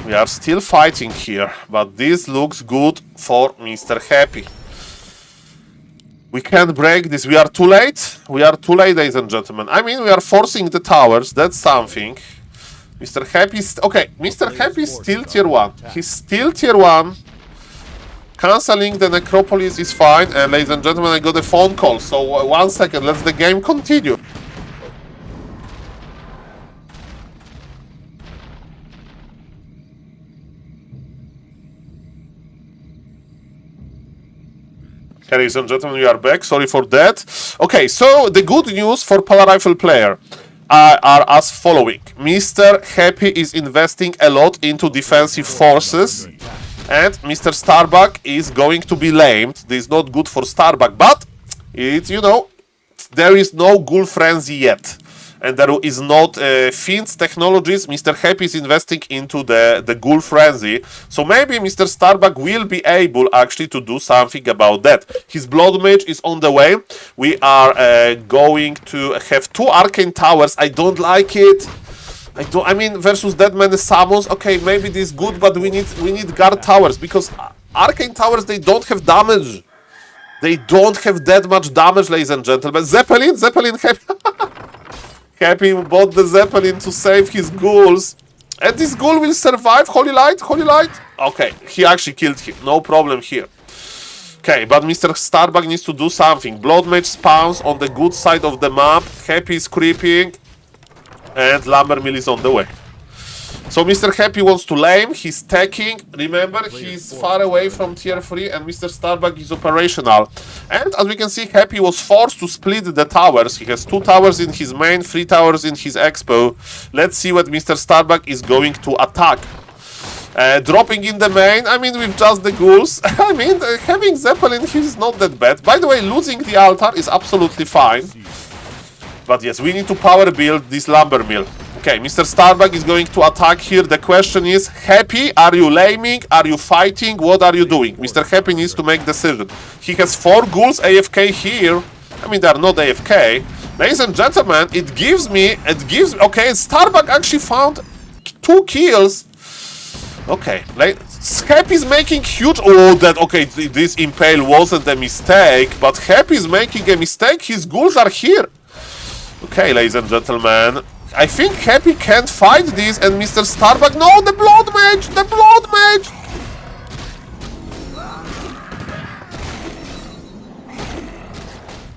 We are still fighting here, but this looks good for Mr. Happy. We can't break this. We are too late. Ladies and gentlemen. I mean, we are forcing the towers. That's something. Mr. Happy is... okay, Mr. Happy is still tier 1. He's still tier 1. Canceling the necropolis is fine. And ladies and gentlemen, I got a phone call. So 1 second. Let the game continue. Ladies and gentlemen, we are back. Sorry for that. Okay, so the good news for Polar Rifle player are as following. Mr. Happy is investing a lot into defensive forces, and Mr. Starbuck is going to be lamed. This is not good for Starbuck, but it's, you know, there is no Ghoul Frenzy yet. And there is not Fiend's technologies. Mr. Happy is investing into the Ghoul Frenzy. So maybe Mr. Starbuck will be able actually to do something about that. His Blood Mage is on the way. We are going to have 2 Arcane Towers. I don't like it. I mean, versus that many summons. Okay, maybe this is good, but we need Guard Towers. Because Arcane Towers, they don't have damage. They don't have that much damage, ladies and gentlemen. Zeppelin Happy. Happy bought the Zeppelin to save his ghouls. And this ghoul will survive. Holy light. Okay, he actually killed him. No problem here. Okay, but Mr. Starbuck needs to do something. Blood Mage spawns on the good side of the map. Happy is creeping. And Lumber Mill is on the way. So Mr. Happy wants to lame. He's stacking. Remember, he's far away from tier 3 and Mr. Starbuck is operational. And as we can see, Happy was forced to split the towers. He has 2 towers in his main, 3 towers in his expo. Let's see what Mr. Starbuck is going to attack. Dropping in the main, I mean, with just the ghouls. I mean, having Zeppelin here is not that bad. By the way, losing the altar is absolutely fine. But yes, we need to power build this Lumber Mill. Okay, Mr. Starbuck is going to attack here. The question is, Happy, are you laming? Are you fighting? What are you doing? Mr. Happy needs to make decision. He has 4 ghouls AFK here. I mean, they are not AFK. Ladies and gentlemen, okay, Starbuck actually found 2 kills. Okay, Happy is making huge... okay, this Impale wasn't a mistake, but Happy is making a mistake. His ghouls are here. Okay, ladies and gentlemen, I think Happy can't fight this, and Mr. Starbuck... No, the Blood Mage! The Blood Mage!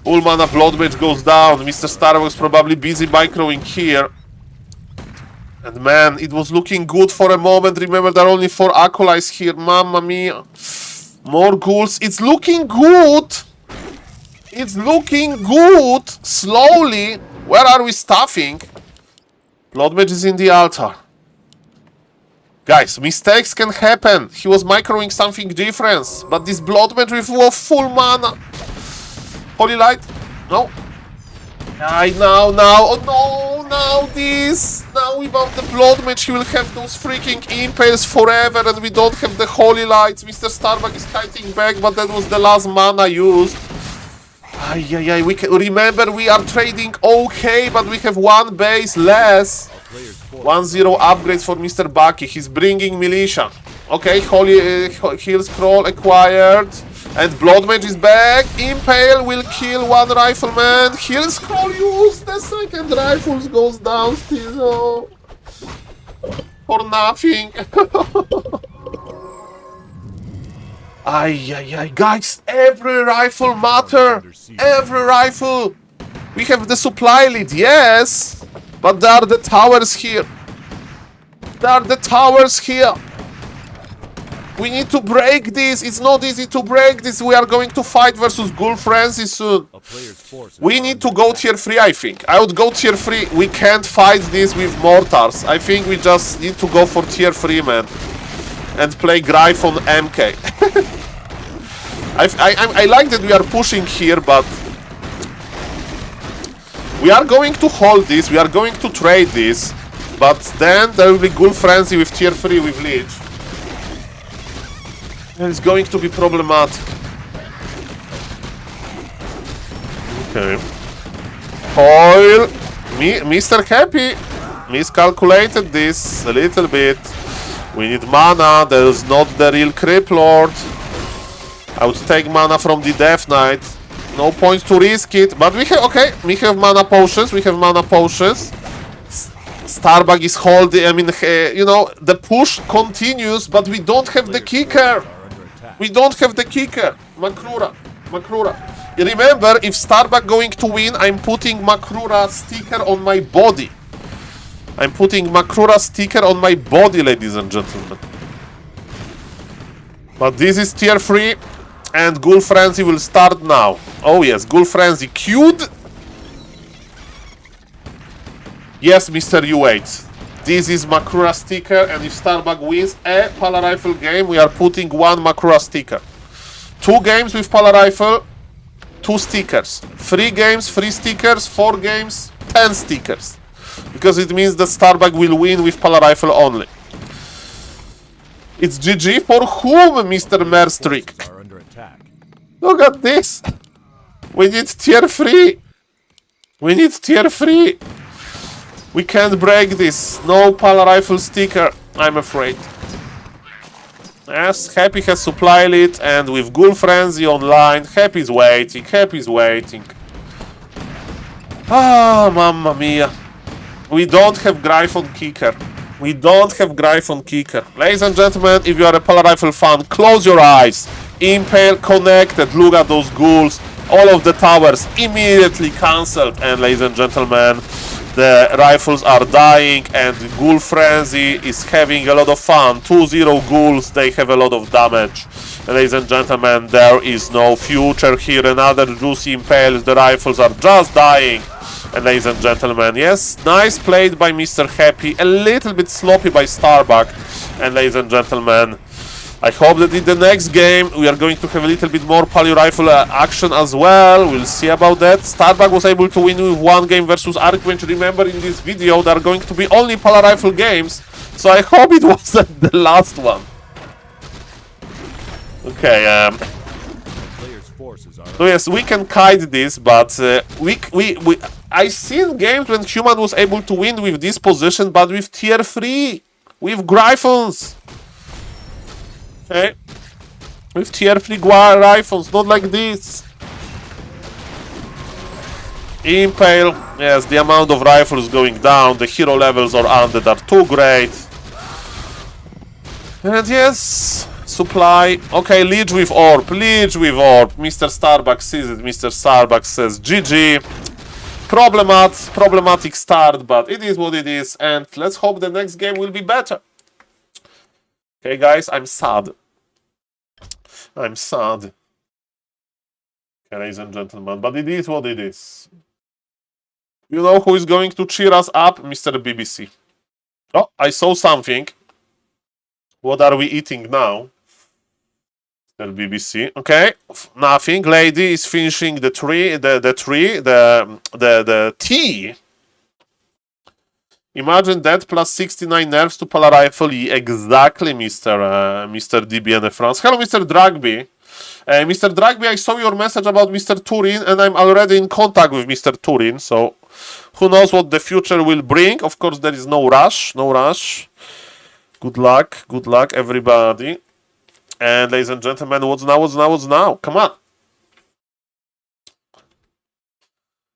Full mana Blood Mage goes down. Mr. Starbuck is probably busy microing here. And man, it was looking good for a moment. Remember, there are only 4 Acolytes here. Mamma mia. More ghouls. It's looking good! It's looking good! Slowly. Where are we staffing? Blood Mage is in the altar. Guys, mistakes can happen. He was microing something different. But this Blood Mage with full mana. Holy Light? No. Now. Oh no, now this. Now without the Blood Mage, he will have those freaking Impales forever. And we don't have the Holy Lights. Mr. Starbuck is fighting back, but that was the last mana used. We can, remember, we are trading okay, but we have 1 base less. 1-0 upgrades for Mr. Bucky. He's bringing Militia. Okay, Holy Heal Scroll acquired. And Blood Mage is back. Impale will kill 1 Rifleman. Heal Scroll used. The 2nd Rifles goes down still. For nothing. Guys, every rifle matter. Every rifle. We have the supply lead, yes. But there are the towers here. We need to break this. It's not easy to break this. We are going to fight versus Ghoul Frenzy soon. We need to go tier 3, I think. I would go tier 3. We can't fight this with mortars. I think we just need to go for tier 3, man. And play Gryph on MK. I like that we are pushing here, but we are going to hold this, we are going to trade this, but then there will be Ghoul Frenzy with tier 3 with Leech. And it's going to be problematic. Okay. Coil. Mr. Happy miscalculated this a little bit. We need mana, there's not the real Creep Lord. I would take mana from the Death Knight. No point to risk it, but we have mana potions, Starbuck is holding, I mean, you know, the push continues, but we don't have the kicker. Makrura. Remember, if Starbuck going to win, I'm putting Makrura sticker on my body. Ladies and gentlemen. But this is tier 3. And Ghoul Frenzy will start now. Oh yes, Ghoul Frenzy queued. Yes, Mr. U8. This is Makura sticker, and if Starbuck wins a Pala Rifle game, we are putting 1 Makura sticker. 2 games with Pala Rifle, 2 stickers. 3 games, 3 stickers. 4 games, 10 stickers. Because it means that Starbuck will win with Pala Rifle only. It's GG for whom, Mr. Merstreak? Forces are under attack. Look at this. We need tier 3. We need tier 3. We can't break this. No Pala Rifle sticker, I'm afraid. Yes, Happy has supply lead, and with Ghoul Frenzy online, Happy's waiting, Happy's waiting. Ah, mamma mia. We don't have Gryphon Kicker. We don't have Gryphon Kicker. Ladies and gentlemen, if you are a Pala Rifle fan, close your eyes. Impale connected, look at those ghouls. All of the towers immediately cancelled. And ladies and gentlemen, the rifles are dying and Ghoul Frenzy is having a lot of fun. 2-0 ghouls, they have a lot of damage. Ladies and gentlemen, there is no future here. Another juicy impales, the rifles are just dying. And ladies and gentlemen, yes, nice played by Mr. Happy, a little bit sloppy by Starbuck. And ladies and gentlemen, I hope that in the next game we are going to have a little bit more Pala Rifle action as well. We'll see about that. Starbuck was able to win with 1 game versus Archwinch. Remember, in this video there are going to be only Pala Rifle games, so I hope it wasn't the last one. Okay, Players' forces are so yes, we can kite this, but I seen games when Human was able to win with this position, but with tier 3, with Gryphons. Okay, with tier 3 rifles, not like this. Impale, yes, the amount of rifles going down, the hero levels or undead are too great. And yes, supply. Okay, Leech with Orb, Leech with Orb. Mr. Starbuck sees it, Mr. Starbuck says GG. Problematic start, but it is what it is, and let's hope the next game will be better. Okay, guys, I'm sad. I'm sad. Okay, ladies and gentlemen, but it is what it is. You know who is going to cheer us up? Mr. BBC. Oh, I saw something. What are we eating now? Mr. BBC. Okay, nothing. Lady is finishing the tea. Imagine that plus 69 nerfs to Pala Rifle. Exactly, Mr. DBN France. Hello, Mr. Dragby. Mr. Dragby, I saw your message about Mr. Turin, and I'm already in contact with Mr. Turin, so who knows what the future will bring. Of course, there is no rush, no rush. Good luck, everybody. And ladies and gentlemen, what's now? Come on.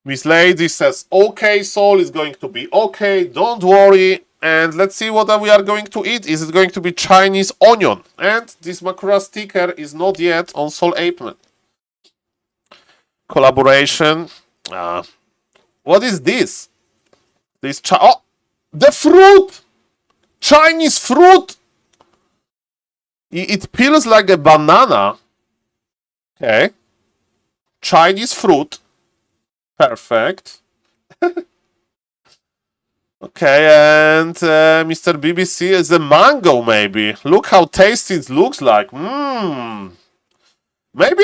Miss Lady says, okay, Saul is going to be okay, don't worry. And let's see what we are going to eat. Is it going to be Chinese onion? And this Makura sticker is not yet on SaulPlayerMan. Collaboration. What is this? Oh, the fruit! Chinese fruit! It peels like a banana. Okay. Chinese fruit. Perfect. Okay, and Mr. BBC is a mango, maybe. Look how tasty it looks like. Maybe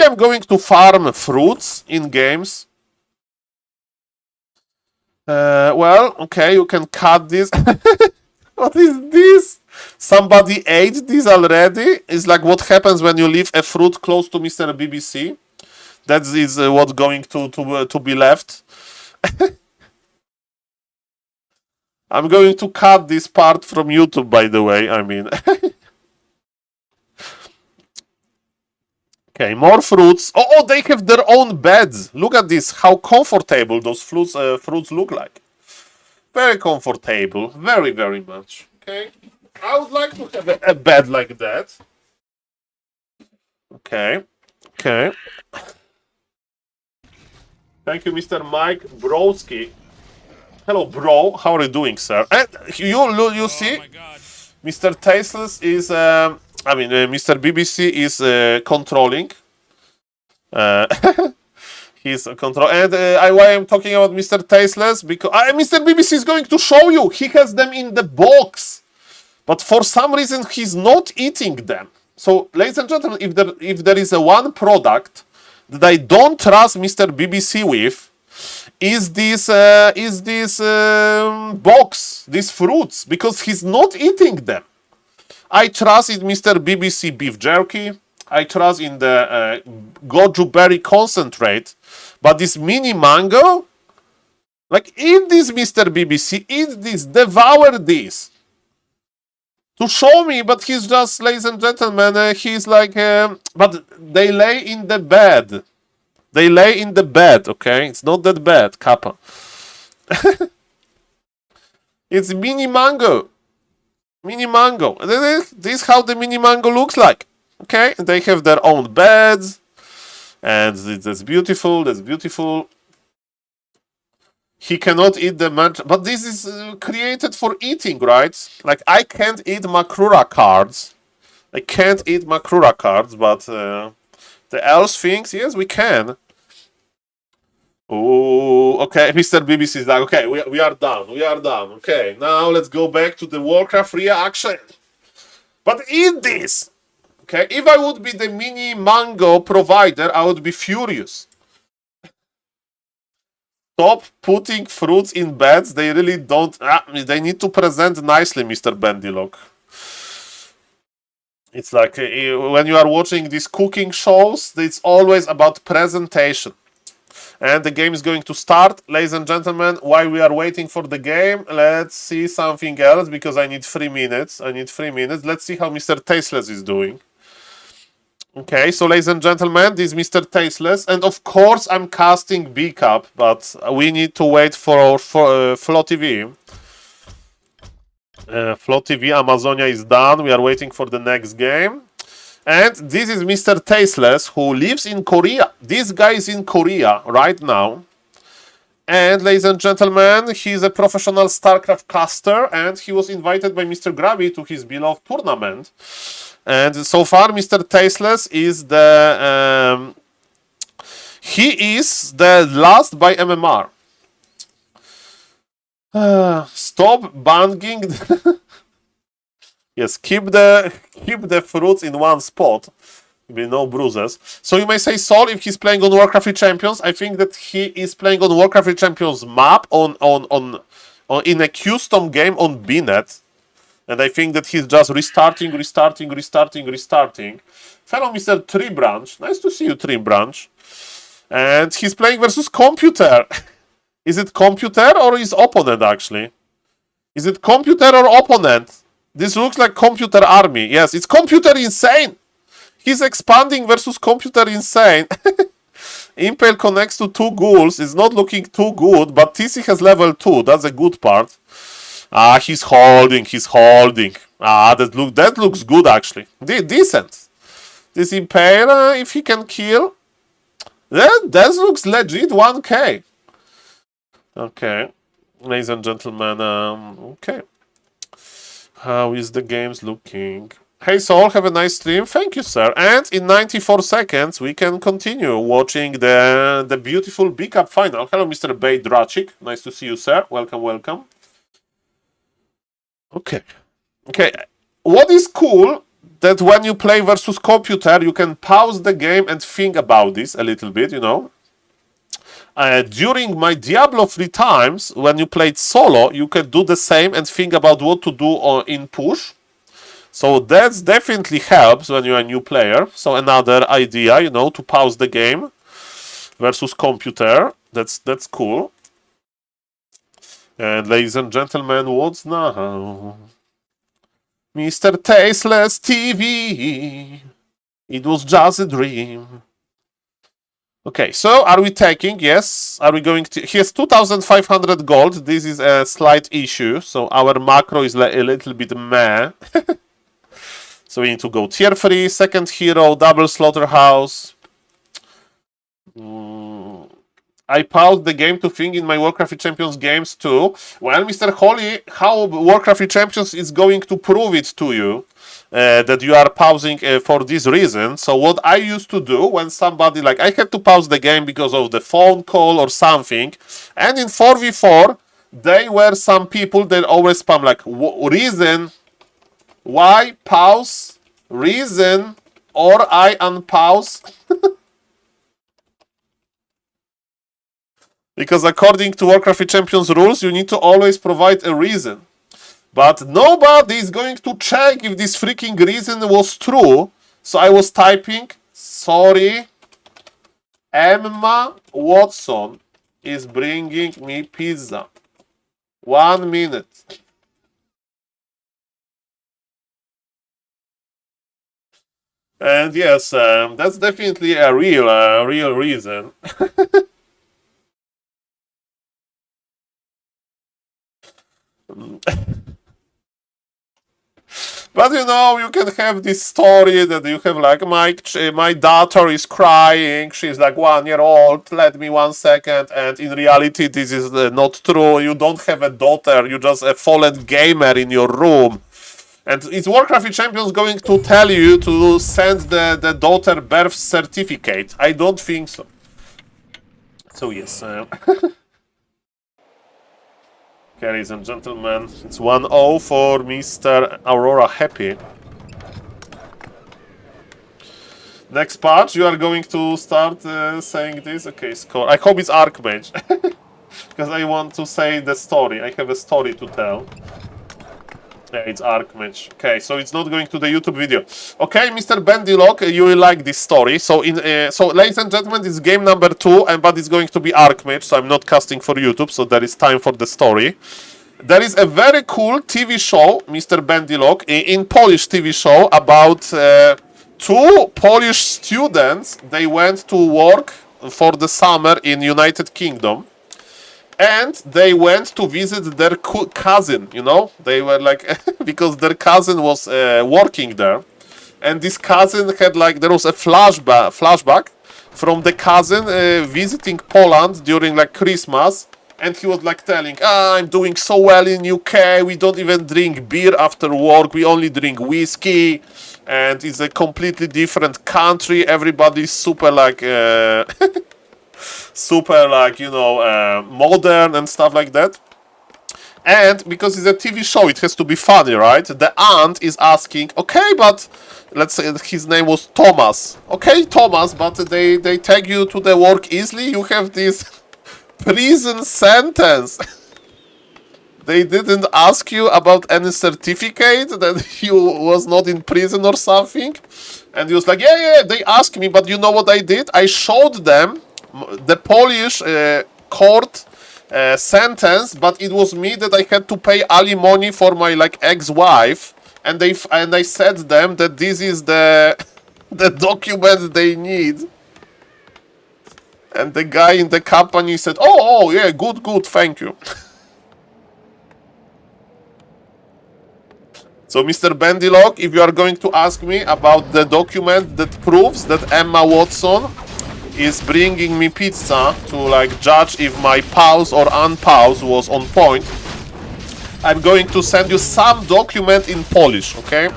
I'm going to farm fruits in games. Well, okay, you can cut this. What is this? Somebody ate this already? It's like what happens when you leave a fruit close to Mr. BBC. That is what's going to be left. I'm going to cut this part from YouTube, by the way. I mean, okay, more fruits. Oh, they have their own beds. Look at this. How comfortable those fruits look like. Very comfortable. Very, very much. Okay, I would like to have a bed like that. Okay. Okay. Thank you, Mr. Mike Broski. Hello, bro. How are you doing, sir? And you see, Mr. Tasteless is, Mr. BBC is controlling. Uh, he's a control. And why I'm talking about Mr. Tasteless? Because Mr. BBC is going to show you. He has them in the box. But for some reason, he's not eating them. So, ladies and gentlemen, if there is a one product that I don't trust Mr. BBC with, is this box, these fruits, because he's not eating them. I trust in Mr. BBC beef jerky. I trust in the goju berry concentrate. But this mini mango, like, eat this, Mr. BBC, eat this, devour this. To show me, but he's just, ladies and gentlemen, he's like, but they lay in the bed. They lay in the bed, okay? It's not that bad, Kappa. It's mini mango. Mini mango. This is how the mini mango looks like. Okay? They have their own beds. And that's beautiful. That's beautiful. He cannot eat the match. But this is created for eating, right? Like, I can't eat Makrura cards. I can't eat Makrura cards, but the else thinks, yes, we can. Oh, okay, Mr. BBC is like, okay, we are done, we are done. Okay, now let's go back to the Warcraft reaction. But eat this! Okay, if I would be the mini mango provider, I would be furious. Stop putting fruits in beds, they really don't... they need to present nicely, Mr. Bendilock. It's like, when you are watching these cooking shows, it's always about presentation. And the game is going to start. Ladies and gentlemen, while we are waiting for the game, let's see something else, because I need 3 minutes. I need 3 minutes. Let's see how Mr. Tasteless is doing. Okay, so ladies and gentlemen, this is Mr. Tasteless. And of course, I'm casting B-Cup, but we need to wait for Flow TV. Flow TV Amazonia is done. We are waiting for the next game. And this is Mr. Tasteless, who lives in Korea. This guy is in Korea right now. And ladies and gentlemen, he's a professional StarCraft caster, and he was invited by Mr. Grabby to his beloved tournament. And so far, Mr. Tasteless is the... he is the last by MMR. Stop banging... Yes, keep the fruits in one spot. With no bruises. So you may say, Saul, if he's playing on Warcraft Champions, I think that he is playing on Warcraft Champions map in a custom game on BNet. And I think that he's just restarting. Fellow Mr. Tree Branch. Nice to see you, Tree Branch. And he's playing versus computer. Is it computer or is opponent, actually? Is it computer or opponent? This looks like computer army. Yes, it's computer insane. He's expanding versus computer insane. Impale connects to 2 ghouls. It's not looking too good, but TC has level 2. That's a good part. He's holding. That looks good, actually. Decent. This Impale, if he can kill, that looks legit 1k. Okay. Ladies and gentlemen, okay. How is the games looking? Hey Saul, have a nice stream. Thank you, sir. And in 94 seconds, we can continue watching the beautiful B-Cup final. Hello, Mr. Bay Drachik. Nice to see you, sir. Welcome, welcome. Okay. Okay. What is cool, that when you play versus computer, you can pause the game and think about this a little bit, you know. During my Diablo 3 times, when you played solo, you can do the same and think about what to do in push. So that definitely helps when you're a new player. So another idea, you know, to pause the game versus computer. That's cool. And ladies and gentlemen, what's now? Mr. Tasteless TV. It was just a dream. Okay, so are we taking? Yes. Are we going to... He has 2,500 gold. This is a slight issue. So our macro is a little bit meh. So we need to go tier 3, second hero, double slaughterhouse. I paused the game to think in my Warcraft Champions games too. Well, Mr. Holly, how Warcraft Champions is going to prove it to you? that you are pausing for this reason. So what I used to do when somebody, like, I had to pause the game because of the phone call or something, and in 4v4 there were some people that always spam like reason why pause, reason, or I unpause. Because according to Warcraft Champions rules, you need to always provide a reason. But nobody is going to check if this freaking reason was true. So I was typing, sorry, Emma Watson is bringing me pizza. 1 minute. And yes, that's definitely a real reason. But you know, you can have this story that you have like, my daughter is crying, she's like 1 year old, let me 1 second, and in reality this is not true, you don't have a daughter, you're just a fallen gamer in your room. And is Warcraft Champions going to tell you to send the daughter birth certificate? I don't think so. So yes. Okay, ladies and gentlemen, it's 1-0 for Mr. Aurora Happy. Next patch, you are going to start saying this. Okay, score. I hope it's Archmage. Because I want to say the story. I have a story to tell. Yeah, it's Archmage. Okay, so it's not going to the YouTube video. Okay, Mr. Bendylock, you will like this story. So, ladies and gentlemen, it's game number 2, but it's going to be Archmage, so I'm not casting for YouTube, so there is time for the story. There is a very cool TV show, Mr. Bendylock, in Polish TV show about 2 Polish students. They went to work for the summer in United Kingdom. And they went to visit their cousin, you know? They were like, because their cousin was working there. And this cousin had like, there was a flashback from the cousin visiting Poland during like Christmas. And he was like telling, I'm doing so well in UK, we don't even drink beer after work, we only drink whiskey. And it's a completely different country, everybody's super like... super like, you know, modern and stuff like that. And because it's a TV show, it has to be funny, right? The aunt is asking, okay, but let's say his name was Thomas. Okay, Thomas, but they take you to the work easily. You have this prison sentence. They didn't ask you about any certificate that you was not in prison or something. And he was like, yeah, they asked me, but you know what I did? I showed them the Polish court sentence, but it was me that I had to pay alimony for my like ex-wife, and I said them that this is the document they need, and the guy in the company said, oh yeah, good, thank you. So, Mr. Bendylock, if you are going to ask me about the document that proves that Emma Watson is bringing me pizza to like judge if my pause or unpause was on point, I'm going to send you some document in Polish, okay?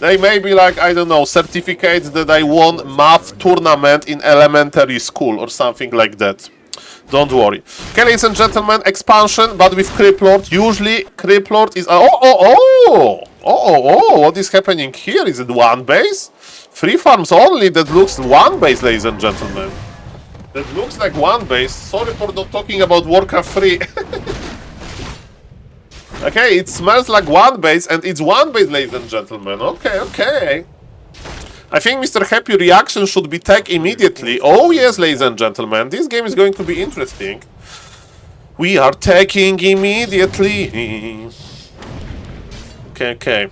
They may be like, I don't know, certificates that I won math tournament in elementary school or something like that. Don't worry. Okay, ladies and gentlemen, expansion, but with Creep Lord. Usually, Creep Lord is... what is happening here? Is it one base? 3 farms only? That looks one base, ladies and gentlemen. That looks like one base. Sorry for not talking about Warcraft 3. Okay, it smells like one base, and it's one base, ladies and gentlemen. Okay. I think Mr. Happy reaction should be tagged immediately. Oh yes, ladies and gentlemen, this game is going to be interesting. We are tagging immediately. Okay.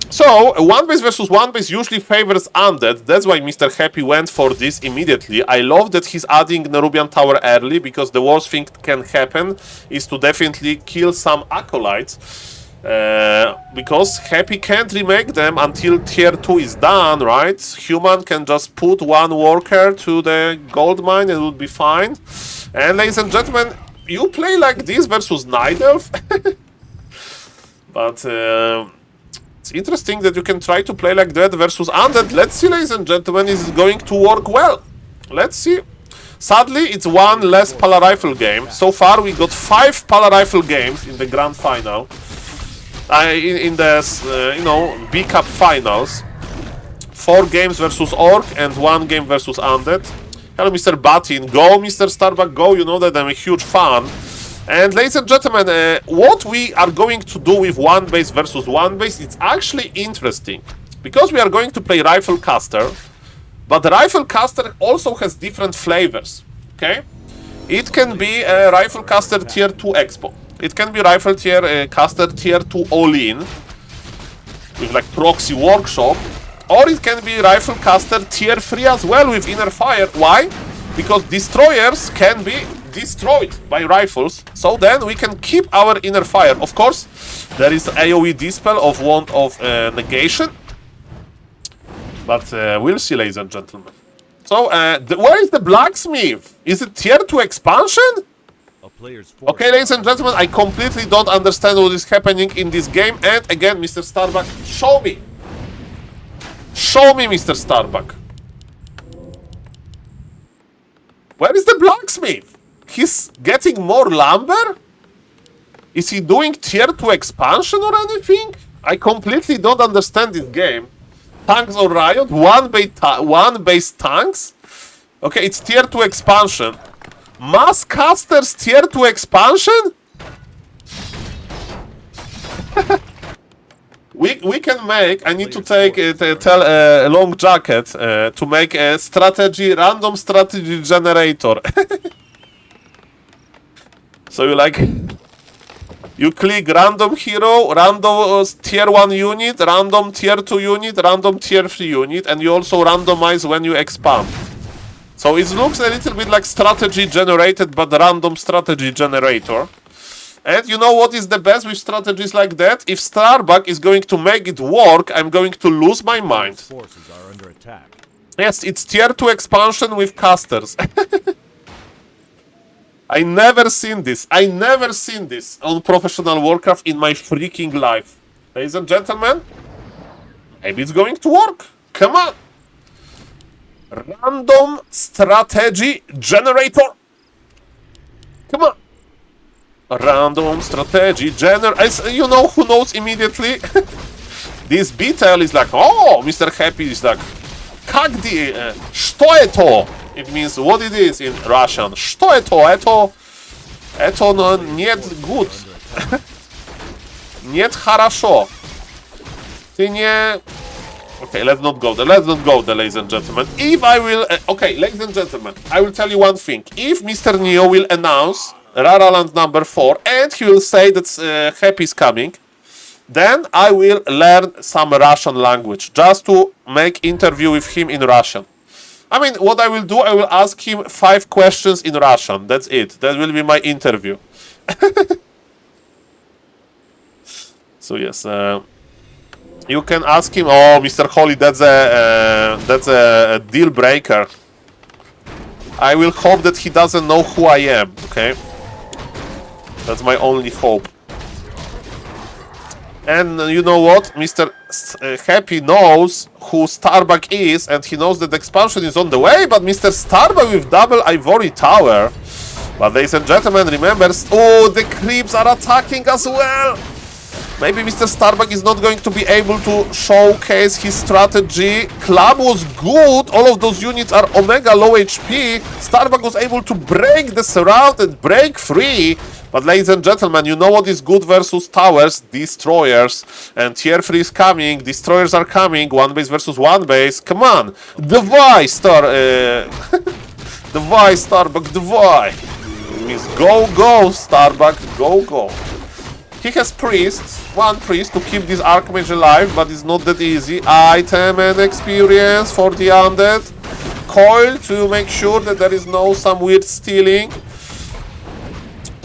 So, one base versus one base usually favors undead. That's why Mr. Happy went for this immediately. I love that he's adding Nerubian Tower early, because the worst thing can happen is to definitely kill some acolytes. Because Happy can't remake them until tier 2 is done, right? Human can just put 1 worker to the gold mine and it would be fine. And ladies and gentlemen, you play like this versus Night Elf? But it's interesting that you can try to play like that versus Undead. Let's see, ladies and gentlemen, is it going to work well? Let's see. Sadly, it's one less Pala Rifle game. So far, we got 5 Pala Rifle games in the grand final. In the, B Cup finals. 4 games versus Orc and 1 game versus Undead. Hello, Mr. Batin. Go, Mr. Starbuck, go. You know that I'm a huge fan. And ladies and gentlemen, what we are going to do with one base versus one base, it's actually interesting. Because we are going to play Rifle Caster. But the Rifle Caster also has different flavors, okay? It can be a Rifle Caster Tier 2 Expo. It can be Rifle Caster Tier 2 All-In, with like Proxy Workshop. Or it can be Rifle Caster Tier 3 as well with Inner Fire. Why? Because Destroyers can be destroyed by Rifles, so then we can keep our Inner Fire. Of course, there is AoE Dispel of Wand of Negation. But we'll see, ladies and gentlemen. So, where is the Blacksmith? Is it Tier 2 expansion? A player's forces Okay, ladies and gentlemen, I completely don't understand what is happening in this game. And again, Mr. Starbuck, show me. Show me, Mr. Starbuck. Where is the Blacksmith? He's getting more lumber? Is he doing Tier 2 expansion or anything? I completely don't understand this game. Tanks or Riot, one base tanks. Okay, it's Tier 2 expansion. Mass Casters Tier 2 expansion? we can make, I need to tell a long jacket to make a random strategy generator. So you click random hero, random tier 1 unit, random tier 2 unit, random tier 3 unit, and you also randomize when you expand. So it looks a little bit like strategy generated, but random strategy generator. And you know what is the best with strategies like that? If Starbuck is going to make it work, I'm going to lose my mind. forces are under attack. Yes, it's tier 2 expansion with casters. I never seen this. I never seen this on professional Warcraft in my freaking life. Ladies and gentlemen, maybe it's going to work. Come on. Random strategy generator. Come on. Random strategy generator. You know who knows immediately? This Beetle is like, oh, Mr. Happy is like, как что это? It means what it is in Russian. Что это? Это no, нет good. Нет хорошо. Ты не... Okay, let's not go there. Let's not go there, ladies and gentlemen. If I will... okay, ladies and gentlemen, I will tell you one thing. If Mr. Neo will announce Raraland number 4 and he will say that Happy is coming, then I will learn some Russian language just to make interview with him in Russian. I mean, what I will do, I will ask him 5 questions in Russian. That's it. That will be my interview. So yes, you can ask him. Oh, Mr. Holly, that's a deal breaker. I will hope that he doesn't know who I am. Okay, that's my only hope. And you know what? Mr. Happy knows who Starbuck is, and he knows that the expansion is on the way, but Mr. Starbuck with double Ivory Tower. But ladies and gentlemen, remember... Oh, the creeps are attacking as well! Maybe Mr. Starbuck is not going to be able to showcase his strategy. Club was good, all of those units are Omega low HP. Starbuck was able to break the surround and break free. But ladies and gentlemen, you know what is good versus towers? Destroyers. And tier 3 is coming, destroyers are coming, one base versus one base. Come on! Давай, Давай, Starbuck, давай! It means go, Starbuck, go. He has priests, one priest to keep this Archmage alive, but it's not that easy. Item and experience for the undead. Coil to make sure that there is no some weird stealing.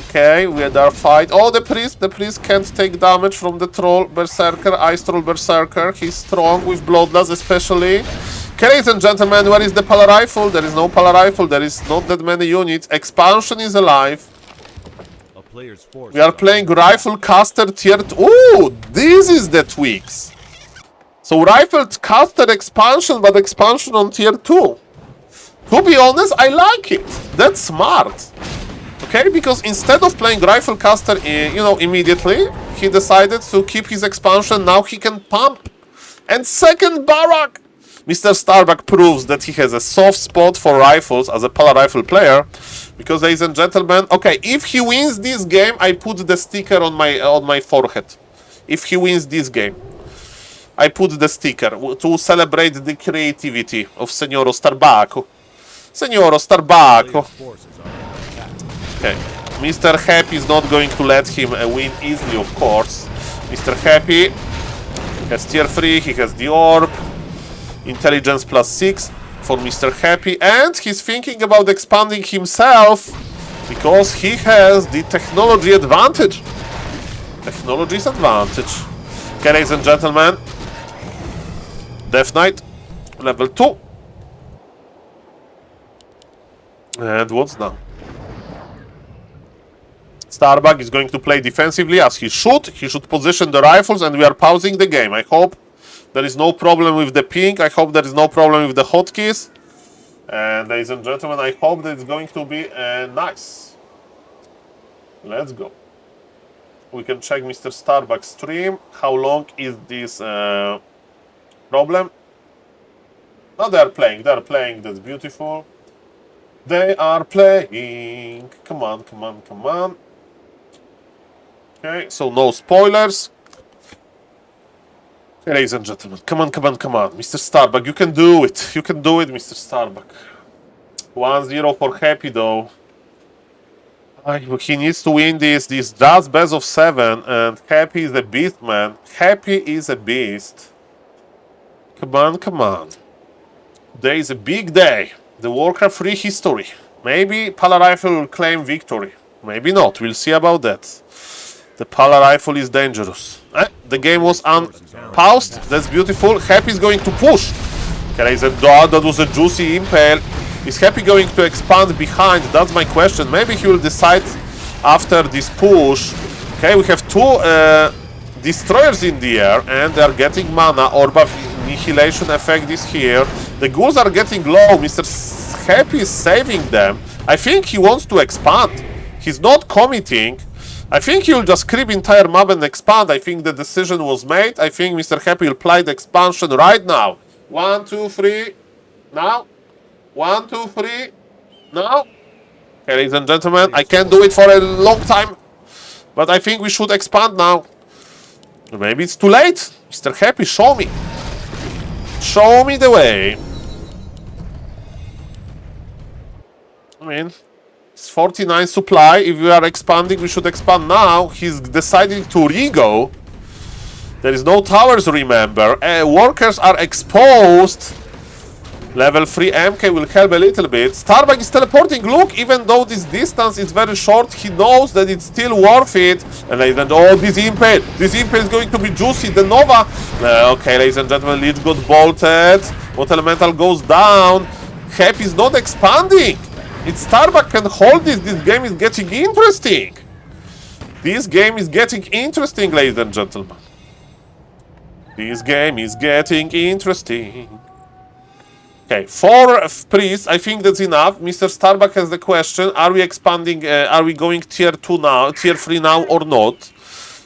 Okay, we had our fight. Oh, the priest can't take damage from the troll berserker, ice troll berserker. He's strong with bloodlust especially. Okay, ladies and gentlemen, where is the Pala Rifle? There is no Pala Rifle, there is not that many units. Expansion is alive. player's forces We are playing Rifle Caster tier 2. Ooh, this is the tweaks. So Rifle Caster expansion, but expansion on tier 2. To be honest, I like it. That's smart. Okay, because instead of playing Rifle Caster, immediately, he decided to keep his expansion. Now he can pump. And second barrack. Mr. Starbuck proves that he has a soft spot for rifles as a Pala Rifle player. Because, ladies and gentlemen, okay, if he wins this game, I put the sticker on my forehead. If he wins this game, I put the sticker to celebrate the creativity of Senoro Starbucco. Senoro Starbucco. forces are under attack. Okay, Mr. Happy is not going to let him win easily, of course. Mr. Happy has tier 3, he has the orb. Intelligence +6 for Mr. Happy, and he's thinking about expanding himself because he has the technology advantage. Technology's advantage. Okay, ladies and gentlemen, Death Knight, level 2. And what's now? Starbuck is going to play defensively as he should. He should position the rifles, and we are pausing the game. I hope there is no problem with the ping. I hope there is no problem with the hotkeys. And ladies and gentlemen, I hope that it's going to be nice. Let's go. We can check Mr. Starbuck's stream. How long is this problem? Oh, they are playing. They are playing. That's beautiful. They are playing. Come on, come on, come on. Okay, so no spoilers. Okay, ladies and gentlemen, come on, come on, come on. Mr. Starbuck, you can do it. You can do it, Mr. Starbuck. 1-0 for Happy, though. He needs to win this just best of 7, and Happy is a beast, man. Happy is a beast. Come on, come on. Today is a big day. The Warcraft 3 history. Maybe Pala Rifle will claim victory. Maybe not. We'll see about that. The Pala Rifle is dangerous. The game was unpaused. That's beautiful. Happy is going to push. Okay, that was a juicy impale. Is Happy going to expand behind? That's my question. Maybe he will decide after this push. Okay, we have 2 destroyers in the air, and they are getting mana. Orb of Annihilation effect is here. The ghouls are getting low. Mr. Happy is saving them. I think he wants to expand. He's not committing. I think he will just creep entire map and expand. I think the decision was made. I think Mr. Happy will apply the expansion right now. 1, 2, 3. Now. 1, 2, 3. Now. Okay, ladies and gentlemen, I can't do it for a long time. But I think we should expand now. Maybe it's too late. Mr. Happy, show me. Show me the way. I mean, it's 49 supply. If we are expanding, we should expand now. He's deciding to re-go. There is no towers, remember. Workers are exposed. Level 3 MK will help a little bit. Starbuck is teleporting. Look, even though this distance is very short, he knows that it's still worth it. And ladies and gentlemen, oh, this impale. This impale is going to be juicy. The Nova. Okay, ladies and gentlemen, Lich got bolted. What Elemental goes down. Happy is not expanding. If Starbuck can hold this, this game is getting interesting. This game is getting interesting, ladies and gentlemen. This game is getting interesting. Okay, 4 priests, I think that's enough. Mr. Starbuck has the question, are we expanding, are we going tier 2 now, tier 3 now or not?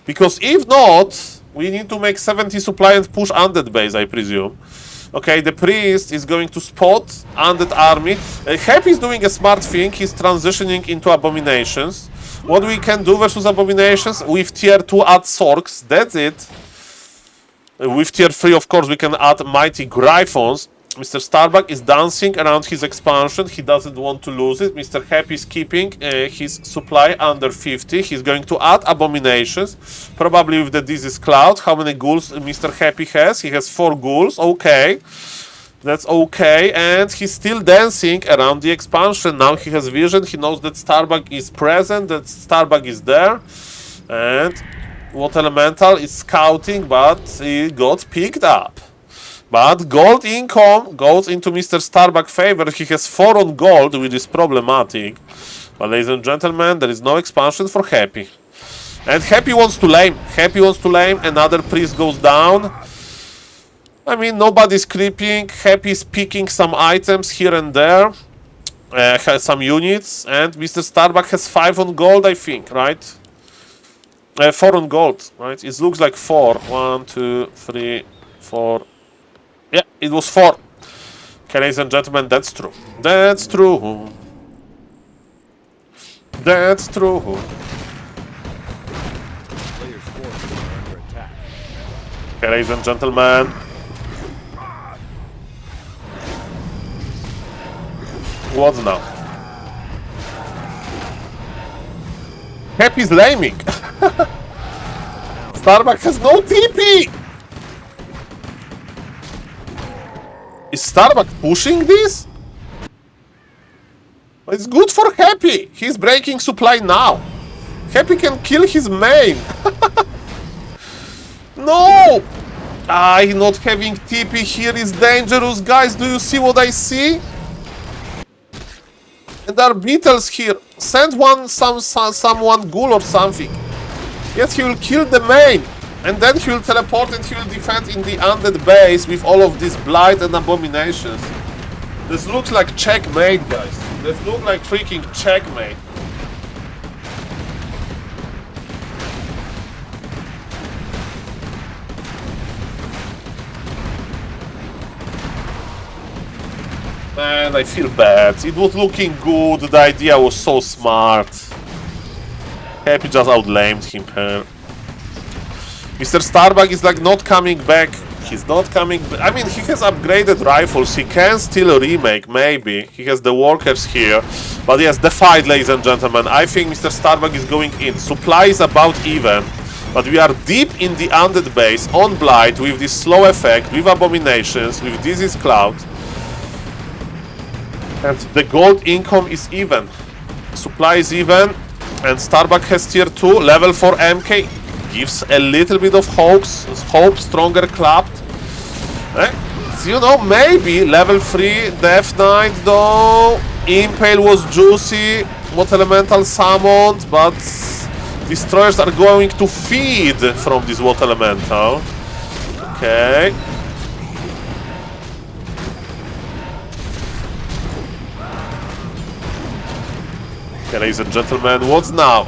Because if not, we need to make 70 supply and push undead base, I presume. Okay, the priest is going to spot undead army. Happy is doing a smart thing, he's transitioning into abominations. What we can do versus abominations? With tier 2 add Sorks, that's it. With tier 3, of course, we can add mighty Gryphons. Mr. Starbuck is dancing around his expansion. He doesn't want to lose it. Mr. Happy is keeping his supply under 50. He's going to add abominations. Probably with the disease cloud. How many ghouls Mr. Happy has? He has 4 ghouls. Okay. That's okay. And he's still dancing around the expansion. Now he has vision. He knows that Starbuck is present. That Starbuck is there. And what Elemental is scouting, but he got picked up. But gold income goes into Mr. Starbuck's favor. He has 4 on gold, which is problematic. But ladies and gentlemen, there is no expansion for Happy. And Happy wants to lame. Happy wants to lame. Another priest goes down. I mean, nobody's creeping. Happy is picking some items here and there. Has some units. And Mr. Starbuck has 5 on gold, I think, right? 4 on gold, right? It looks like 4. 1, 2, 3, 4. Yeah, it was 4. Okay, ladies and gentlemen, that's true. That's true. That's true. Player's forces are under attack. Okay, ladies and gentlemen. What now? Happy's laming. Starbuck has no TP. Is Starbuck pushing this? It's good for Happy. He's breaking supply now. Happy can kill his main. No! Not having TP here is dangerous, guys. Do you see what I see? And there are beetles here. Send someone ghoul or something. Yes, he will kill the main. And then he will teleport and he will defend in the undead base with all of these blight and abominations. This looks like checkmate, guys. This looks like freaking checkmate. Man, I feel bad. It was looking good. The idea was so smart. Happy just outlamed him here. Mr. Starbuck is like not coming back. He's not coming back. I mean, he has upgraded rifles. He can still remake, maybe. He has the workers here. But yes, the fight, ladies and gentlemen. I think Mr. Starbuck is going in. Supply is about even. But we are deep in the undead base, on Blight, with this slow effect, with abominations, with Disease Cloud. And the gold income is even. Supply is even. And Starbuck has tier 2, level 4 MK. Gives a little bit of hope, stronger clapped. So, you know, maybe level 3 Death Knight though. Impale was juicy. What elemental summoned, but destroyers are going to feed from this what elemental. Okay. Okay, ladies and gentlemen, what's now?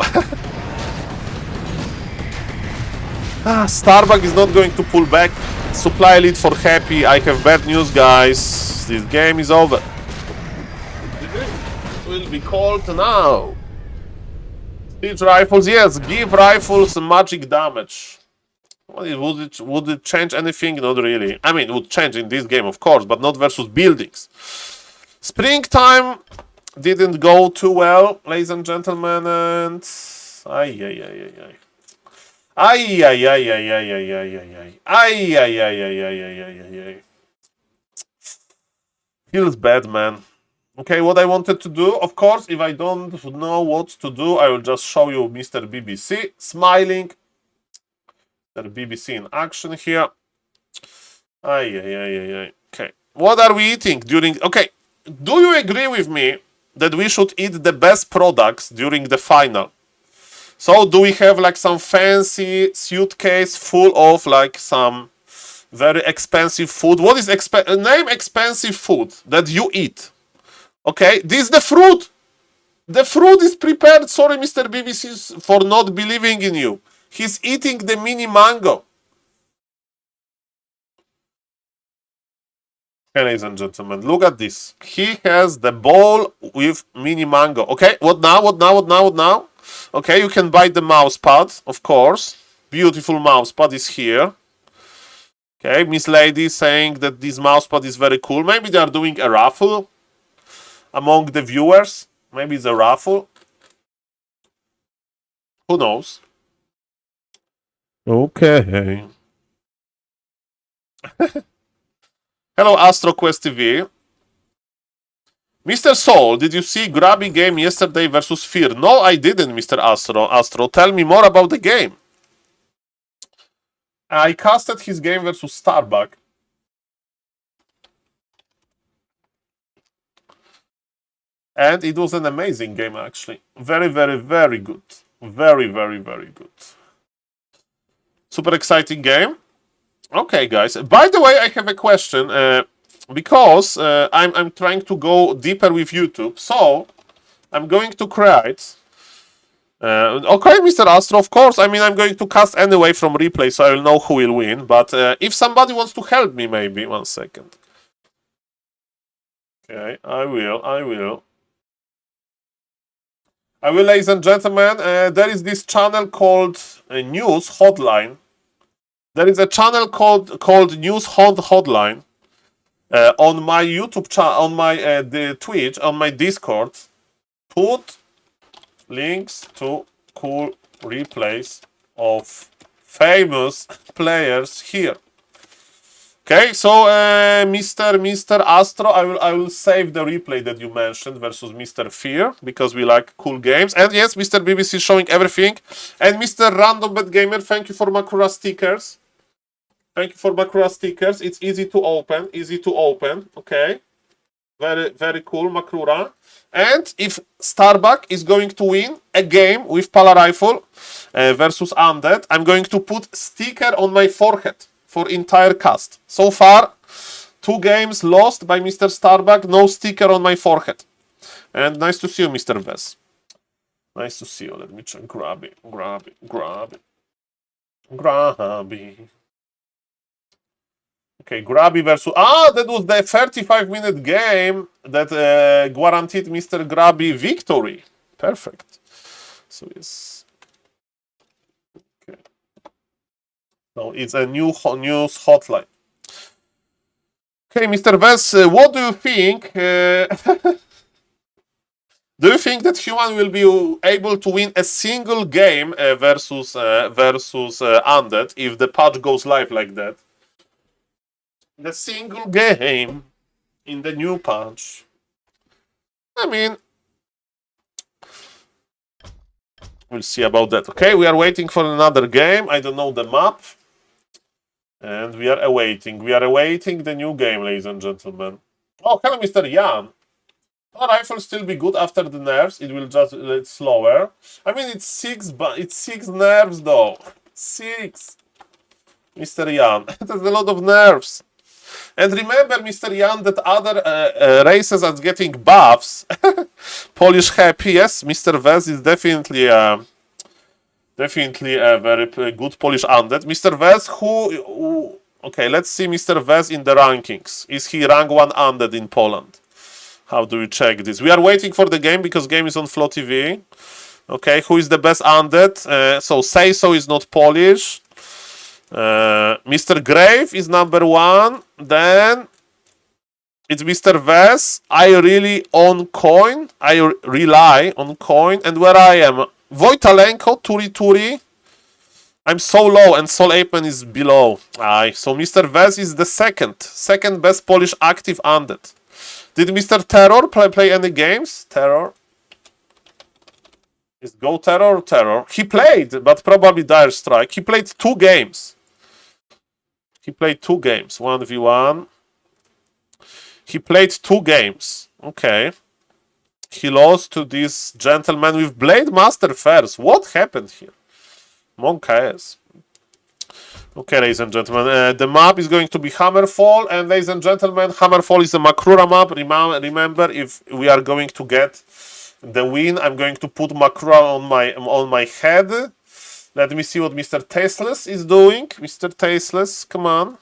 Starbuck is not going to pull back. Supply lead for Happy. I have bad news, guys. This game is over. It will be called now. Siege rifles, yes. Give rifles magic damage. Well, would it change anything? Not really. I mean, it would change in this game, of course, but not versus buildings. Springtime didn't go too well, ladies and gentlemen, and feels bad, man. Okay, what I wanted to do, of course, if I don't know what to do, I will just show you Mr. BBC smiling. Mr. BBC in action here. Okay, what are we eating during? Okay, do you agree with me that we should eat the best products during the final? So do we have like some fancy suitcase full of like some very expensive food? What is name expensive food that you eat? Okay, this is the fruit. The fruit is prepared. Sorry, Mr. BBC, for not believing in you. He's eating the mini mango. Okay, ladies and gentlemen, look at this. He has the bowl with mini mango. Okay, what now? What now? What now? What now? Okay, you can buy the mouse pad, of course. Beautiful mouse pad is here. Okay, Miss Lady saying that this mouse pad is very cool. Maybe they are doing a raffle among the viewers. Maybe it's a raffle. Who knows? Okay. Hello, AstroQuest TV. Mr. Soul, did you see Grabby game yesterday versus Fear? No, I didn't, Mr. Astro, tell me more about the game. I casted his game versus Starbuck. And it was an amazing game, actually. Very, very, very good. Very, very, very good. Super exciting game. Okay, guys. By the way, I have a question. Because I'm trying to go deeper with YouTube. So, I'm going to create... okay, Mr. Astro, of course. I mean, I'm going to cast anyway from replay, so I will know who will win. But if somebody wants to help me, maybe. 1 second. Okay, I will, ladies and gentlemen. There is this channel called News Hotline. There is a channel called News Hotline on my YouTube channel, on my the Twitch, on my Discord. Put links to cool replays of famous players here. Okay, so Mr. Astro, I will save the replay that you mentioned versus Mr. Fear because we like cool games. And yes, Mr. BBC showing everything. And Mr. Random Bet Gamer, thank you for Makura stickers. Thank you for Makura stickers. It's easy to open. Okay, very, very cool, Makura. And if Starbuck is going to win a game with Pala Rifle versus Undead, I'm going to put sticker on my forehead for entire cast. So far, 2 games lost by Mr. Starbuck, no sticker on my forehead. And nice to see you, Mr. Vess. Nice to see you. Let me check. Grab it. Okay, Grabby versus... that was the 35-minute game that guaranteed Mr. Grabby victory. Perfect. So, yes. Okay. So, it's a news hotline. Okay, Mr. Vess, what do you think? Do you think that human will be able to win a single game versus Undead if the patch goes live like that? The single game in the new patch. I mean, we'll see about that. Okay, we are waiting for another game. I don't know the map. And we are awaiting. We are awaiting the new game, ladies and gentlemen. Oh, hello, Mr. Jan. The rifle still be good after the nerfs. It will just it's slower. I mean, it's 6, but it's 6 nerfs though. 6. Mr. Jan. That's a lot of nerfs. And remember, Mr. Jan, that other races are getting buffs. Polish happy, yes. Mr. Vez is definitely a very good Polish undead. Mr. Vez, who... Okay, let's see Mr. Vez in the rankings. Is he rank 1 undead in Poland? How do we check this? We are waiting for the game because game is on Flow TV. Okay, who is the best undead? So Say So is not Polish. Mr. Grave is number 1. Then it's Mr. Vez. I really on coin. I rely on coin. And where I am? Wojtalenko, Turi. I'm so low and SaulApeman is below. Aye. So Mr. Vez is the second best Polish active undead. Did Mr. Terror play any games? Terror. Is Go Terror or Terror? He played, but probably Dire Strike. He played 2 games. 1v1. He played 2 games. Okay. He lost to this gentleman with Blade Master first. What happened here? Monk.s. Okay, ladies and gentlemen. The map is going to be Hammerfall. And ladies and gentlemen, Hammerfall is a Makrura map. Remember, if we are going to get the win, I'm going to put Makrura on my head. Let me see what Mr. Tasteless is doing. Mr. Tasteless, come on.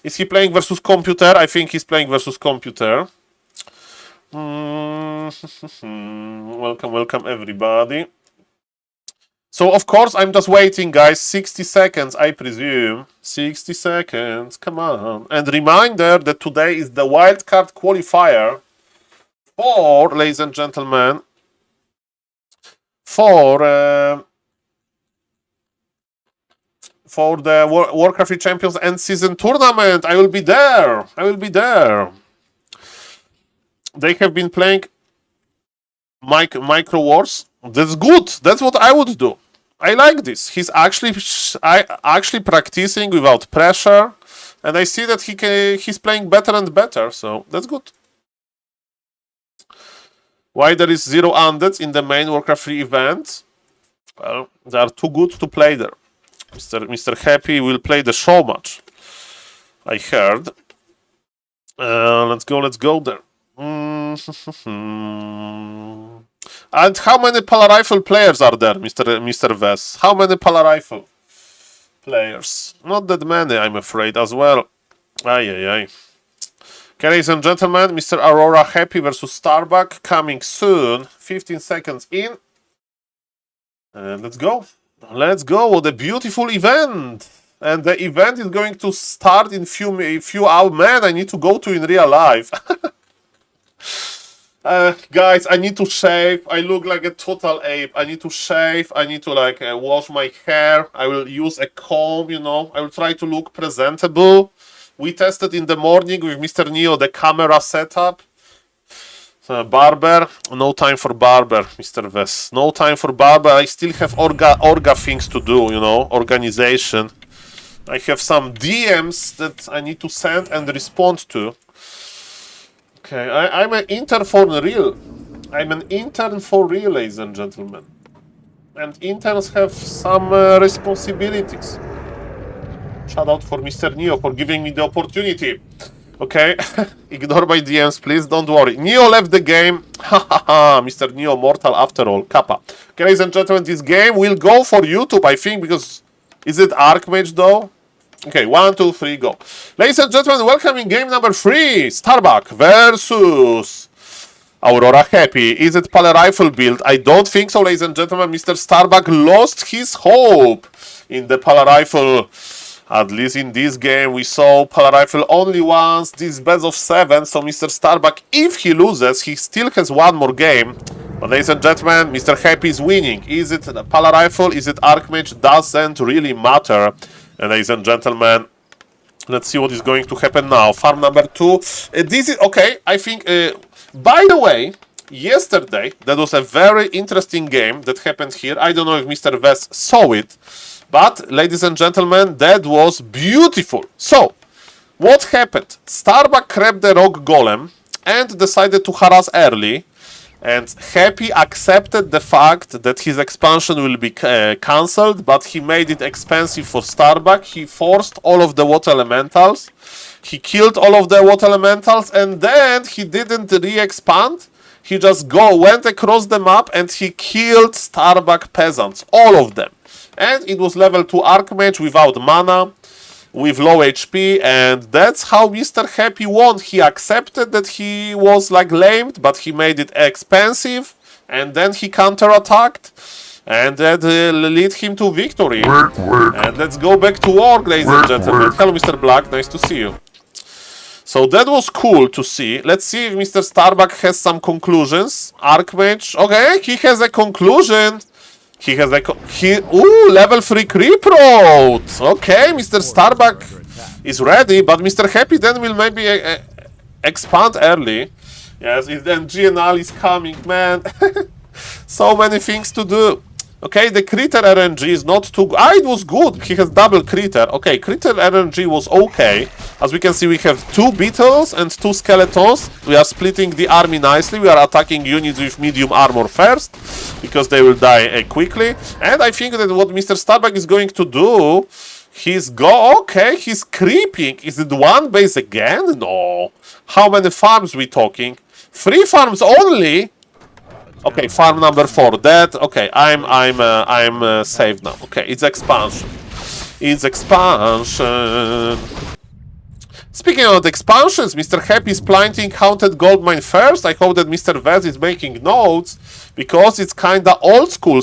Is he playing versus computer? I think he's playing versus computer. Welcome everybody. So, of course, I'm just waiting, guys. 60 seconds, I presume. 60 seconds, come on. And reminder that today is the wildcard qualifier for, ladies and gentlemen, for the Warcraft Champions End Season Tournament. I will be there. They have been playing Micro Wars. That's good. That's what I would do. I like this. He's actually practicing without pressure, and I see that he's playing better and better. So that's good. Why there is 0 undeads in the main Warcraft 3 event? Well, they are too good to play there. Mr. Happy will play the show match, I heard. Let's go there. And how many Pala Rifle players are there, Mr. Vess? How many Pala Rifle players? Not that many, I'm afraid, as well. Ay. Okay, ladies and gentlemen, Mr. Aurora Happy versus Starbuck coming soon. 15 seconds in. And let's go. Let's go. What a beautiful event. And the event is going to start in few hours. Man, I need to go to in real life. Guys, I need to shave. I look like a total ape. I need to shave. I need to wash my hair. I will use a comb, you know. I will try to look presentable. We tested in the morning with Mr. Neo the camera setup. Barber. No time for barber, Mr. Vess. No time for barber. I still have orga things to do, you know. Organization. I have some DMs that I need to send and respond to. Okay, I'm an intern for real. I'm an intern for real, ladies and gentlemen. And interns have some responsibilities. Shout out for Mr. Neo for giving me the opportunity. Okay, ignore my DMs, please, don't worry. Neo left the game. Hahaha, Mr. Neo mortal after all, Kappa. Okay, ladies and gentlemen, this game will go for YouTube, I think, because... Is it Archmage, though? Okay, 1, 2, 3, go. Ladies and gentlemen, welcome in game number 3. Starbuck versus Aurora Happy. Is it Pala Rifle build? I don't think so, ladies and gentlemen. Mr. Starbuck lost his hope in the Pala Rifle. At least in this game, we saw Pala Rifle only once. This is best of 7, so Mr. Starbuck, if he loses, he still has one more game. But ladies and gentlemen, Mr. Happy is winning. Is it Pala Rifle? Is it Archmage? Doesn't really matter. And ladies and gentlemen, let's see what is going to happen now. Farm number 2. This is okay. I think. By the way, yesterday that was a very interesting game that happened here. I don't know if Mr. Vess saw it, but ladies and gentlemen, that was beautiful. So, what happened? Starbuck grabbed the Rock Golem and decided to harass early. And Happy accepted the fact that his expansion will be cancelled, but he made it expensive for Starbuck. He forced all of the water elementals. He killed all of the water elementals, and then he didn't re-expand. He just went across the map and he killed Starbuck peasants, all of them. And it was level 2 Archmage without mana, with low HP, and that's how Mr. Happy won. He accepted that he was lamed, but he made it expensive, and then he counter-attacked, and that led him to victory. And let's go back to work, ladies and gentlemen. Hello, Mr. Black, nice to see you. So that was cool to see. Let's see if Mr. Starbuck has some conclusions. Archmage, okay, he has a conclusion. He has level 3 creep road. Okay, Mr. Starbuck is ready, but Mr. Happy then will maybe expand early. Yes, then GNL is coming, man. So many things to do. Okay, the critter RNG is not too good. It was good. He has double critter. Okay, critter RNG was okay. As we can see, we have 2 beetles and 2 skeletons. We are splitting the army nicely. We are attacking units with medium armor first, because they will die quickly. And I think that what Mr. Starbuck is going to do, he's creeping. Is it 1 base again? No. How many farms we talking? 3 farms only? Okay, farm number 4. That okay. I'm safe now. Okay, it's expansion. It's expansion. Speaking of expansions, Mr. Happy is planting Haunted Goldmine first. I hope that Mr. Vez is making notes, because it's kinda old school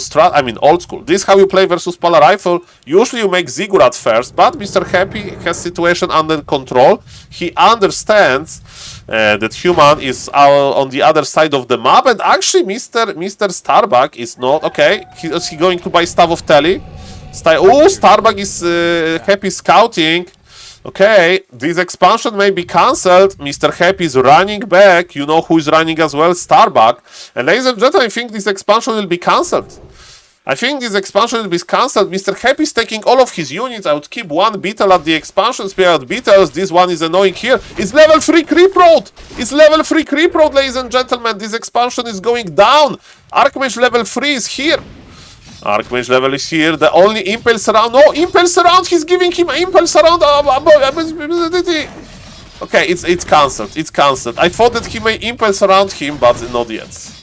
old school. This is how you play versus Pala Rifle. Usually you make Ziggurat first, but Mr. Happy has situation under control. He understands that human is on the other side of the map, and actually Mr. Starbuck is not okay. Is he going to buy Staff of Telly? Starbuck is Happy scouting. Okay, this expansion may be cancelled. Mr. Happy is running back. You know who is running as well? Starbuck. And ladies and gentlemen, I think this expansion will be cancelled. I think this expansion will be cancelled. Mr. Happy is taking all of his units. I would keep one beetle at the expansion spare out beetles. This one is annoying here. It's level 3 creep road. It's level 3 creep road, ladies and gentlemen. This expansion is going down. Archmage level 3 is here. Archmage level is here. The only impulse around. No, impulse around. He's giving him impulse around. Okay, it's cancelled. It's cancelled. I thought that he may impulse around him, but not yet.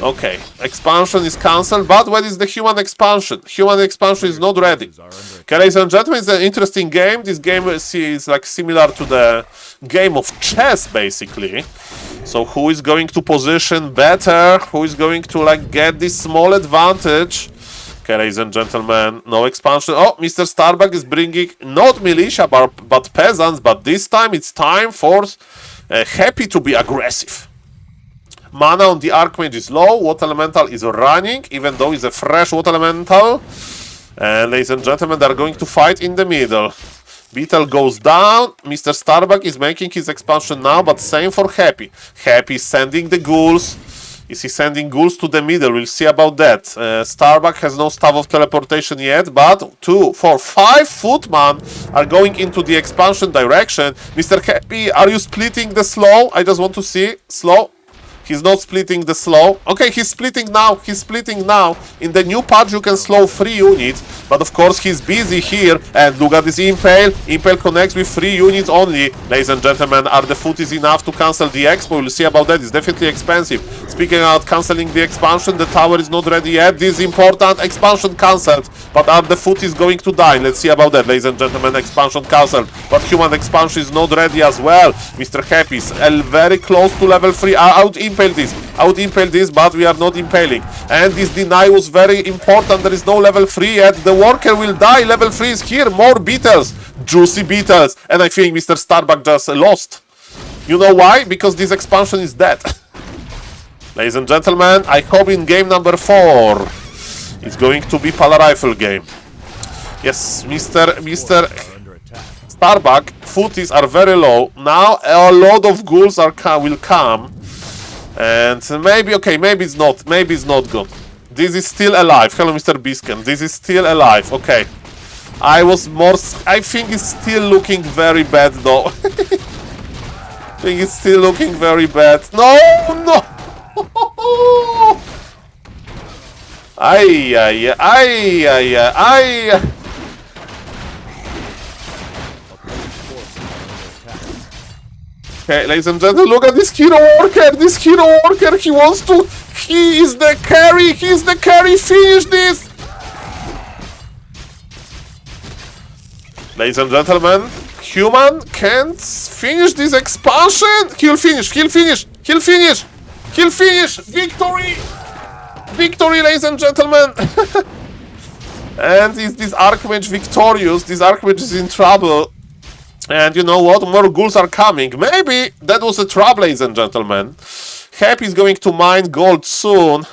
Okay, expansion is cancelled, but when is the human expansion? Human expansion is not ready. Okay, ladies and gentlemen, it's an interesting game. This game is like similar to the game of chess, basically. So who is going to position better? Who is going to like get this small advantage? Okay, ladies and gentlemen, no expansion. Oh, Mr. Starbuck is bringing not militia, but peasants, but this time it's time for Happy to be aggressive. Mana on the Archmage is low, Water Elemental is running, even though it's a fresh Water Elemental. And ladies and gentlemen, they're going to fight in the middle. Beetle goes down, Mr. Starbuck is making his expansion now, but same for Happy. Happy is sending the ghouls. Is he sending ghouls to the middle? We'll see about that. Starbuck has no Staff of Teleportation yet, but 2, 4, 5 footmen are going into the expansion direction. Mr. Happy, are you splitting the slow? I just want to see. Slow. He's not splitting the slow. Okay, he's splitting now. He's splitting now. In the new patch, you can slow 3 units. But of course, he's busy here. And look at this Impale. Impale connects with 3 units only. Ladies and gentlemen, are the footies enough to cancel the expo? We'll see about that. It's definitely expensive. Speaking about cancelling the expansion, the tower is not ready yet. This is important. Expansion cancelled. But are the footies going to die? Let's see about that, ladies and gentlemen. Expansion cancelled. But human expansion is not ready as well. Mr. Happy is very close to level 3. Out impale this, but we are not impaling. And this deny was very important. There is no level 3 yet. The worker will die. Level 3 is here. More beetles. Juicy beetles. And I think Mr. Starbuck just lost. You know why? Because this expansion is dead. Ladies and gentlemen, I hope in game number 4 it's going to be Pala Rifle game. Yes, Mr. Starbuck, footies are very low. Now a lot of ghouls will come. And maybe, okay, maybe it's not good. This is still alive. Hello, Mr. Biscan. This is still alive. Okay. I think it's still looking very bad, though. I think it's still looking very bad. No! Ay. Okay, ladies and gentlemen, look at this hero worker. This hero worker, he is the carry. He's the carry. Finish this. Ladies and gentlemen, human can't finish this expansion. He'll finish. Victory. Victory, ladies and gentlemen. And is this Archmage victorious? This Archmage is in trouble. And you know what? More ghouls are coming. Maybe that was a trap, ladies and gentlemen. Happy is going to mine gold soon.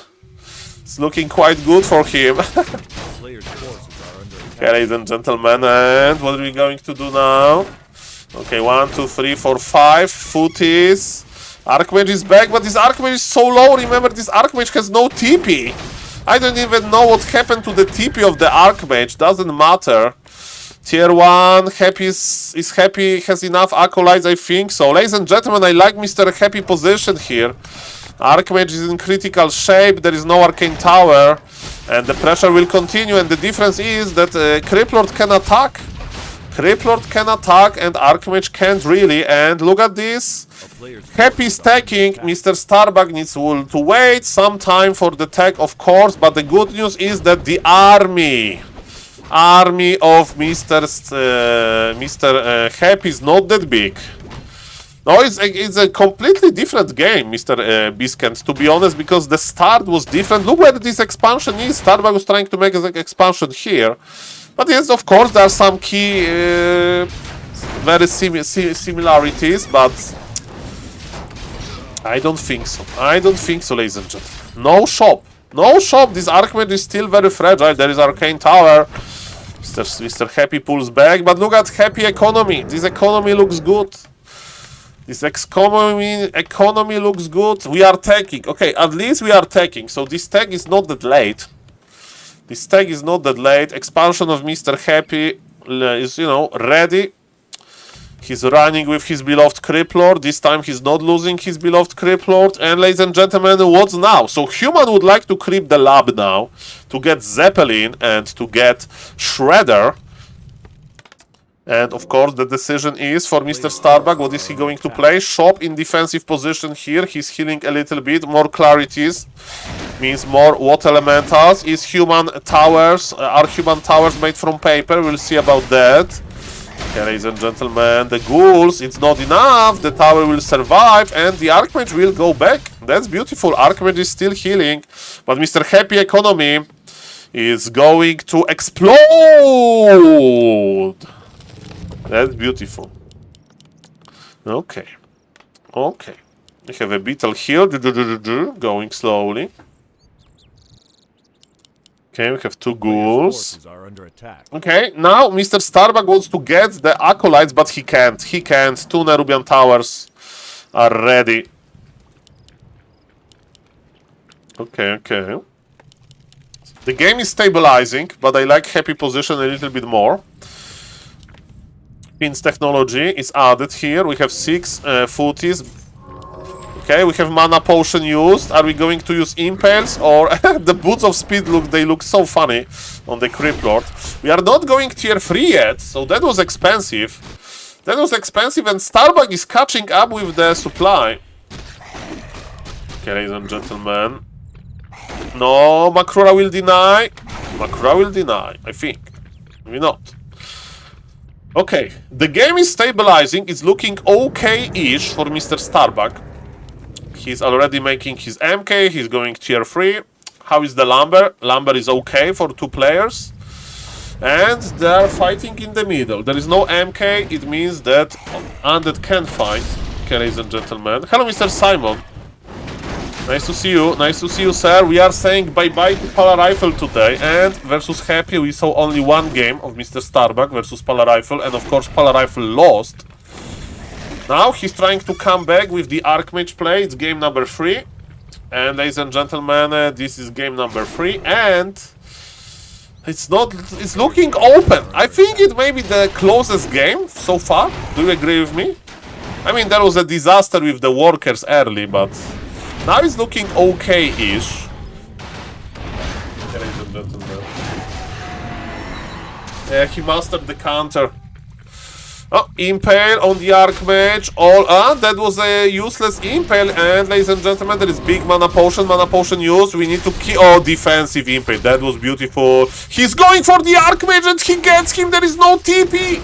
It's looking quite good for him. Okay, ladies and gentlemen, and what are we going to do now? Okay, 1, 2, 3, 4, 5 footies. Archmage is back, but this Archmage is so low. Remember, this Archmage has no TP. I don't even know what happened to the TP of the Archmage. Doesn't matter. Tier 1, Happy is Happy, has enough acolytes, I think so. Ladies and gentlemen, I like Mr. Happy position here. Archmage is in critical shape, there is no Arcane Tower, and the pressure will continue, and the difference is that Criplord can attack. Criplord can attack, and Archmage can't really, and look at this. Happy is taking, Mr. Starbuck needs to wait some time for the tech, of course, but the good news is that the army of Mr. Happy is not that big. No, it's a completely different game, Mr. Biscuit, to be honest, because the start was different. Look where this expansion is. Starbuck was trying to make an expansion here. But yes, of course, there are some key very similarities, but I don't think so. I don't think so, ladies and gentlemen. No shop. No shop. This Archmage is still very fragile. There is Arcane Tower. Mr. Happy pulls back, but look at Happy economy. This economy looks good. This economy looks good. We are taking. Okay, at least we are taking. So this tech is not that late. This tag is not that late. Expansion of Mr. Happy is, you know, ready. He's running with his beloved Criplord. This time he's not losing his beloved Criplord. And ladies and gentlemen, what's now? So Human would like to creep the lab now to get Zeppelin and to get Shredder. And of course the decision is for Mr. Starbuck. What is he going to play? Shop in defensive position here. He's healing a little bit. More clarities means more water elementals. Is Human towers? Are Human towers made from paper? We'll see about that. Okay, ladies and gentlemen, the ghouls, it's not enough. The tower will survive and the Archmage will go back. That's beautiful. Archmage is still healing, but Mr. Happy Economy is going to explode. That's beautiful. Okay. Okay. We have a beetle here. Going slowly. Okay, we have two ghouls. Forces are under attack. Okay, now Mr. Starbuck wants to get the Acolytes, but he can't. He can't. Two Nerubian Towers are ready. Okay, okay. The game is stabilizing, but I like Happy Position a little bit more. Pins technology is added here. We have 6 footies. Okay, we have mana potion used. Are we going to use impales or the boots of speed they look so funny on the Criplord. We are not going tier 3 yet, so that was expensive. That was expensive and Starbuck is catching up with the supply. Okay, ladies and gentlemen. No, Makrura will deny. Makrura will deny, I think. Maybe not. Okay, the game is stabilizing. It's looking okay-ish for Mr. Starbuck. He's already making his MK, he's going tier 3. How is the Lumber? Lumber is okay for 2 players. And they are fighting in the middle. There is no MK, it means that Undead can fight. Okay, ladies and gentlemen. Hello, Mr. Simon. Nice to see you. Nice to see you, sir. We are saying bye-bye to Pala Rifle today. And versus Happy, we saw only one game of Mr. Starbuck versus Pala Rifle. And of course, Pala Rifle lost. Now he's trying to come back with the Archmage play. It's game number 3. And ladies and gentlemen, this is game number 3. And it's looking open. I think it may be the closest game so far. Do you agree with me? I mean, there was a disaster with the workers early, but now it's looking okay-ish. Ladies and gentlemen. Yeah, he mastered the counter. Oh, Impale on the Archmage. That was a useless Impale. And ladies and gentlemen, there is big mana potion used. We need to keep. Oh, defensive Impale. That was beautiful. He's going for the Archmage and he gets him. There is no TP.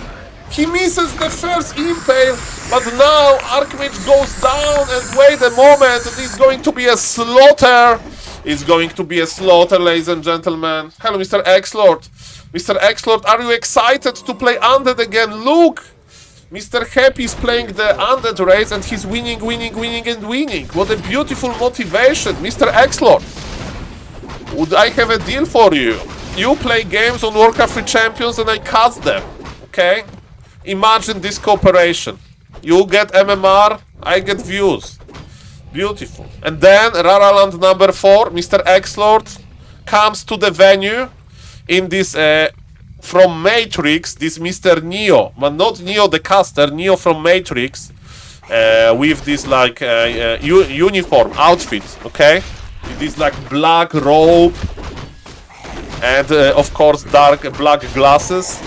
He misses the first Impale. But now Archmage goes down. And wait a moment. It's going to be a slaughter. It's going to be a slaughter, ladies and gentlemen. Hello, Mr. X-Lord. Mr. X-Lord, are you excited to play Undead again? Look! Mr. Happy is playing the Undead race and he's winning. What a beautiful motivation. Mr. X-Lord, would I have a deal for you? You play games on Warcraft 3 Champions and I cast them. Okay? Imagine this cooperation. You get MMR, I get views. Beautiful. And then, Raraland number 4, Mr. X-Lord comes to the venue in this... from Matrix, this Mr. Neo, but not Neo the caster, Neo from Matrix, with this like uniform outfit, okay? This like black robe and of course dark black glasses,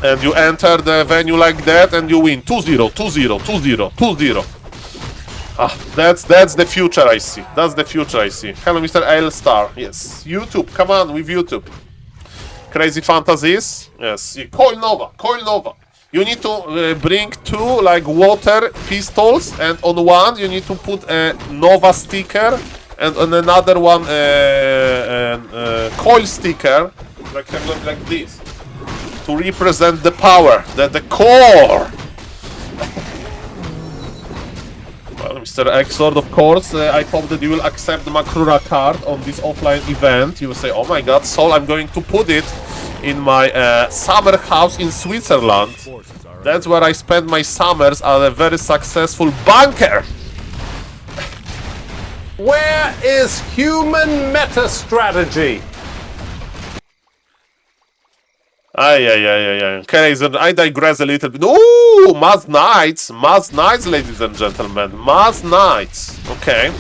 and you enter the venue like that and you win 2-0, 2-0, 2-0, 2-0. Ah, that's the future I see. That's the future I see. Hello, Mr. L-Star. Yes, YouTube. Come on with YouTube. Crazy fantasies. Yes. Coil Nova. You need to bring 2 like water pistols, and on one you need to put a Nova sticker, and on another one coil sticker, like this, to represent the power, the core. Well, Mr. X-Sword, of course, I hope that you will accept the Makrura card on this offline event. You will say, oh my god, Saul, I'm going to put it in my summer house in Switzerland. That's where I spend my summers as a very successful banker. Where is human meta strategy? Okay, so I digress a little bit. Ooh, Mass Knights, ladies and gentlemen, Mass Knights. Okay.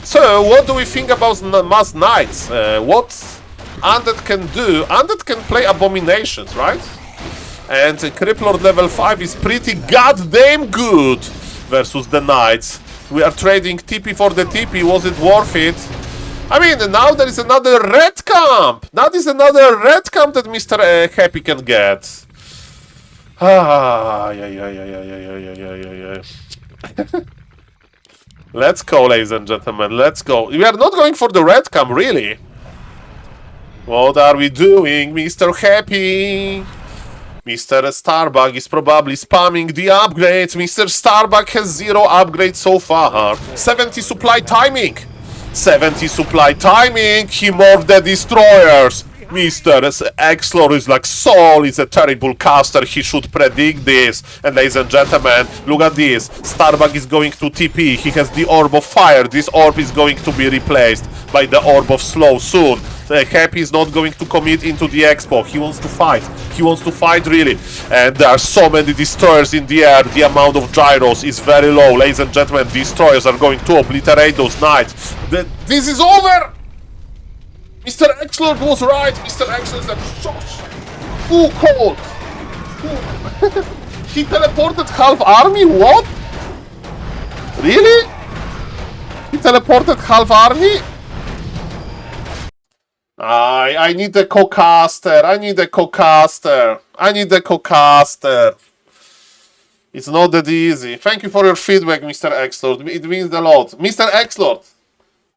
So, what do we think about Mass Knights? What Undead can do? Undead can play Abominations, right? And Crippler level 5 is pretty goddamn good versus the Knights. We are trading TP for the TP. Was it worth it? I mean, now there is another red camp. That is another red camp that Mr. Happy can get. Let's go, ladies and gentlemen. Let's go. We are not going for the red camp, really. What are we doing, Mr. Happy? Mr. Starbuck is probably spamming the upgrades. Mr. Starbuck has 0 upgrades so far. 70 supply timing. 70 supply timing. He morphed the destroyers. Mr. Exlor is like, Saul is a terrible caster. He should predict this. And ladies and gentlemen, look at this. Starbuck is going to TP. He has the Orb of Fire. This orb is going to be replaced by the Orb of Slow soon. Happy is not going to commit into the expo. He wants to fight. He wants to fight, really. And there are so many destroyers in the air. The amount of gyros is very low. Ladies and gentlemen, destroyers are going to obliterate those knights. This is over! Mr. Excellent was right. Mr. Excellent is like, shush. Ooh, cold. Ooh. He teleported half army? What? Really? He teleported half army? I need a co-caster. I need a co-caster. I need a co-caster. It's not that easy. Thank you for your feedback, Mr. Exlord. It means a lot. Mr. Exlord,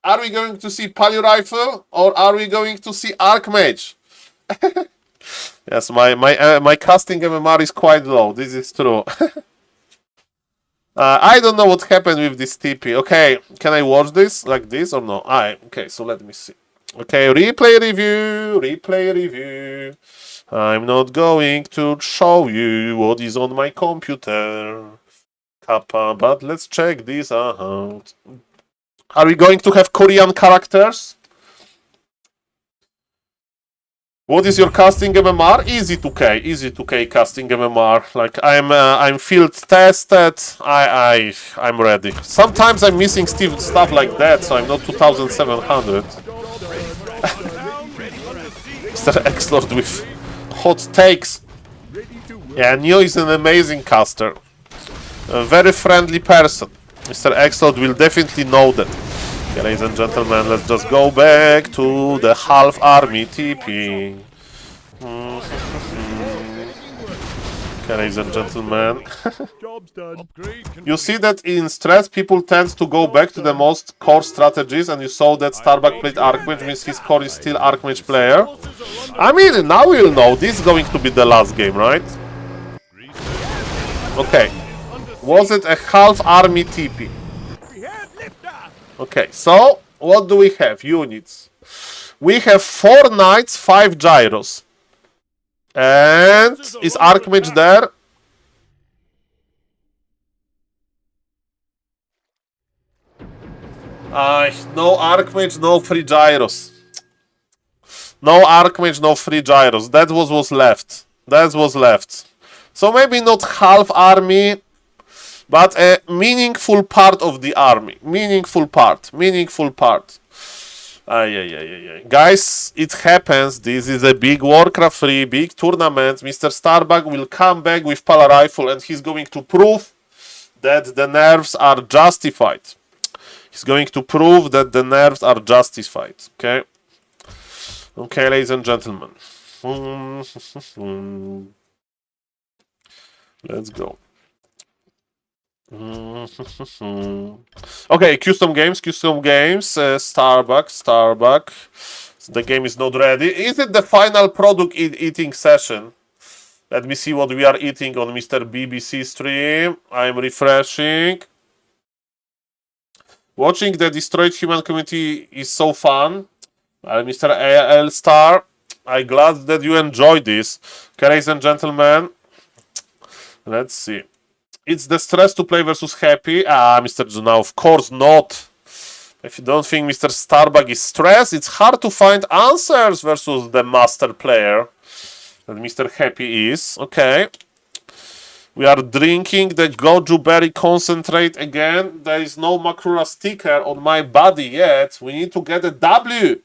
are we going to see Pally Rifle or are we going to see Archmage? Yes, my casting MMR is quite low. This is true. I don't know what happened with this TP. Okay, can I watch this like this or no? Okay, so let me see. Okay, replay review. I'm not going to show you what is on my computer, Kappa, but let's check this out. Are we going to have Korean characters? What is your casting MMR? Easy 2K, easy 2K casting MMR. Like I'm field tested. I'm ready. Sometimes I'm missing stuff like that, so I'm not 2700. Mr. Exlord with hot takes. Yeah, Neo is an amazing caster. A very friendly person. Mr. Exlord will definitely know that. Okay, ladies and gentlemen, let's just go back to the half army TP. Okay, ladies and gentlemen. You see that in stress, people tend to go back to the most core strategies, and you saw that Starbuck played Archmage, means his core is still Archmage player. I mean, now we'll know. This is going to be the last game, right? Okay. Was it a half army TP? Okay, so what do we have? Units. We have 4 knights, 5 gyros. And is Archmage there? No Archmage, no free gyros. No Archmage, no free gyros. That was left. That was left. So maybe not half army, but a meaningful part of the army. Meaningful part. Meaningful part. Guys, it happens. This is a big Warcraft 3, big tournament. Mr. Starbuck will come back with Pala Rifle and he's going to prove that the nerfs are justified. He's going to prove that the nerfs are justified. Okay? Okay, ladies and gentlemen. Let's go. Okay, custom games, Starbuck. The game is not ready. Is it the final product eating session? Let me see what we are eating on Mr. BBC stream. I'm refreshing. Watching the destroyed human community is so fun. Mr. AL Star, I'm glad that you enjoyed this. Okay, ladies and gentlemen, let's see. It's the stress to play versus Happy. Mr. Juna, of course not. If you don't think Mr. Starbuck is stressed, it's hard to find answers versus the master player. that Mr. Happy is. Okay. We are drinking the goju berry concentrate again. There is no Makrura sticker on my body yet. We need to get a W.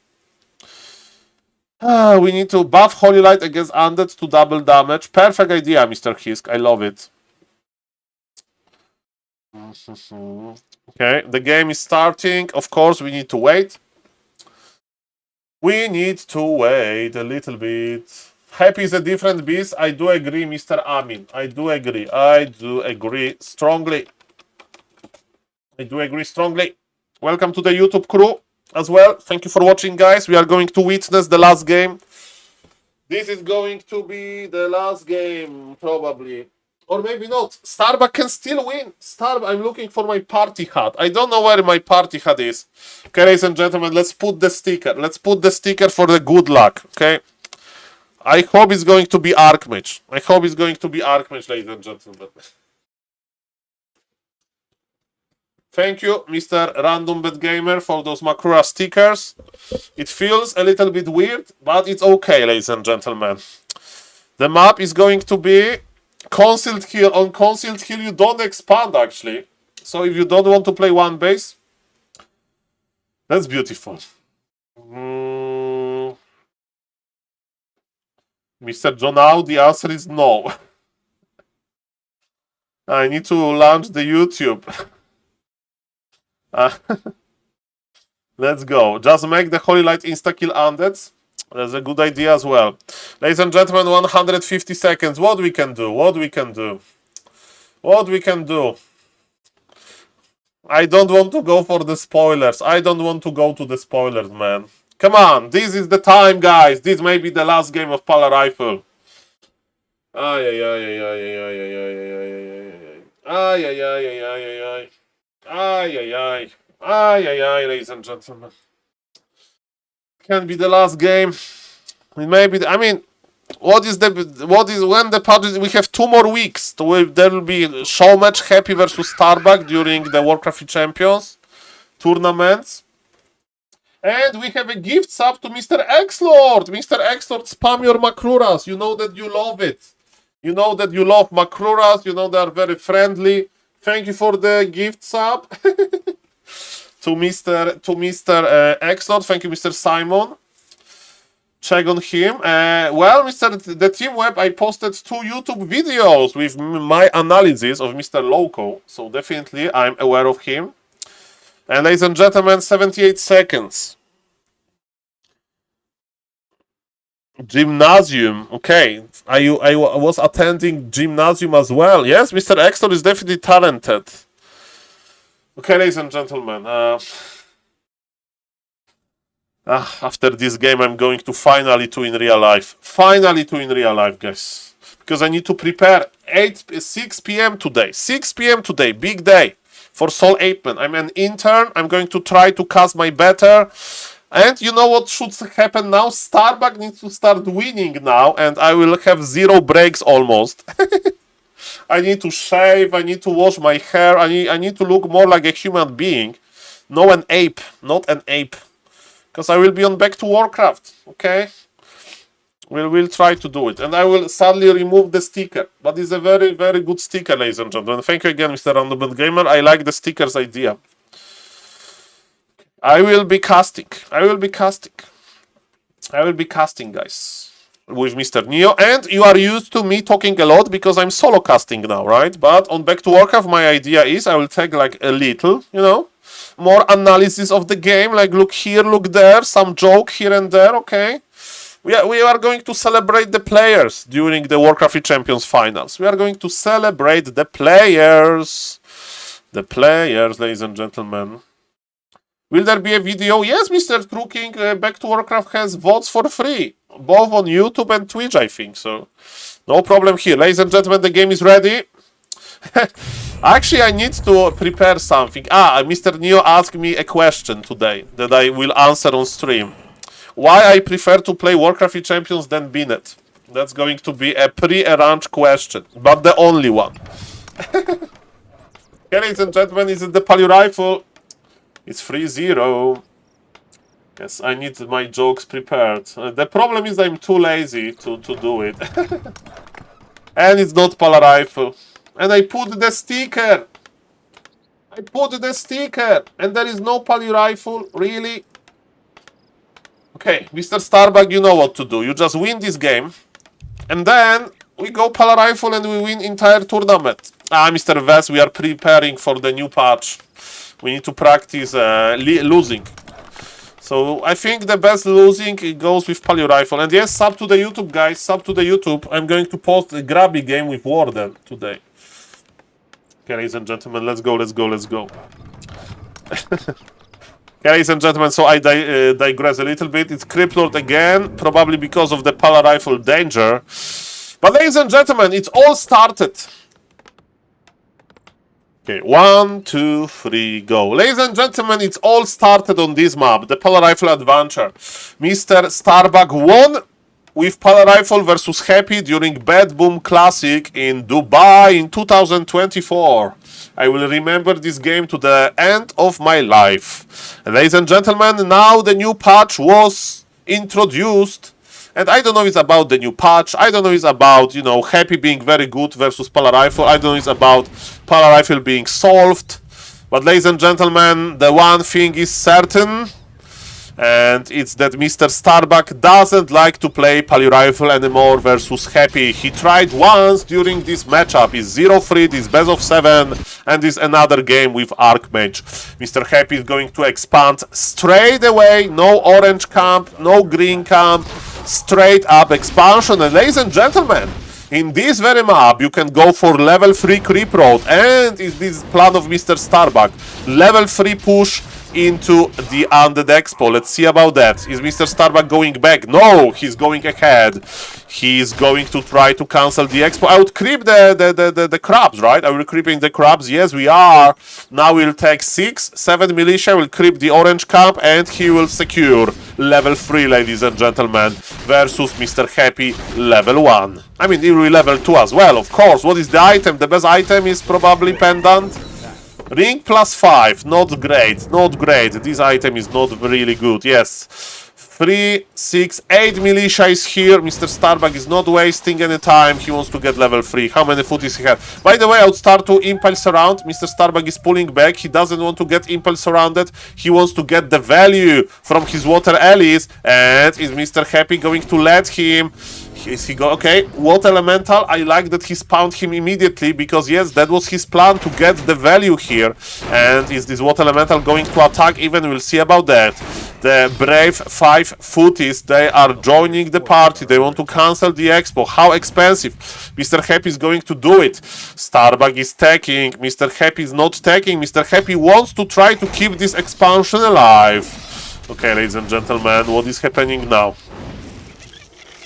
We need to buff Holy Light against undead to double damage. Perfect idea, Mr. Hisk. I love it. Okay, the game is starting. Of course, we need to wait. We need to wait a little bit. Happy is a different beast. I do agree, Mr. Amin. I do agree. I do agree strongly. I do agree strongly. Welcome to the YouTube crew as well. Thank you for watching, guys. We are going to witness the last game. This is going to be the last game, probably. Or maybe not. Starbuck can still win. I'm looking for my party hat. I don't know where my party hat is. Okay, ladies and gentlemen, let's put the sticker. Let's put the sticker for the good luck, okay? I hope it's going to be Archmage. I hope it's going to be Archmage, ladies and gentlemen. Thank you, Mr. Random Bet Gamer, for those Makrura stickers. It feels a little bit weird, but it's okay, ladies and gentlemen. The map is going to be Concealed Hill. On Concealed Hill, you don't expand, actually. So if you don't want to play one base, that's beautiful. Mr. Jonau, the answer is no. I need to launch the YouTube. Let's go. Just make the Holy Light insta-kill undeads. That's a good idea as well. Ladies and gentlemen, 150 seconds. What we can do? What we can do? What we can do? I don't want to go for the spoilers. I don't want to go to the spoilers, man. Come on. This is the time, guys. This may be the last game of Pala Rifle. Ay, ay, ay, ay, ay, ay, ay, ay, ay, ay, ay, ay, ay, ay, ay, ay. Ay, ay, ay. Ay, ay, ay, ladies and gentlemen. Can be the last game. It may be. I mean, when the party? We have 2 more weeks. There will be show match Happy versus Starbuck during the Warcraft Champions tournaments. And we have a gift sub to Mr. X-Lord. Mr. X-Lord, spam your Makruras. You know that you love it. You know that you love Makruras. You know they are very friendly. Thank you for the gift sub. To Mr. X-Lord. Thank you, Mr. Simon. Check on him. Well, the Team Web, I posted 2 YouTube videos with my analysis of Mr. Loco. So definitely I'm aware of him. And ladies and gentlemen, 78 seconds. Gymnasium. Okay. I was attending gymnasium as well. Yes, Mr. X-Lord is definitely talented. Okay, ladies and gentlemen, after this game, I'm going to finally to in real life. Finally to in real life, guys. Because I need to prepare 6 p.m. today. 6 p.m. today, big day for SaulPlayerMan. I'm an intern. I'm going to try to cast my better. And you know what should happen now? Starbuck needs to start winning now, and I will have 0 breaks almost. I need to shave, I need to wash my hair, I need to look more like a human being. No an ape, not an ape. Because I will be on back to Warcraft, okay? We'll try to do it. And I will sadly remove the sticker. But it's a very, very good sticker, ladies and gentlemen. Thank you again, Mr. Random Gamer. I like the stickers idea. I will be casting, guys. With Mr. Neo, and you are used to me talking a lot because I'm solo casting now, right? But on Back to Warcraft, my idea is I will take like a little, you know, more analysis of the game, like look here, look there, some joke here and there, okay? We are going to celebrate the players during the Warcraft Champions finals. We are going to celebrate the players. The players, ladies and gentlemen. Will there be a video? Yes, Mr. Truking, Back to Warcraft has votes for free. Both on YouTube and Twitch, I think, so no problem here. Ladies and gentlemen, the game is ready. Actually, I need to prepare something. Mr. Neo asked me a question today that I will answer on stream. Why I prefer to play Warcraft Champions than Binet? That's going to be a pre-arranged question, but the only one. Okay, ladies and gentlemen, is it the Pali Rifle? It's 3-0. Yes, I need my jokes prepared. The problem is I'm too lazy to do it. And it's not Pala Rifle. And I put the sticker. I put the sticker. And there is no Pali Rifle. Really? Okay, Mr. Starbuck, you know what to do. You just win this game. And then we go Pala Rifle and we win entire tournament. Mr. Vest, we are preparing for the new patch. We need to practice losing. So I think the best losing goes with Pali Rifle. And yes, sub to the YouTube, guys. Sub to the YouTube. I'm going to post a grabby game with Warden today. Okay, ladies and gentlemen, let's go, let's go, let's go. Okay, ladies and gentlemen, so I digress a little bit. It's Cryptlord again, probably because of the Pala Rifle danger. But ladies and gentlemen, it's all started. Okay, 1, 2, 3, go. Ladies and gentlemen, it's all started on this map, the Pala Rifle Adventure. Mr. Starbuck won with Pala Rifle versus Happy during Bad Boom Classic in Dubai in 2024. I will remember this game to the end of my life. And ladies and gentlemen, now the new patch was introduced. And I don't know if it's about the new patch. I don't know if it's about, you know, Happy being very good versus Pala Rifle. I don't know if it's about Pala Rifle being solved. But ladies and gentlemen, the one thing is certain. And it's that Mr. Starbuck doesn't like to play Pali Rifle anymore versus Happy. He tried once during this matchup. It's 0-3, this best of 7, and this another game with Archmage. Mr. Happy is going to expand straight away. No orange camp, no green camp. Straight up expansion. And ladies and gentlemen, in this very map, you can go for level 3 creep road. And is this plan of Mr. Starbuck. Level 3 push into the Undead Expo. Let's see about that. Is Mr. Starbuck going back? No, he's going ahead. He's going to try to cancel the Expo. I would creep the crabs, right? Are we creeping the crabs? Yes, we are. Now we'll take 6, 7 militia, will creep the orange camp, and he will secure level 3, ladies and gentlemen, versus Mr. Happy level 1. I mean, he will level 2 as well, of course. What is the item? The best item is probably Pendant. Ring plus 5, not great, not great. This item is not really good. Yes, 3, 6, 8 militia is here. Mr. Starbuck is not wasting any time. He wants to get level 3. How many foot is he have? By the way, I would start to impulse around. Mr. Starbuck is pulling back. He doesn't want to get impulse surrounded. He wants to get the value from his water allies. And is Mr. Happy going to let him? Is he go? Okay, Water Elemental. I like that he spawned him immediately because yes, that was his plan to get the value here. And is this Water Elemental going to attack? Even we'll see about that. The brave 5 footies, they are joining the party. They want to cancel the expo. How expensive? Mr. Happy is going to do it. Starbuck is taking. Mr. Happy is not taking. Mr. Happy wants to try to keep this expansion alive. Okay, ladies and gentlemen, what is happening now?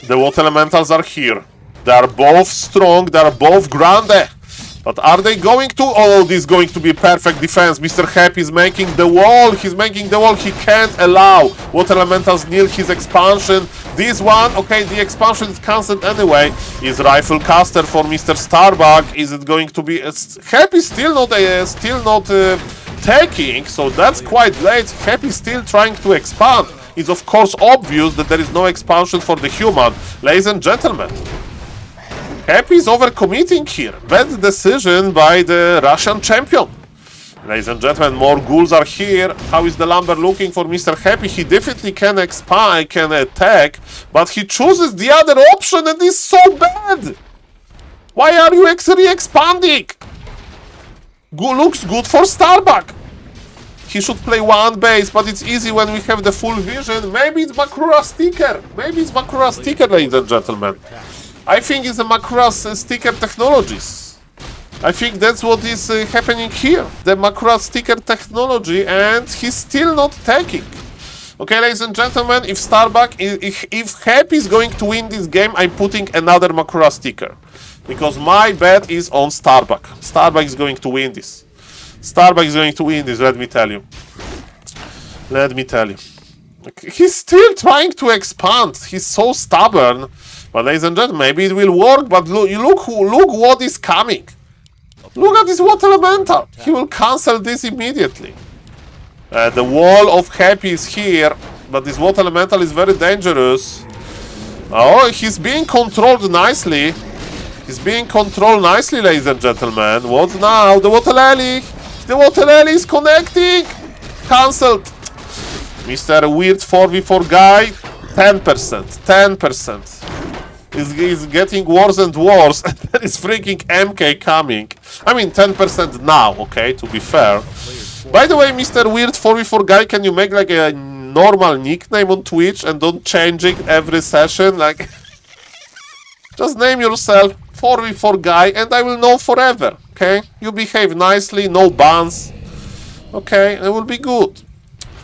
The Water Elementals are here. They are both strong, they are both grande. But are they going to? Oh, this is going to be perfect defense. Mr. Happy is making the wall. He's making the wall. He can't allow Water Elementals near his expansion. This one, okay, the expansion is cancelled anyway. Is Rifle Caster for Mr. Starbuck. Is it going to be... Happy still not taking, so that's quite late. Happy still trying to expand. It's of course obvious that there is no expansion for the human. Ladies and gentlemen, Happy is overcommitting here. Bad decision by the Russian champion. Ladies and gentlemen, more ghouls are here. How is the lumber looking for Mr. Happy? He definitely can expand, can attack, but he chooses the other option and is so bad. Why are you re-expanding? Looks good for Starbuck. He should play one base, but it's easy when we have the full vision. Maybe it's Makura sticker. Maybe it's Makura sticker, ladies and gentlemen. I think it's a Makura sticker technologies. I think that's what is happening here. The Makura sticker technology, and he's still not taking. Okay, ladies and gentlemen, if Starbuck, if Happy is going to win this game, I'm putting another Makura sticker. Because my bet is on Starbuck. Starbuck is going to win this. Starbuck is going to win this, let me tell you. Let me tell you. He's still trying to expand. He's so stubborn. But ladies and gentlemen, maybe it will work, but look what is coming. Look at this Water Elemental. He will cancel this immediately. The wall of Happy is here. But this water elemental is very dangerous. Oh, he's being controlled nicely. He's being controlled nicely, ladies and gentlemen. What now? The water lily. The water lily is connecting. Cancelled. Mr. Weird 4v4 guy. 10%. 10%. It's getting worse and worse. There is freaking MK coming. I mean, 10% now, okay, to be fair. By the way, Mr. Weird 4v4 guy, can you make like a normal nickname on Twitch and don't change it every session? Like, just name yourself 4v4 guy and I will know forever, okay? You behave nicely, no bans, okay? It will be good.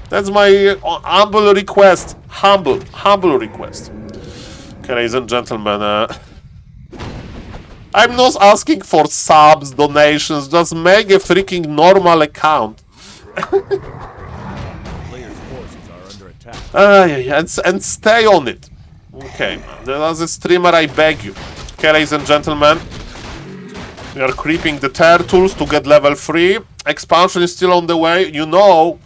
That's my humble request. Humble request. Okay, ladies and gentlemen, I'm not asking for subs, donations, just make a freaking normal account. Players' forces are under attack. And stay on it. Okay, as a streamer, I beg you. Okay, ladies and gentlemen, we are creeping the turtles to get level 3. Expansion is still on the way. You know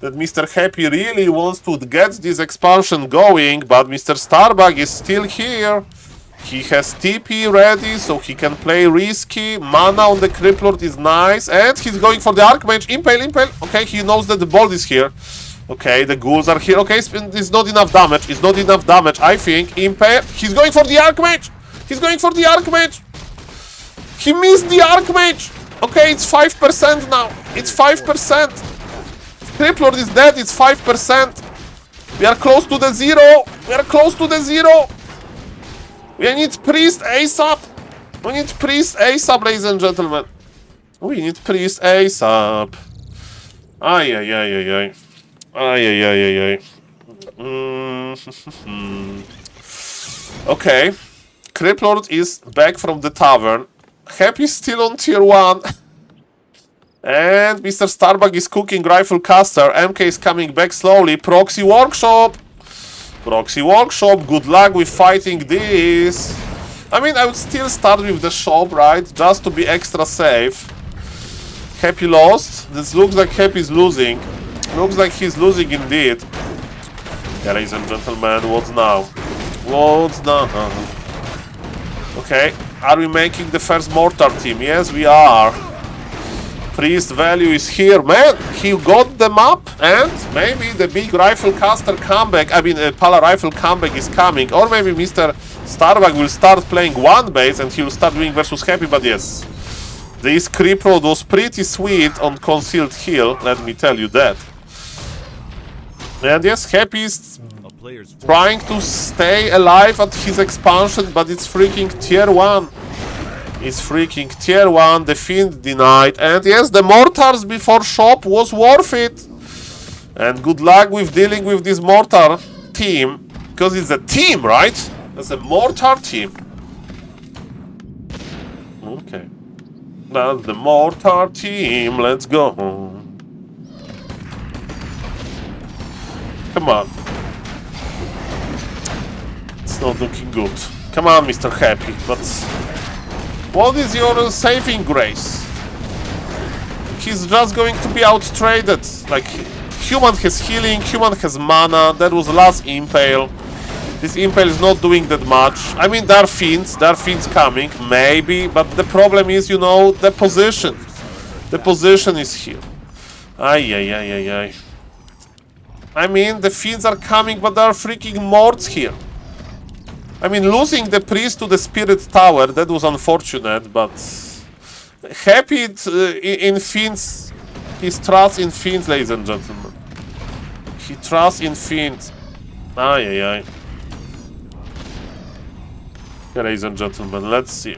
that Mr. Happy really wants to get this expansion going, but Mr. Starbuck is still here. He has TP ready, so he can play risky. Mana on the Criplord is nice, and he's going for the Archmage. Impale. Okay, he knows that the bolt is here. Okay, the ghouls are here. Okay, it's not enough damage. It's not enough damage, I think. Impale. He's going for the Archmage. He's going for the Archmage. He missed the Archmage. Okay, it's 5% now. It's 5%. Criplord is dead. It's 5%. We are close to the 0. We are close to the 0. We need priest ASAP. We need priest ASAP, ladies and gentlemen. We need priest ASAP. Ay. Okay. Criplord is back from the tavern. Happy still on tier 1. And Mr. Starbuck is cooking rifle caster. MK is coming back slowly. Proxy workshop. Proxy workshop. Good luck with fighting this. I mean, I would still start with the shop, right? Just to be extra safe. Happy lost. This looks like Happy is losing. Looks like he's losing indeed. Yeah, ladies and gentlemen, what's now? What's now? Okay, are we making the first mortar team? Yes, we are. Priest value is here. Man, he got them up, and maybe the big rifle caster comeback, I mean, Pala rifle comeback is coming. Or maybe Mr. Starbuck will start playing one base and he'll start doing versus Happy, but yes. This creep road was pretty sweet on Concealed Hill, let me tell you that. And yes, Happy is trying to stay alive at his expansion, but it's freaking tier 1. It's freaking tier 1, the Fiend denied. And yes, the mortars before shop was worth it. And good luck with dealing with this mortar team. Because it's a team, right? It's a mortar team. Okay. That's the mortar team. Let's go. Come on. It's not looking good. Come on, Mr. Happy. But what is your saving grace? He's just going to be out-traded. Like, human has healing, human has mana. That was last Impale. This Impale is not doing that much. I mean, there are fiends coming, maybe. But the problem is, you know, the position. The position is here. Ay. I mean, the fiends are coming, but there are freaking morts here. I mean, losing the priest to the spirit tower, that was unfortunate, but Happy in fiends. His trust in fiends, ladies and gentlemen. He trusts in fiends. Ay. Yeah, ladies and gentlemen, let's see.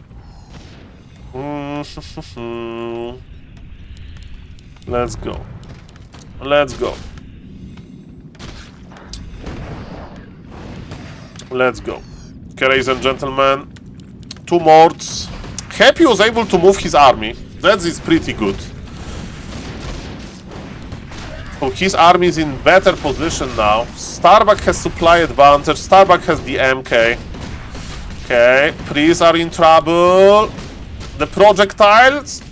Let's go. Let's go. Let's go. Okay, ladies and gentlemen, 2 morts. Happy was able to move his army. That is pretty good. So his army is in better position now. Starbuck has supply advantage. Starbuck has the MK. Okay, priests are in trouble. The projectiles,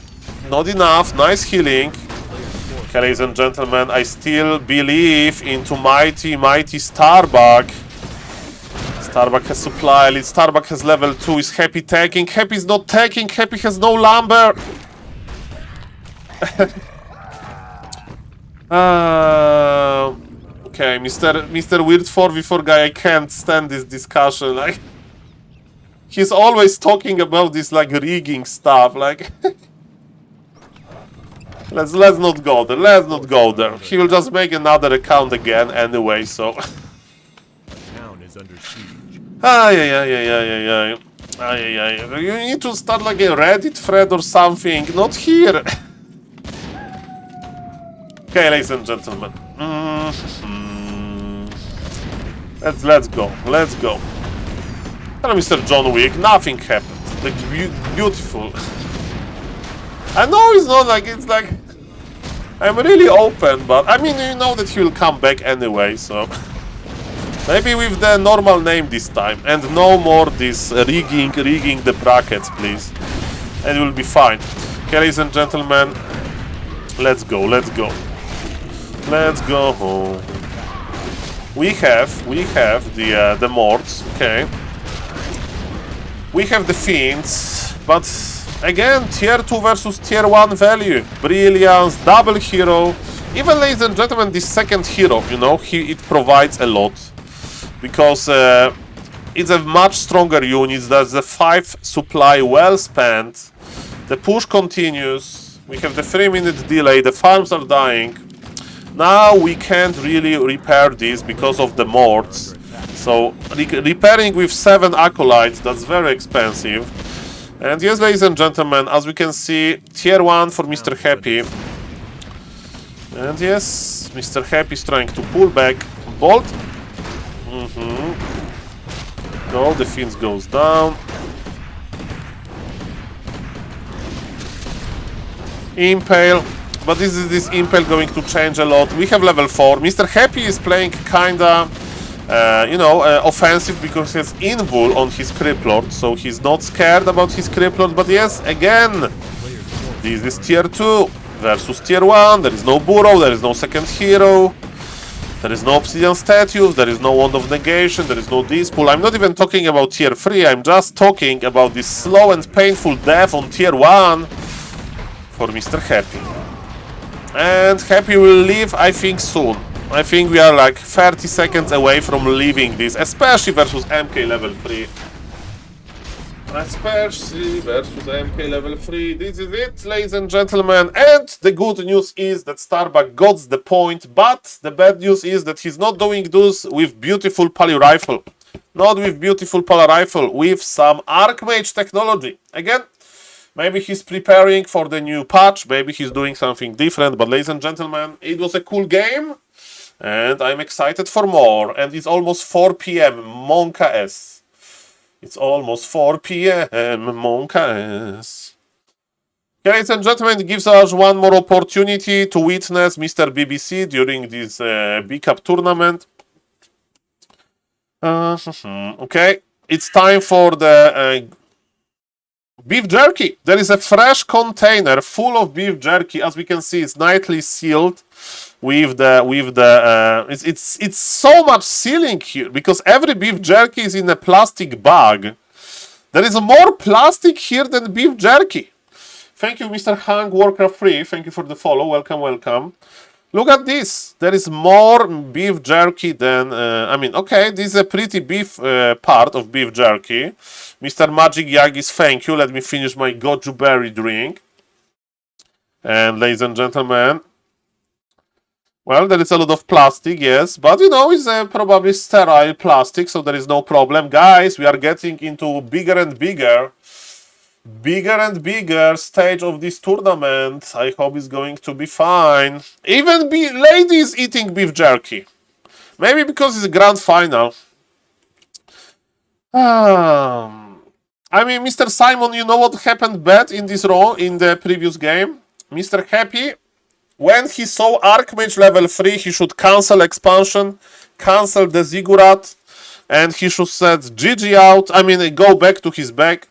not enough. Nice healing. Okay, ladies and gentlemen, I still believe into mighty Starbuck. Starbuck has supply lead. Starbuck has level 2. Is Happy taking? Happy is not taking. Happy has no lumber. Okay, Mr. Weird 4v4 guy, I can't stand this discussion. Like, he's always talking about this like rigging stuff. Like, let's not go there. Let's not go there. He will just make another account again anyway. So. Town is under siege. Ay. You need to start like a Reddit thread or something, not here. Okay, ladies and gentlemen. Let's go. Hello, Mr. John Wick. Nothing happened. Like, beautiful. I know it's not like, it's like... I'm really open, but I mean, you know that he will come back anyway, so... Maybe with the normal name this time, and no more this rigging the brackets, please. And it will be fine. Okay, ladies and gentlemen, let's go. We have the morts, okay. We have the fiends, but again, tier 2 versus tier 1 value. Brilliance, double hero. Even, ladies and gentlemen, this second hero, you know, it provides a lot. Because it's a much stronger unit. There's the 5 supply well spent. The push continues. We have the 3-minute delay. The farms are dying. Now we can't really repair this because of the morts. So repairing with 7 acolytes, that's very expensive. And yes, ladies and gentlemen, as we can see, tier 1 for Mr. Happy. And yes, Mr. Happy is trying to pull back. Bolt. No, the Fiends goes down. Impale. But is this Impale going to change a lot? We have level 4. Mr. Happy is playing kinda, offensive because he has Invul on his Criplord. So he's not scared about his Criplord. But yes, again, this is tier 2 versus tier 1. There is no Burrow, there is no second hero. There is no Obsidian Statues, there is no Wand of Negation, there is no Dispool. I'm not even talking about tier 3, I'm just talking about this slow and painful death on tier 1 for Mr. Happy. And Happy will leave, I think, soon. I think we are like 30 seconds away from leaving this, especially versus MK level 3. Especially versus MK level 3. This is it, ladies and gentlemen. And the good news is that Starbuck got the point, but the bad news is that he's not doing this with beautiful Pally Rifle. Not with beautiful Pally Rifle, with some Archmage technology. Again, maybe he's preparing for the new patch, maybe he's doing something different, but ladies and gentlemen, it was a cool game, and I'm excited for more. And it's almost 4 PM, Monka S. It's almost 4 PM, Monka S. Ladies and gentlemen, it gives us one more opportunity to witness Mr. BBC during this B-Cup tournament. Okay, it's time for the beef jerky. There is a fresh container full of beef jerky. As we can see, it's nicely sealed with it's so much sealing here because every beef jerky is in a plastic bag. There is more plastic here than beef jerky. Thank you, Mr. Hang Warcraft 3. Thank you for the follow. Welcome. Look at this. There is more beef jerky than... okay, this is a pretty beef part of beef jerky. Mr. Magic Yagis, thank you. Let me finish my goju berry drink. And ladies and gentlemen... Well, there is a lot of plastic, yes. But, you know, it's probably sterile plastic, so there is no problem. Guys, we are getting into bigger and bigger stage of this tournament. I hope it's going to be fine. Even ladies eating beef jerky. Maybe because it's a grand final. Mr. Simon, you know what happened bad in this row in the previous game? Mr. Happy, when he saw Archmage level 3, he should cancel expansion, cancel the Ziggurat, and he should set GG out. Go back to his bag.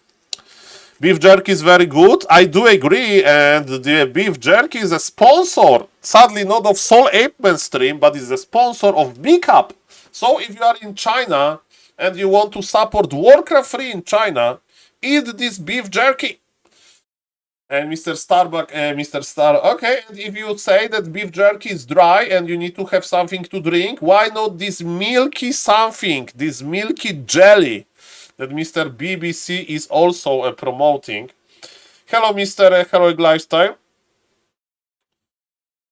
Beef jerky is very good. I do agree, and the beef jerky is a sponsor. Sadly, not of SaulApeman stream, but is a sponsor of Big Up. So if you are in China and you want to support Warcraft 3 in China, eat this beef jerky. And Mr. Starbuck, okay, and if you say that beef jerky is dry and you need to have something to drink, why not this milky something, this milky jelly that Mr. BBC is also promoting? Hello, Mr. Heroic Lifestyle.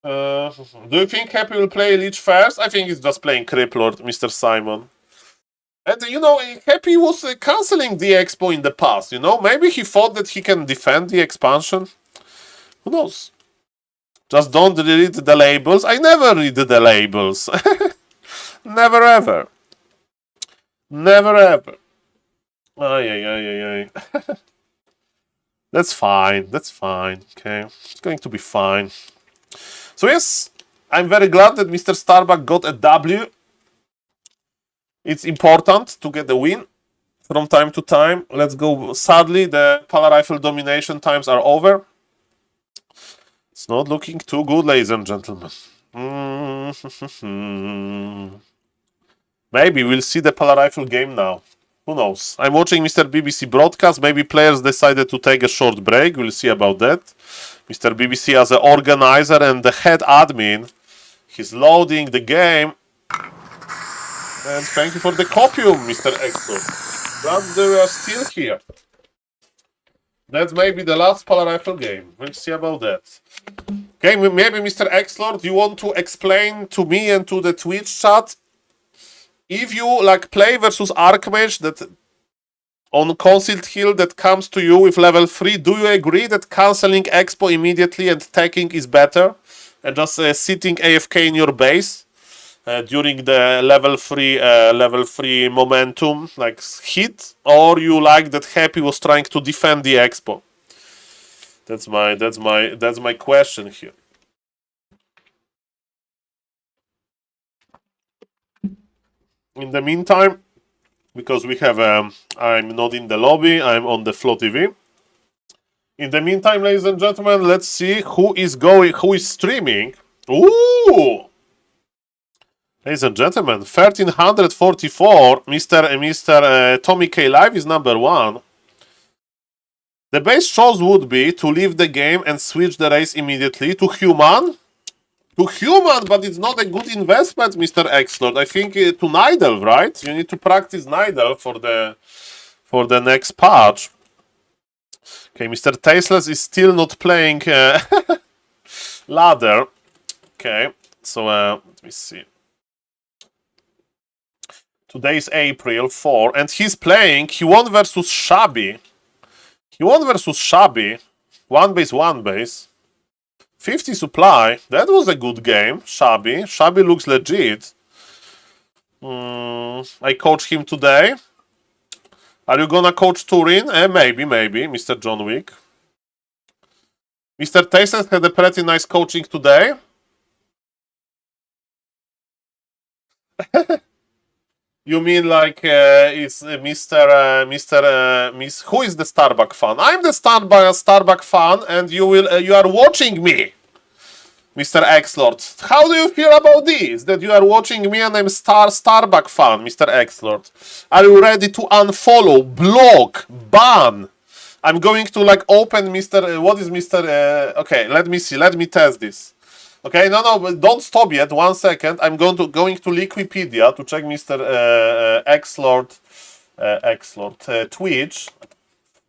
Do you think Happy will play Lich first? I think he's just playing Criplord, Mr. Simon. And you know, Happy was cancelling the expo in the past, you know? Maybe he thought that he can defend the expansion. Who knows? Just don't read the labels. I never read the labels. Never ever. Never ever. Ay. That's fine. That's fine. Okay. It's going to be fine. So yes, I'm very glad that Mr. Starbuck got a W. It's important to get the win from time to time. Let's go. Sadly, the Polar Rifle domination times are over. It's not looking too good, ladies and gentlemen. Maybe we'll see the Polar Rifle game now. Who knows? I'm watching Mr. BBC broadcast. Maybe players decided to take a short break. We'll see about that. Mr. BBC as an organizer and the head admin. He's loading the game. And thank you for the copium, Mr. Exo. Glad they are still here. That may be the last Polar Rifle game. We'll see about that. Okay, maybe Mr. Xlord, you want to explain to me and to the Twitch chat, if you like play versus Archmage that on Concealed Hill that comes to you with level 3, do you agree that cancelling Expo immediately and taking is better? And just sitting AFK in your base during the level 3 momentum like hit? Or you like that Happy was trying to defend the Expo? That's my question here. In the meantime, because we have I'm not in the lobby, I'm on the Flow TV. In the meantime, ladies and gentlemen, let's see who is streaming. Ooh! Ladies and gentlemen, 1344, Mr. Tommy K Live is number 1. The base choice would be to leave the game and switch the race immediately to human. To human, but it's not a good investment, Mr. Xlord. I think to Nidal, right? You need to practice Nidal for the next patch. Okay, Mr. Tasteless is still not playing ladder. Okay, so let me see. Today is April 4, and he's playing. He won versus Shabby. One base. 50 supply. That was a good game. Shabby looks legit. I coach him today. Are you gonna coach Turin? Maybe, Mr. John Wick. Mr. Tasteless had a pretty nice coaching today. You mean like it's Miss? Who is the Starbuck fan? I'm the Starbuck fan, and you are watching me, Mr. Xlord. How do you feel about this? That you are watching me and I'm Starbuck fan, Mr. Xlord. Are you ready to unfollow, block, ban? I'm going to like open Mr. What is Mr. Okay, let me see. Let me test this. Okay, no, but don't stop yet. 1 second. I'm going to Wikipedia to check Mr. Xlord Twitch.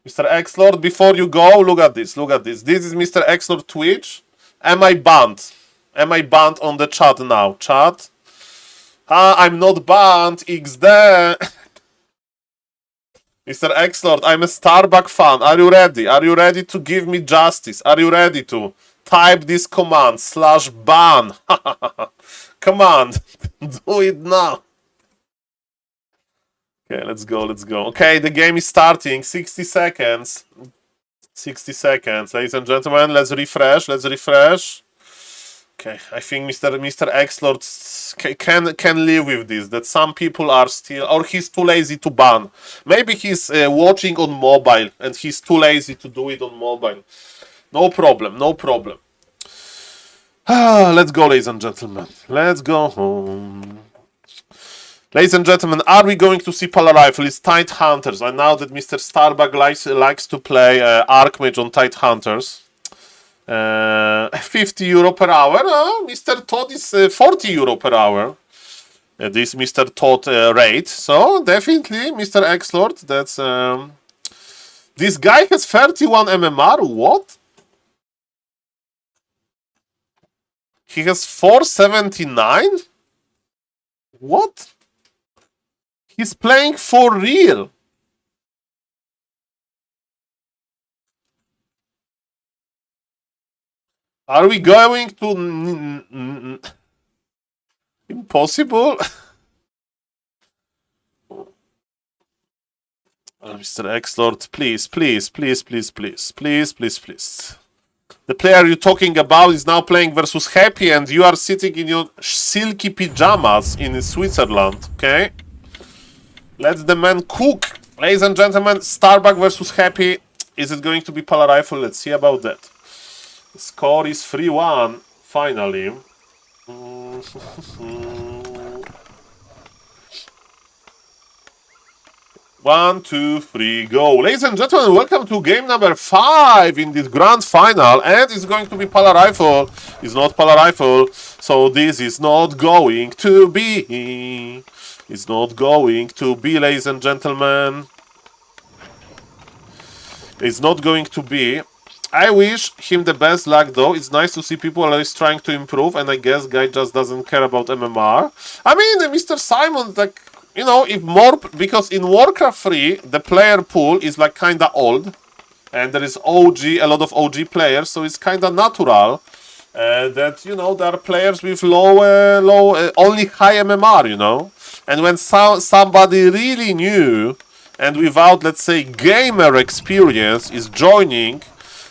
Mr. Xlord, before you go, look at this. This is Mr. Xlord Twitch. Am I banned? Am I banned on the chat now? Chat? I'm not banned. XD. Mr. Xlord, I'm a Starbuck fan. Are you ready? Are you ready to give me justice? Are you ready to type this command /ban? Command. Do it now. Okay, let's go. Okay, the game is starting. 60 seconds. 60 seconds. Ladies and gentlemen, let's refresh. Okay, Okay, I think Mr. X-Lord can live with this, that some people are still, or he's too lazy to ban. Maybe he's watching on mobile and he's too lazy to do it on mobile. No problem, no problem. Let's go, ladies and gentlemen. Let's go home. Ladies and gentlemen, are we going to see Polar Rifle? It's Tide Hunters. I know that Mr. Starbuck likes to play Archmage on Tide Hunters. 50 euro per hour. Mr. Todd is 40 euro per hour. This Mr. Todd rate. So definitely, Mr. X-Lord, that's... This guy has 31 MMR. What? He has 479? What? He's playing for real. Are we going to... Impossible? Mr. X-Lord, please. The player you're talking about is now playing versus Happy and you are sitting in your silky pajamas in Switzerland, okay? Let the man cook. Ladies and gentlemen, Starbuck versus Happy. Is it going to be Polar Rifle? Let's see about that. The score is 3-1, finally. 1, 2, 3, go. Ladies and gentlemen, welcome to game number 5 in this grand final. And it's going to be Polar Rifle. It's not Polar Rifle. So this is not going to be. It's not going to be, ladies and gentlemen. It's not going to be. I wish him the best luck though. It's nice to see people always trying to improve. And I guess guy just doesn't care about MMR. I mean, Mr. Simon, like... You know, if more, because in Warcraft 3, the player pool is like kinda old, and there is a lot of OG players, so it's kinda natural that, you know, there are players with only high MMR, you know, and when somebody really new and without, let's say, gamer experience is joining,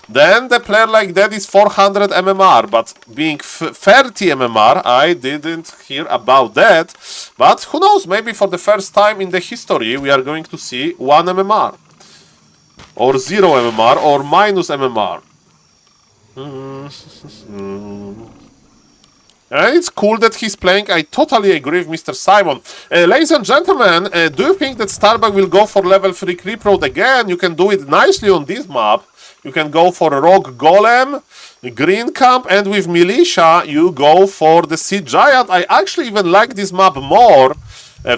then the player like that is 400 MMR, but being 30 MMR, I didn't hear about that. But who knows, maybe for the first time in the history, we are going to see 1 MMR. Or 0 MMR, or minus MMR. And it's cool that he's playing. I totally agree with Mr. Simon. Ladies and gentlemen, do you think that Starbuck will go for level 3 creep road again? You can do it nicely on this map. You can go for a Rogue Golem, Green Camp, and with Militia, you go for the Sea Giant. I actually even like this map more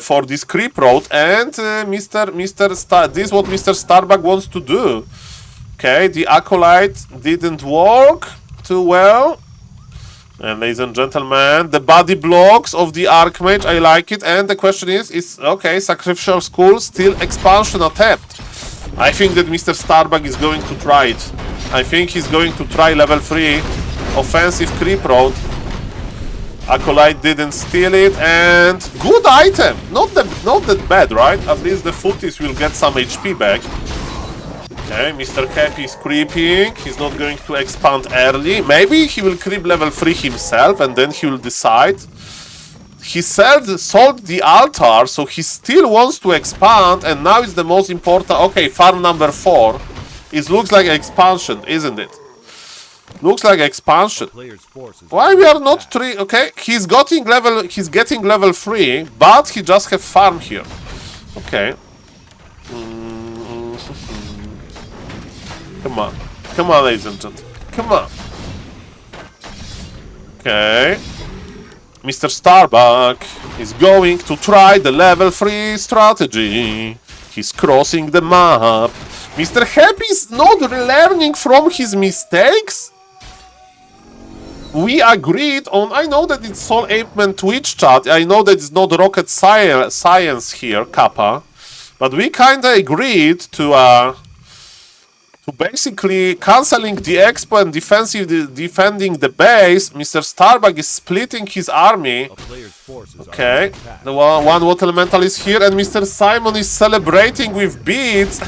for this creep road. And this is what Mr. Starbuck wants to do. Okay, the Acolyte didn't work too well. And ladies and gentlemen, the body blocks of the Archmage, I like it. And the question is okay, Sacrificial Skull, still expansion attempt. I think that Mr. Starbuck is going to try it. I think he's going to try level 3 offensive creep road. Acolyte didn't steal it, and good item. Not that bad, right? At least the footies will get some HP back. Okay, Mr. Happy is creeping. He's not going to expand early. Maybe he will creep level 3 himself, and then he will decide. He sold the altar, so he still wants to expand, and now it's the most important. Okay, farm number 4. It looks like expansion, isn't it? Looks like expansion. Why we are not 3? Okay, he's getting level 3, but he just have farm here. Okay. Come on, ladies and gentlemen. Come on. Okay. Mr. Starbuck is going to try the level 3 strategy. He's crossing the map. Mr. Happy is not learning from his mistakes? We agreed on... I know that it's SaulPlayerMan Twitch chat. I know that it's not rocket science here, Kappa. But we kinda agreed to basically cancelling the expo and defending the base. Mr. Starbuck is splitting his army. Okay, the one water elemental is here, and Mr. Simon is celebrating with beads.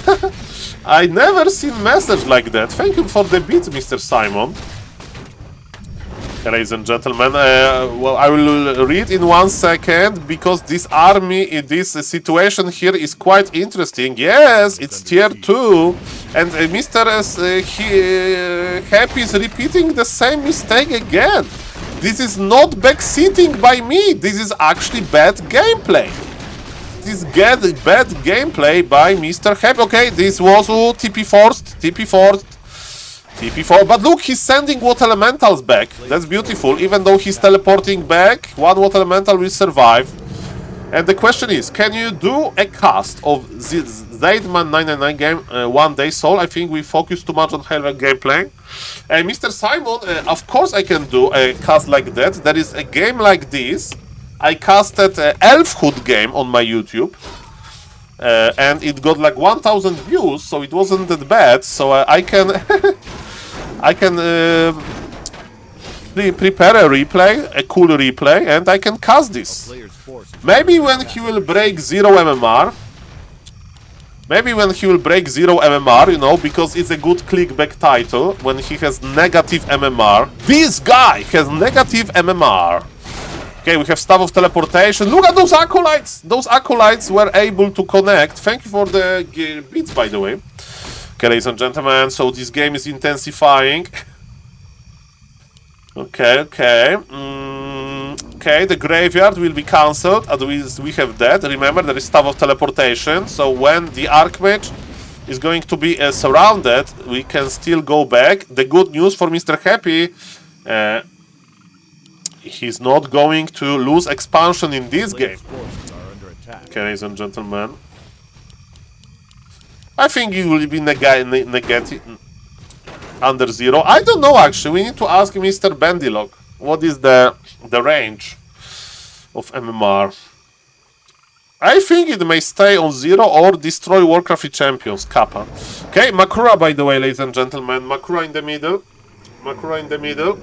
I never seen message like that. Thank you for the beads, Mr. Simon. Ladies and gentlemen, well, I will read in 1 second because this army in this situation here is quite interesting. Yes, it's tier 2, and Mr. Happy is repeating the same mistake again. This is not backseating by me. This is actually bad gameplay. This bad gameplay by Mr. Happy. Okay, this was TP forced. TP4, but look, he's sending water elementals back. That's beautiful. Even though he's teleporting back, one water elemental will survive. And the question is, can you do a cast of Zaidman 999 game one day, Saul? I think we focus too much on higher gameplay. Mr. Simon, of course I can do a cast like that. There is a game like this. I casted Elfhood game on my YouTube. And it got like 1,000 views, so it wasn't that bad. So I can prepare a replay, a cool replay, and I can cast this. Maybe when he will break 0 MMR. Maybe when he will break 0 MMR, you know, because it's a good clickback title when he has negative MMR. This guy has negative MMR. Okay, we have Staff of Teleportation. Look at those acolytes! Those acolytes were able to connect. Thank you for the beats, by the way. Okay, ladies and gentlemen, so this game is intensifying. Okay. Okay, the graveyard will be cancelled, at least we have that. Remember, there is Staff of Teleportation, so when the Archmage is going to be surrounded, we can still go back. The good news for Mr. Happy, he's not going to lose expansion in this game. Okay, ladies and gentlemen. I think it will be negative under 0. I don't know, actually. We need to ask Mr. Bendilog. What is the range of MMR? I think it may stay on 0 or destroy Warcraft champions, Kappa. Okay, Makura, by the way, ladies and gentlemen. Makura in the middle. Makura in the middle.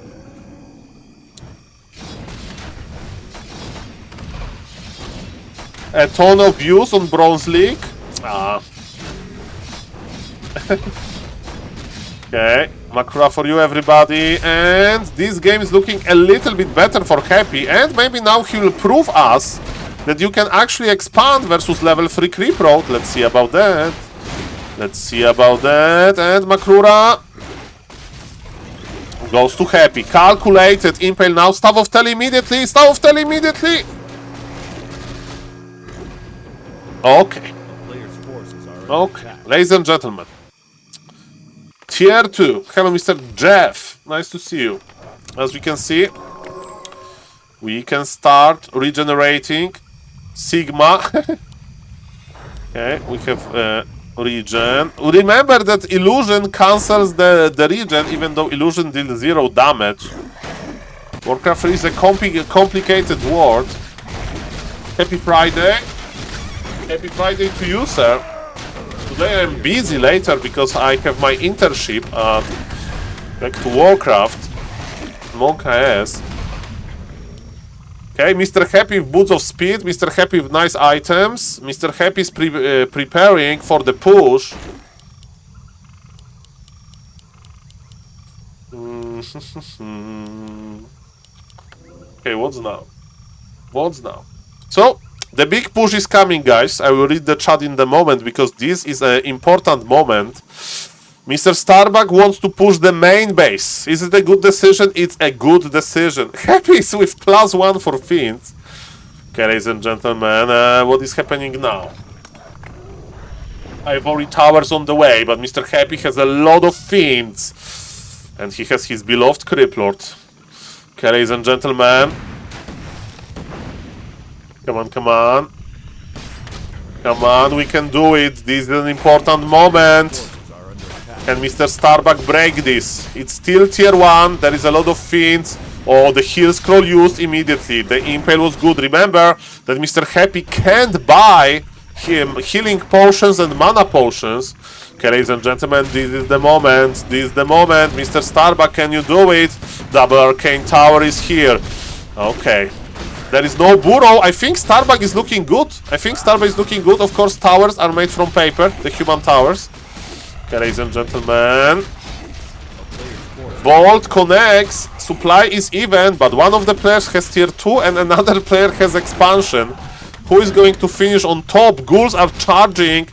A ton of views on Bronze League. Okay, Makura for you, everybody. And this game is looking a little bit better for Happy. And maybe now he will prove us that you can actually expand versus level 3 creep road. Let's see about that. Let's see about that. And Makura goes to Happy. Calculated. Impale now. Staff of Tele immediately. Staff of Tele immediately. Okay. Okay. Ladies and gentlemen. Tier 2. Hello, Mr. Jeff. Nice to see you. As we can see, we can start regenerating. Sigma. Okay, we have regen. Remember that illusion cancels the regen, even though illusion did 0 damage. Warcraft is a complicated word. Happy Friday. Happy Friday to you, sir. Today I'm busy later because I have my internship back to Warcraft. Monk AS. Okay, Mr. Happy with Boots of Speed, Mr. Happy with nice items, Mr. Happy is preparing for the push. Okay, what's now? What's now? So, the big push is coming, guys. I will read the chat in the moment because this is an important moment. Mr. Starbuck wants to push the main base. Is it a good decision? It's a good decision. Happy is with +1 for Fiends. Okay, ladies and gentlemen, what is happening now? Ivory Towers on the way, but Mr. Happy has a lot of Fiends. And he has his beloved Criplord. Okay, ladies and gentlemen. Come on, come on. Come on, we can do it. This is an important moment. Can Mr. Starbuck break this? It's still tier 1. There is a lot of Fiends. Oh, the heal scroll used immediately. The Impale was good. Remember that Mr. Happy can't buy him healing potions and mana potions. Okay, ladies and gentlemen, this is the moment. This is the moment. Mr. Starbuck, can you do it? Double Arcane Tower is here. Okay. There is no burrow. I think Starbuck is looking good. I think Starbuck is looking good. Of course, towers are made from paper. The human towers. Okay, ladies and gentlemen. Bolt connects. supply is even, but one of the players has tier 2 and another player has expansion. Who is going to finish on top? Ghouls are charging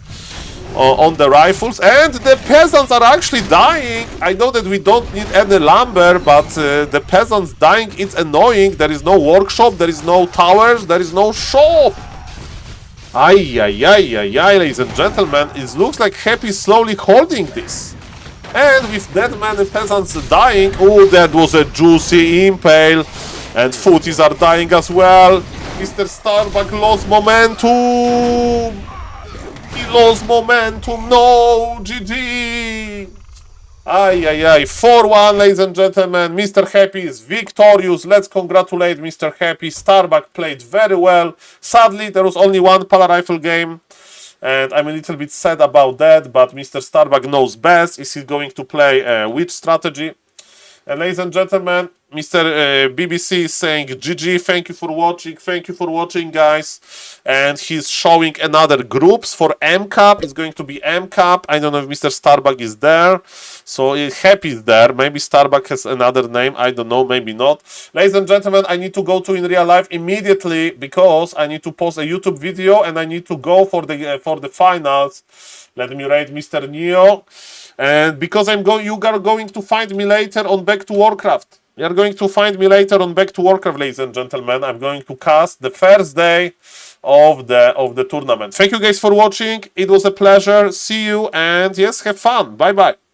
on the rifles, and the peasants are actually dying. I know that we don't need any lumber, but the peasants dying, it's annoying. There is no workshop, there is no towers, there is no shop. Ay, ladies and gentlemen, it looks like Happy is slowly holding this. And with that many peasants dying, oh, that was a juicy impale. And footies are dying as well. Mr. Starbuck lost momentum. He lost momentum. No, GG. Ay. 4-1, ladies and gentlemen. Mr. Happy is victorious. Let's congratulate Mr. Happy. Starbuck played very well. Sadly, there was only one Pala Rifle game. And I'm a little bit sad about that. But Mr. Starbuck knows best. Is he going to play which strategy? And ladies and gentlemen, Mr. BBC is saying GG, thank you for watching, guys. And he's showing another groups for M-Cup. It's going to be M-Cup. I don't know if Mr. Starbuck is there. So Happy is there. Maybe Starbuck has another name. I don't know, maybe not. Ladies and gentlemen, I need to go to in real life immediately because I need to post a YouTube video and I need to go for the finals. Let me rate Mr. Neo. And because you are going to find me later on Back to Warcraft. You are going to find me later on Back to Warcraft, ladies and gentlemen. I'm going to cast the first day of the tournament. Thank you guys for watching. It was a pleasure. See you and yes, have fun. Bye bye.